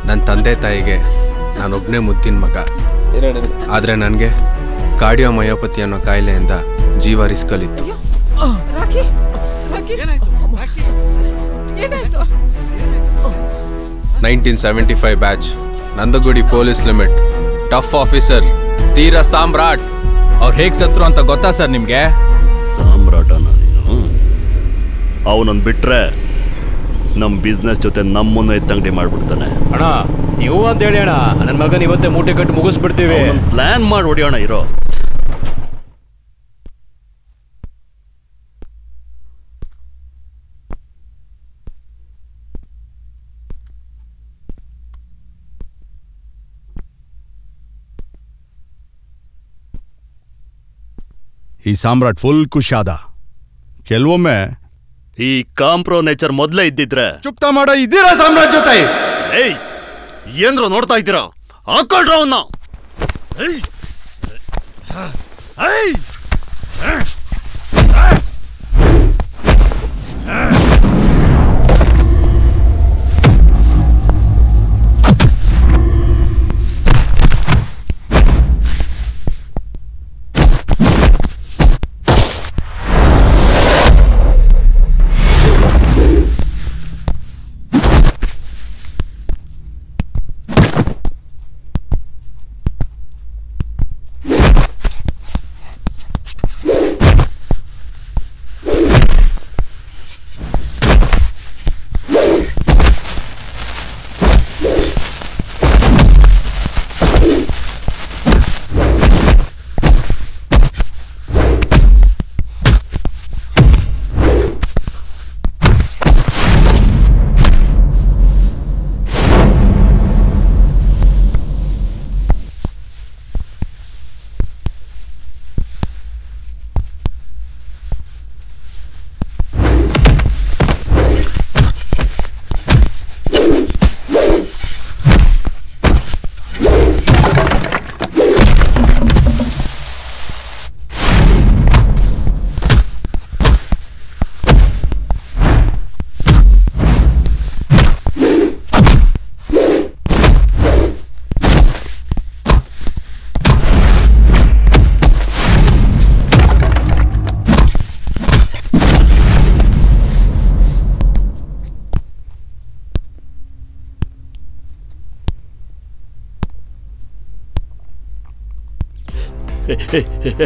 ನನ್ನ ತಂದೆ ತಾಯಿಗೆ ನಾನೊಬ್ಬನೇ ಮುದ್ದಿನ ಮಗ. ಆದರೆ ನನಗೆ ಕಾರ್ಡಿಯೋಮಯೋಪತಿ ಅನ್ನೋ ಕಾಯಿಲೆಯಿಂದ ಜೀವ ರಿಸ್ಕಲ್ಲಿತ್ತು. 1975 batch, Nandagudi police limit, tough officer, ತೀರಾ ಸಾಮ್ರಾಟ್. ಅವ್ರು ಹೇಗೆ ಸತ್ರು ಅಂತ ಗೊತ್ತಾ ಸರ್ ನಿಮಗೆ? ಸಾಮ್ರಾಟನ ನೀನು? ಅವನನ್ನು ಬಿಟ್ರೆ ನಮ್ಮ ಬಿಸ್ನೆಸ್ ಜೊತೆ ನಮ್ಮನ್ನು ಎತ್ತಂಗಡಿ ಮಾಡ್ಬಿಡ್ತಾನೆ. ಅಣ್ಣ ನೀವು ಅಂತ ಹೇಳಿ ಅಣ್ಣ, ನನ್ನ ಮಗನ ಇವತ್ತೇ ಮೂಟೆ ಕಟ್ಟು ಮುಗಿಸ್ಬಿಡ್ತೀವಿ. ಪ್ಲಾನ್ ಮಾಡಿ ಹೊಡಿಯೋಣ ಇರೋ. ಈ ಸಾಮ್ರಾಟ್ ಫುಲ್ ಖುಷಾದ. ಕೆಲವೊಮ್ಮೆ ಈ ಕಾಂಪ್ರೋ ನೇಚರ್ ಮೊದಲೇ ಇದ್ದಿದ್ರೆ ಚುಪ್ತ ಮಾಡೋ ಇದ್ದೀರಾ ಸಾಮ್ರಾಟ್ ಜೊತೆ? ಏಯ್ ಏನ್ರೋ ನೋಡ್ತಾ ಇದ್ದೀರಾ? ಹಾಕೊಳ್ರ ಅವನ್ನ.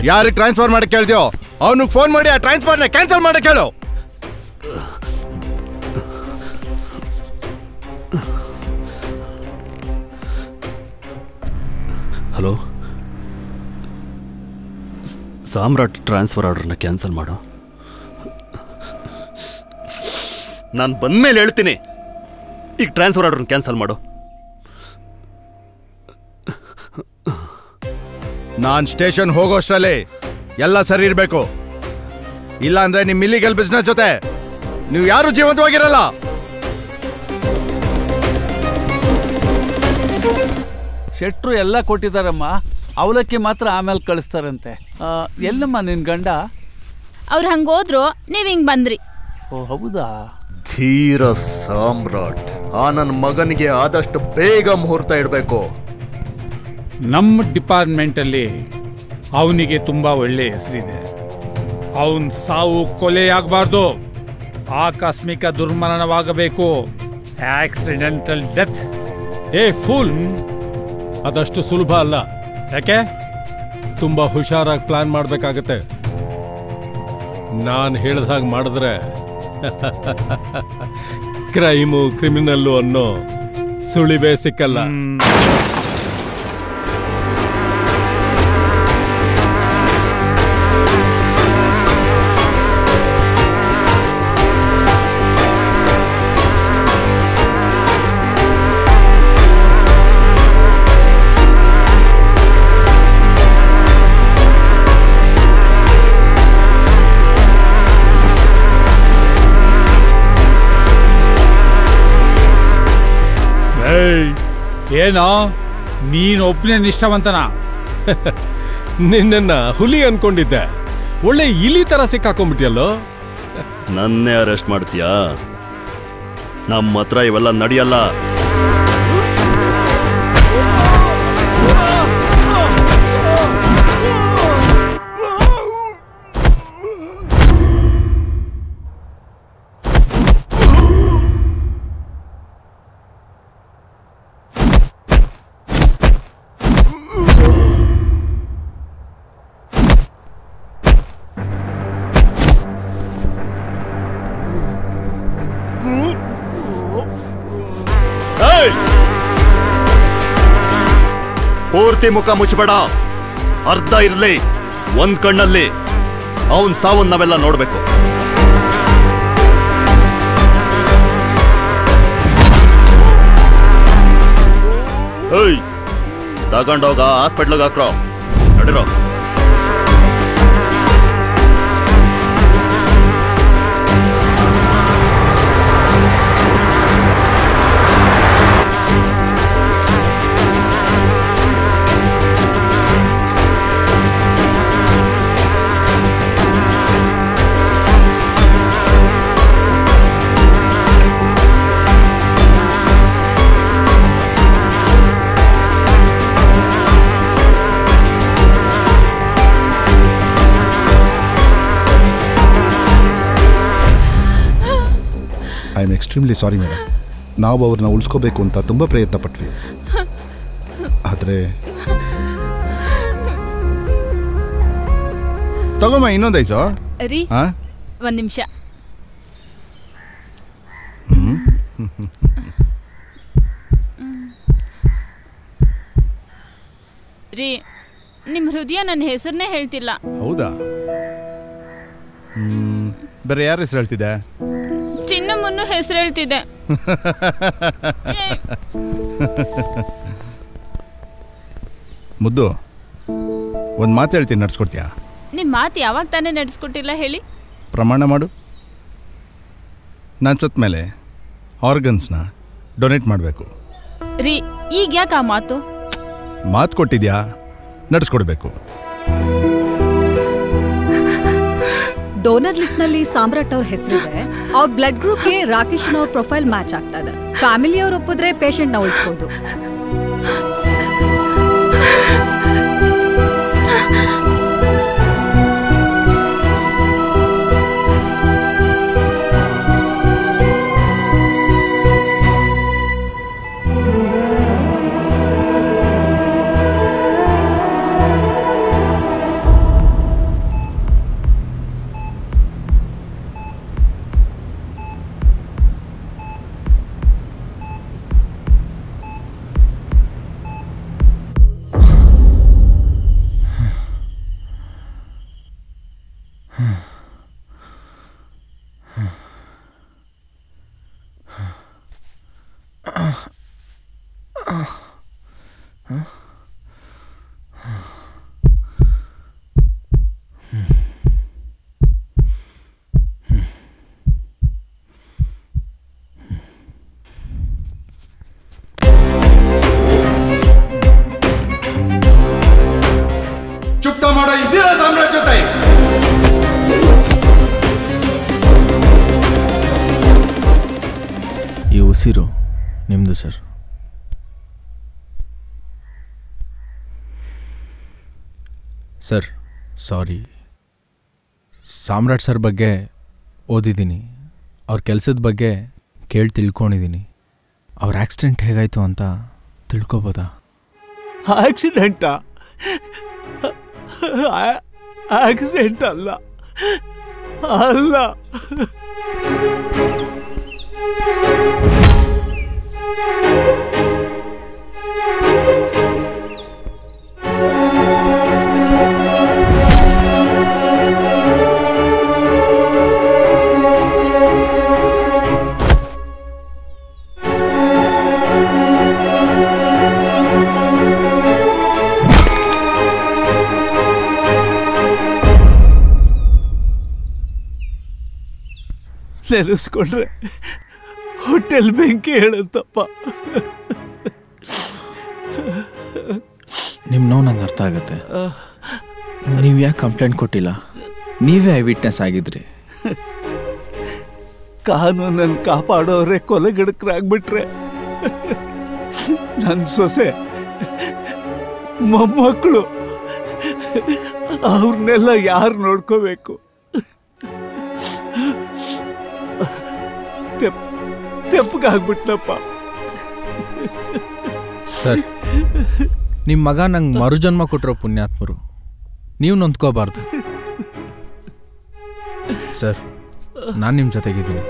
ಯಾರಿಗೆ ಟ್ರಾನ್ಸ್ಫರ್ ಮಾಡಕ್ಕೆ ಕೇಳ್ತೀಯೋ ಅವನಿಗೆ ಫೋನ್ ಮಾಡಿ ಆ ಟ್ರಾನ್ಸ್ಫರ್ನ ಕ್ಯಾನ್ಸಲ್ ಮಾಡಕ್ಕೆ ಹೇಳು. ಹಲೋ, ಸಾಮ್ರಾಟ್ ಟ್ರಾನ್ಸ್ಫರ್ ಆರ್ಡರ್ನ ಕ್ಯಾನ್ಸಲ್ ಮಾಡು. ನಾನು ಬಂದ್ಮೇಲೆ ಹೇಳ್ತೀನಿ. ಈಗ ಟ್ರಾನ್ಸ್ಫರ್ ಆರ್ಡರ್ನ ಕ್ಯಾನ್ಸಲ್ ಮಾಡು. ನಾನು ಸ್ಟೇಷನ್ ಹೋಗೋಷ್ಟರಲ್ಲಿ ಎಲ್ಲ ಸರಿ ಇರಬೇಕು. ಇಲ್ಲ ಅಂದ್ರೆ ನಿಮ್ಮ ಇಲ್ಲಿಗಲ್ ಬಿಸ್ನೆಸ್ ಜೊತೆ ನೀವು ಯಾರು ಜೀವಂತವಾಗಿರಲ್ಲ. ಶೆಟ್ರು ಎಲ್ಲ ಕೊಟ್ಟಿದ್ದಾರಮ್ಮ, ಅವಲಕ್ಕಿ ಮಾತ್ರ ಆಮೇಲೆ ಕಳಿಸ್ತಾರಂತೆ. ಎಲ್ಲಮ್ಮ ನಿನ್ ಗಂಡ? ಅವ್ರು ಹಂಗೋದ್ರು ನೀವ್ ಹಿಂಗ್ ಬಂದ್ರಿ. ಓ ಹೌದಾ? ಧೀರ ಸಾಮ್ರಾಟ್. ಆ ನನ್ನ ಮಗನಿಗೆ ಆದಷ್ಟು ಬೇಗ ಮುಹೂರ್ತ ಇಡಬೇಕು. ನಮ್ಮ ಡಿಪಾರ್ಟ್ಮೆಂಟಲ್ಲಿ ಅವನಿಗೆ ತುಂಬ ಒಳ್ಳೆ ಹೆಸರಿದೆ. ಅವನ್ ಸಾವು ಕೊಲೆಯಾಗಬಾರ್ದು, ಆಕಸ್ಮಿಕ ದುರ್ಮರಣವಾಗಬೇಕು, ಆಕ್ಸಿಡೆಂಟಲ್ ಡೆತ್. ಫುಲ್ ಅದಷ್ಟು ಸುಲಭ ಅಲ್ಲ. ಯಾಕೆ? ತುಂಬಾ ಹುಷಾರಾಗಿ ಪ್ಲಾನ್ ಮಾಡಬೇಕಾಗತ್ತೆ. ನಾನು ಹೇಳಿದ ಹಾಗೆ ಮಾಡಿದ್ರೆ ಕ್ರೈಮು ಕ್ರಿಮಿನಲ್ಲು ಅನ್ನೋ ಸುಳಿವೇ ಸಿಕ್ಕಲ್ಲ. ಏನೋ ನೀನು ಒಬ್ಬನೇ ನಿಷ್ಠಾವಂತನ? ನಿನ್ನ ಹುಲಿ ಅನ್ಕೊಂಡಿದ್ದೆ, ಒಳ್ಳೆ ಇಲಿ ತರ ಸಿಕ್ಕಾಕೊಂಡ್ಬಿಟ್ಟಿಯಲ್ಲೋ. ನನ್ನೇ ಅರೆಸ್ಟ್ ಮಾಡ್ತೀಯಾ? ನಮ್ಮ ಹತ್ರ ಇವೆಲ್ಲ ನಡೆಯಲ್ಲ. ಪೂರ್ತಿ ಮುಖ ಮುಚ್ಚಬೇಡ, ಅರ್ಧ ಇರ್ಲಿ. ಒಂದ್ ಕಣ್ಣಲ್ಲಿ ಅವನ್ ಸಾವನ್ ನಾವೆಲ್ಲ ನೋಡ್ಬೇಕು. ತಗೊಂಡೋಗ ಹಾಸ್ಪಿಟ್ಲಿಗೆ ಹಾಕ್ರೋ. ನಡಿರೋ. I am extremely sorry madam. ನಾವು ಅವ್ರನ್ನ ಉಳಿಸ್ಕೋಬೇಕು ಅಂತ ತುಂಬ ಪ್ರಯತ್ನ ಪಟ್ವಿ, ಆದರೆ ತಗೊಮ್ಮ ಇನ್ನೊಂದು ಐಸು. ರೀ ಒಂದ್ ನಿಮಿಷ. ರೀ ನಿಮ್ ಹೃದಯ ನನ್ನ ಹೆಸರನ್ನೇ ಹೇಳ್ತಿಲ್ಲ. ಹೌದಾ? ಬೇರೆ ಯಾರ ಹೆಸರು ಹೇಳ್ತಿದ್ದೆ? ಚಿನ್ನಮ್ಮನ ಹೆಸರು ಹೇಳ್ತಿದ್ದೆ. ಮುದ್ದು, ಒಂದು ಮಾತು ಹೇಳ್ತೀನಿ, ನಡ್ಸ್ಕೊಡ್ತೀಯಾ? ನಿಮ್ ಮಾತು ಯಾವಾಗ ತಾನೇ ನಡೆಸ್ಕೊಟ್ಟಿಲ್ಲ ಹೇಳಿ. ಪ್ರಮಾಣ ಮಾಡು. ನಾನು ಸತ್ತ ಮೇಲೆ ಆರ್ಗನ್ಸ್ನ ಡೊನೇಟ್ ಮಾಡಬೇಕು. ರೀ ಈಗ ಯಾಕೆ ಆ ಮಾತು? ಮಾತು ಕೊಟ್ಟಿದ್ಯಾ, ನಡ್ಸ್ಕೊಡ್ಬೇಕು. ಡೋನರ್ ಲಿಸ್ಟ್ ನಲ್ಲಿ ಸಾಮ್ರಾಟ್ ಅವ್ರ ಹೆಸರಿದೆ. ಅವ್ರ ಬ್ಲಡ್ ಗ್ರೂಪ್ಗೆ ರಾಕೇಶ್ ಅವ್ರ ಪ್ರೊಫೈಲ್ ಮ್ಯಾಚ್ ಆಗ್ತಾ ಇದೆ. ಫ್ಯಾಮಿಲಿಯವ್ರು ಒಪ್ಪಿದ್ರೆ ಪೇಷಂಟ್ ನ ಉಳಿಸ್ಬೋದು. ಉಸಿರು ನಿಮ್ಮದು sir. Sir sorry. Samrat sir ಬಗ್ಗೆ ಓದಿದ್ದೀನಿ, ಅವ್ರ ಕೆಲಸದ ಬಗ್ಗೆ ಕೇಳಿ ತಿಳ್ಕೊಂಡಿದ್ದೀನಿ. ಅವ್ರ ಆಕ್ಸಿಡೆಂಟ್ ಹೇಗಾಯಿತು ಅಂತ ತಿಳ್ಕೊಬೋದಾ? ಆಕ್ಸಿಡೆಂಟಾ? ಆಕ್ಸಿಡೆಂಟ್ ಅಲ್ಲ ಅಲ್ಲ, ನೆನೆಸ್ಕೊಂಡ್ರೆ ಹೋಟೆಲ್ ಬೆಂಕಿ ಹೇಳುತ್ತಪ್ಪ. ನಿಮ್ಮ ನೋವು ನಂಗೆ ಅರ್ಥ ಆಗುತ್ತೆ. ನೀವು ಯಾಕೆ ಕಂಪ್ಲೇಂಟ್ ಕೊಟ್ಟಿಲ್ಲ? ನೀವೇ ಐ ವಿಟ್ನೆಸ್ ಆಗಿದ್ರಿ. ಕಾನೂನನ್ನು ಕಾಪಾಡೋರೆ ಕೊಲೆಗಡಕರಾಗ್ಬಿಟ್ರೆ ನನ್ನ ಸೊಸೆ ಮೊಮ್ಮಕ್ಕಳು ಅವ್ರನ್ನೆಲ್ಲ ಯಾರು ನೋಡ್ಕೋಬೇಕು? ತೆಪ್ಪಗಾಗ್ಬಿಟ್ನಪ್ಪ. ಸರ್, ನಿಮ್ಮ ಮಗ ನಂಗೆ ಮರುಜನ್ಮ ಕೊಟ್ಟಿರೋ ಪುಣ್ಯಾತ್ಮರು, ನೀವು ನೊಂದ್ಕೋಬಾರ್ದು. ಸರ್, ನಾನು ನಿಮ್ಮ ಜೊತೆಗಿದ್ದೀನಿ,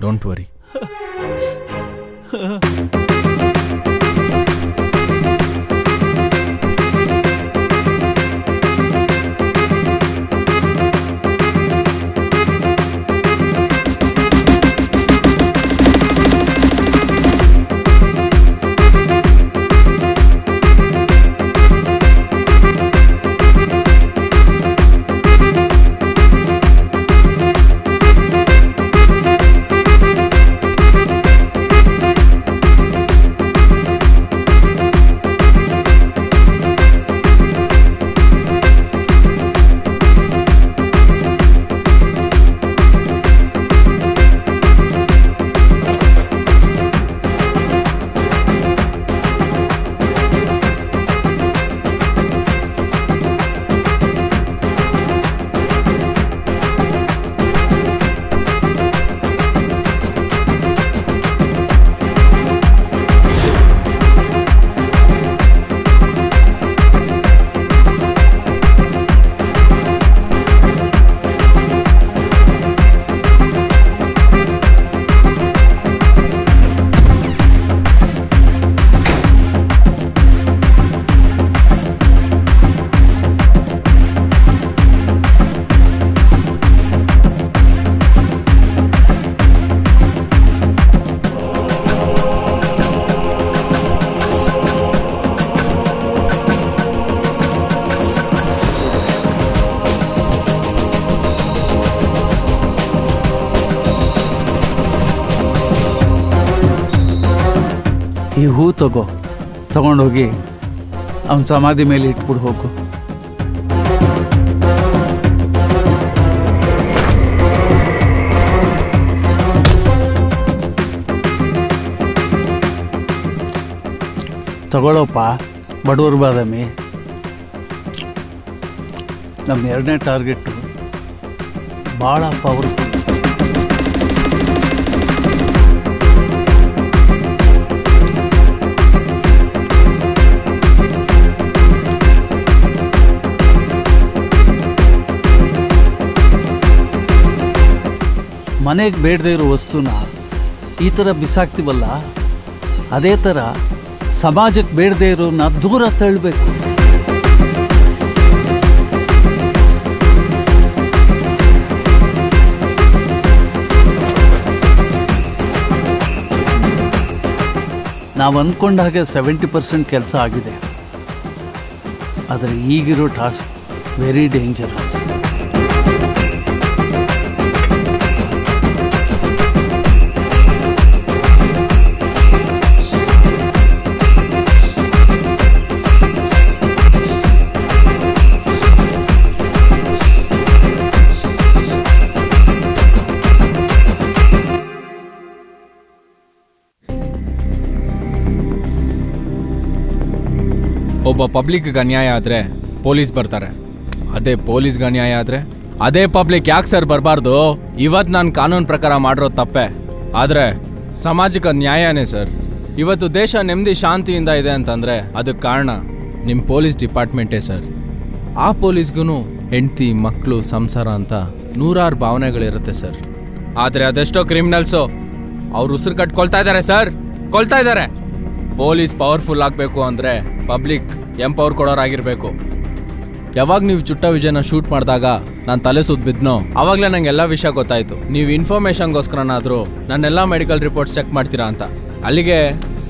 ಡೋಂಟ್ ವರಿ. ಈ ಹೂ ತಗೊಂಡೋಗಿ ಅವನ ಸಮಾಧಿ ಮೇಲೆ ಇಟ್ಬಿಡು ಹೋಗು. ತಗೊಳ್ಳೋಪ್ಪ, ಬಡವ್ರ ಬಾದಾಮಿ. ನಮ್ಮ ಎರಡನೇ ಟಾರ್ಗೆಟು ಭಾಳ ಪವರ್ಫುಲ್. ಮನೆಗೆ ಬೇಡದೇ ಇರೋ ವಸ್ತುನ ಈ ಥರ ಬಿಸಾಕ್ತೀವಲ್ಲ, ಅದೇ ಥರ ಸಮಾಜಕ್ಕೆ ಬೇಡದೇ ಇರೋನ ದೂರ ತಳ್ಳಬೇಕು. ನಾವು ಅಂದ್ಕೊಂಡ ಹಾಗೆ 70% ಕೆಲಸ ಆಗಿದೆ. ಆದರೆ ಈಗಿರೋ ಟಾಸ್ಕ್ ವೆರಿ ಡೇಂಜರಸ್. ಒಬ್ಬ ಪಬ್ಲಿಕ್ಗೆ ಅನ್ಯಾಯ ಆದರೆ ಪೊಲೀಸ್ ಬರ್ತಾರೆ, ಅದೇ ಪೊಲೀಸ್ಗೆ ಅನ್ಯಾಯ ಆದರೆ ಅದೇ ಪಬ್ಲಿಕ್ ಯಾಕೆ ಸರ್ ಬರಬಾರ್ದು? ಇವತ್ತು ನಾನು ಕಾನೂನು ಪ್ರಕಾರ ಮಾಡಿರೋದು ತಪ್ಪೆ, ಆದರೆ ಸಮಾಜಕ್ಕೆ ನ್ಯಾಯನೇ ಸರ್. ಇವತ್ತು ದೇಶ ನೆಮ್ಮದಿ ಶಾಂತಿಯಿಂದ ಇದೆ ಅಂತಂದರೆ ಅದಕ್ಕೆ ಕಾರಣ ನಿಮ್ಮ ಪೊಲೀಸ್ ಡಿಪಾರ್ಟ್ಮೆಂಟೇ ಸರ್. ಆ ಪೊಲೀಸ್ಗೂ ಹೆಂಡತಿ ಮಕ್ಕಳು ಸಂಸಾರ ಅಂತ ನೂರಾರು ಭಾವನೆಗಳಿರುತ್ತೆ ಸರ್. ಆದರೆ ಅದೆಷ್ಟೋ ಕ್ರಿಮಿನಲ್ಸು ಅವ್ರು ಉಸಿರು ಕಟ್ಕೊಳ್ತಾ ಇದ್ದಾರೆ ಸರ್, ಕೊಳ್ತಾ ಇದ್ದಾರೆ. ಪೊಲೀಸ್ ಪವರ್ಫುಲ್ ಆಗಬೇಕು ಅಂದರೆ ಪಬ್ಲಿಕ್ ಎಂಪವರ್ ಕೊಡೋರಾಗಿರಬೇಕು. ಯಾವಾಗ ನೀವು ಚುಟ್ಟ ವಿಜಯನ ಶೂಟ್ ಮಾಡಿದಾಗ ನಾನು ತಲೆ ಸುತ್ತ ಬಿದ್ನೋ ಆವಾಗಲೇ ನಂಗೆ ಎಲ್ಲ ವಿಷಯ ಗೊತ್ತಾಯಿತು. ನೀವು ಇನ್ಫಾರ್ಮೇಷನ್ಗೋಸ್ಕರನಾದರೂ ನನ್ನೆಲ್ಲ ಮೆಡಿಕಲ್ ರಿಪೋರ್ಟ್ಸ್ ಚೆಕ್ ಮಾಡ್ತೀರಾ ಅಂತ. ಅಲ್ಲಿಗೆ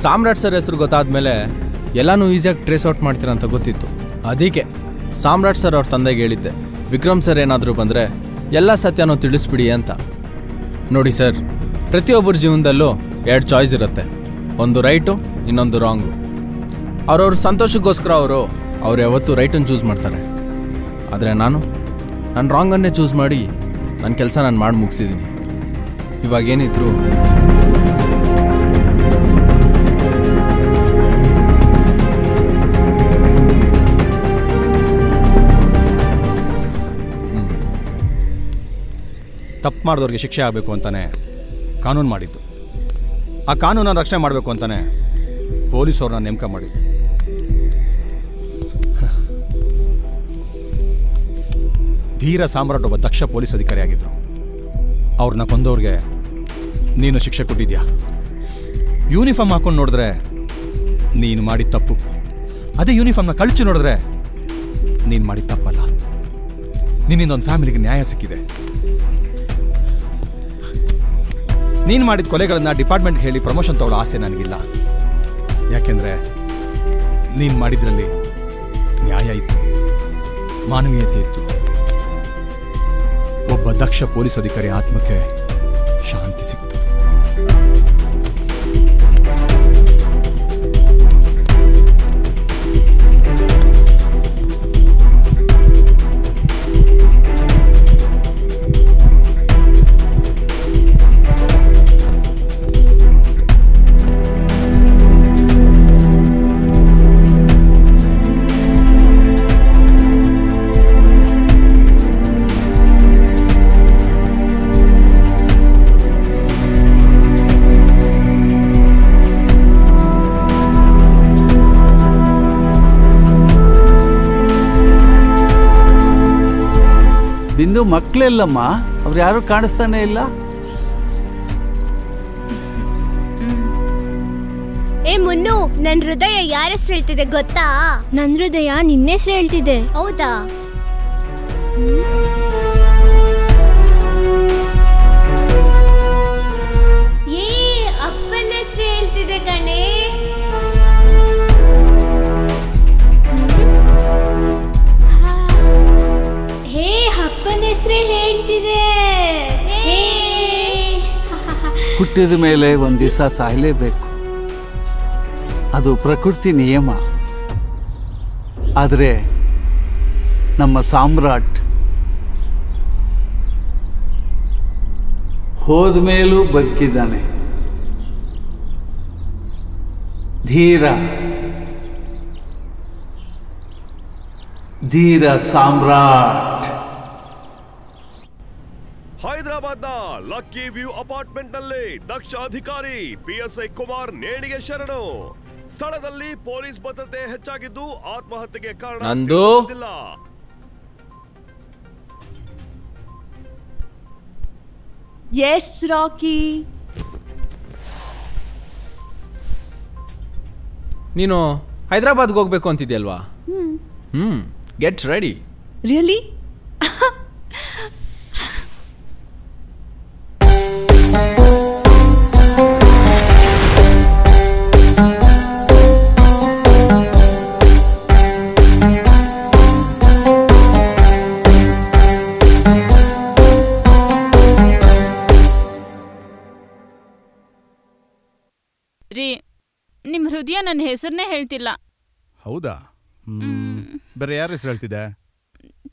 ಸಾಮ್ರಾಟ್ ಸರ್ ಹೆಸರು ಗೊತ್ತಾದ್ಮೇಲೆ ಎಲ್ಲನೂ ಈಸಿಯಾಗಿ ಟ್ರೇಸ್ ಔಟ್ ಮಾಡ್ತೀರಾ ಅಂತ ಗೊತ್ತಿತ್ತು. ಅದಕ್ಕೆ ಸಾಮ್ರಾಟ್ ಸರ್ ಅವ್ರ ತಂದೆಗೆ ಹೇಳಿದ್ದೆ, ವಿಕ್ರಮ್ ಸರ್ ಏನಾದರೂ ಬಂದರೆ ಎಲ್ಲ ಸತ್ಯನೂ ತಿಳಿಸ್ಬಿಡಿ ಅಂತ. ನೋಡಿ ಸರ್, ಪ್ರತಿಯೊಬ್ಬರ ಜೀವನದಲ್ಲೂ 2 ಚಾಯ್ಸ್ ಇರುತ್ತೆ, ಒಂದು ರೈಟು ಇನ್ನೊಂದು ರಾಂಗು. ಅವ್ರವ್ರ ಸಂತೋಷಕ್ಕೋಸ್ಕರ ಅವ್ರು ಯಾವತ್ತೂ ರೈಟನ್ನು ಚೂಸ್ ಮಾಡ್ತಾರೆ. ಆದರೆ ನಾನು ರಾಂಗನ್ನೇ ಚೂಸ್ ಮಾಡಿ ನನ್ನ ಕೆಲಸ ನಾನು ಮಾಡಿ ಮುಗಿಸಿದ್ದೀನಿ. ಇವಾಗೇನಿದ್ರು ತಪ್ಪು ಮಾಡಿದವ್ರಿಗೆ ಶಿಕ್ಷೆ ಆಗಬೇಕು ಅಂತಾನೆ ಕಾನೂನು ಮಾಡಿದ್ದು. ಆ ಕಾನೂನನ್ನು ರಕ್ಷಣೆ ಮಾಡಬೇಕು ಅಂತಾನೆ ಪೊಲೀಸವ್ರನ್ನ ನೇಮಕ ಮಾಡಿದ್ದು. ಧೀರ ಸಾಮ್ರಾಟ್ ಒಬ್ಬ ದಕ್ಷ ಪೊಲೀಸ್ ಅಧಿಕಾರಿ ಆಗಿದ್ರು. ಅವ್ರನ್ನ ಕೊಂದವ್ರಿಗೆ ನೀನು ಶಿಕ್ಷೆ ಕೊಟ್ಟಿದ್ಯಾ. ಯೂನಿಫಾರ್ಮ್ ಹಾಕೊಂಡು ನೋಡಿದ್ರೆ ನೀನು ಮಾಡಿದ ತಪ್ಪು, ಅದೇ ಯೂನಿಫಾರ್ಮ್ನ ಕಳಚಿ ನೋಡಿದ್ರೆ ನೀನು ಮಾಡಿದ ತಪ್ಪಲ್ಲ. ನಿನ್ನಿಂದ ಒಂದು ಫ್ಯಾಮಿಲಿಗೆ ನ್ಯಾಯ ಸಿಕ್ಕಿದೆ. ನೀನು ಮಾಡಿದ ಕೊಲೆಗಳನ್ನ ಡಿಪಾರ್ಟ್ಮೆಂಟ್ಗೆ ಹೇಳಿ ಪ್ರಮೋಷನ್ ತಗೊಳ್ಳೋ ಆಸೆ ನನಗಿಲ್ಲ. ಯಾಕೆಂದ್ರೆ ನೀನು ಮಾಡಿದ್ರಲ್ಲಿ ನ್ಯಾಯ ಇತ್ತು, ಮಾನವೀಯತೆ ಇತ್ತು. ಒಬ್ಬ ದಕ್ಷ ಪೊಲೀಸ್ ಅಧಿಕಾರಿ ಆತ್ಮಕ್ಕೆ ಶಾಂತಿ ಸಿಕ್ತು. ಬಿಂದು ಮಕ್ಕಳೆಲ್ಲಮ್ಮ, ಅವ್ರು ಯಾರು ಕಾಣಿಸ್ತಾನೆ ಇಲ್ಲ. ಏ ಮುನ್ನು, ನನ್ ಹೃದಯ ಯಾರ ಹೆಸರು ಹೇಳ್ತಿದೆ ಗೊತ್ತಾ? ನನ್ ಹೃದಯ ನಿನ್ನ ಹೆಸರು ಹೇಳ್ತಿದೆ. ಹೌದಾ? ಏ ಅಪ್ಪನ ಹೆಸರು ಹೇಳ್ತಿದೆ ಕಣೆ. ಹೇ ಅಪ್ಪನ ಹೆಸರೇ ಹೇಳ್ತಿದೆ. ಹುಟ್ಟಿದ ಮೇಲೆ ಒಂದ್ ದಿವಸ ಸಾಯಲೇಬೇಕು, ಅದು ಪ್ರಕೃತಿ ನಿಯಮ. ಆದರೆ ನಮ್ಮ ಸಾಮ್ರಾಟ್ ಹೋದ ಮೇಲೂ ಬದುಕಿದ್ದಾನೆ. ಧೀರ ಧೀರ ಸಾಮ್ರಾಟ್. ಹೈದರಾಬಾದ್ನ ಲಕ್ಕಿ ವ್ಯೂ ಅಪಾರ್ಟ್ಮೆಂಟ್ ನಲ್ಲಿ ದಕ್ಷ ಅಧಿಕಾರಿ PSI ಕುಮಾರ್ ನೇಣಿಗೆ ಶರಣು. ಸ್ಥಳದಲ್ಲಿ ಪೊಲೀಸ್ ಭದ್ರತೆ ಹೆಚ್ಚಾಗಿದ್ದು ಆತ್ಮಹತ್ಯೆಗೆ ಕಾರಣ ತಿಳಿದಿಲ್ಲ. ಎಸ್ ರಾಕಿ, ನೀನು ಹೈದರಾಬಾದ್ಗೆ ಹೋಗ್ಬೇಕು ಅಂತಿದ್ಯಲ್ವಾ? Get ready. ರಿಯಲಿ? ರೀ, ನಿಮ್ ಹೃದಯ ನನ್ನ ಹೆಸರನ್ನೇ ಹೇಳ್ತಿಲ್ಲ. ಹೌದಾ? ಬೇರೆ ಯಾರ ಹೆಸರು ಹೇಳ್ತಿದೆ?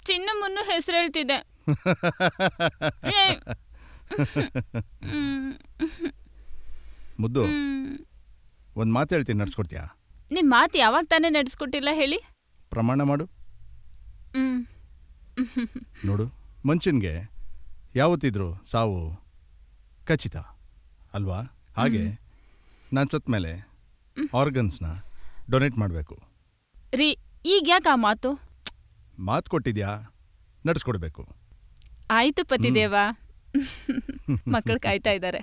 ಚಿನ್ನ ಮುನ್ನು ಹೆಸರು ಹೇಳ್ತಿದೆ. ಮುದ್ದು, ಒಂದು ಮಾತು ಹೇಳ್ತೀನಿ, ನಡ್ಸ್ಕೊಡ್ತೀಯಾ? ನಿಮ್ ಮಾತು ಯಾವಾಗ ತಾನೇ ನಡೆಸ್ಕೊಟ್ಟಿಲ್ಲ ಹೇಳಿ. ಪ್ರಮಾಣ ಮಾಡು. ನೋಡು, ಮನುಷ್ಯನ್ಗೆ ಯಾವತ್ತಿದ್ರು ಸಾವು ಖಚಿತ ಅಲ್ವಾ? ಹಾಗೆ ನಾನು ಸತ್ ಮೇಲೆ ಆರ್ಗನ್ಸ್ನ ಡೊನೇಟ್ ಮಾಡಬೇಕು. ರೀ, ಈಗ ಯಾಕೆ ಆ ಮಾತು? ಮಾತು ಕೊಟ್ಟಿದ್ಯಾ, ನಡೆಸ್ಕೊಡ್ಬೇಕು. ಆಯ್ತು ಪತಿದೇವ. ಮಕ್ಕಳು ಕಾಯ್ತಾ ಇದ್ದಾರೆ.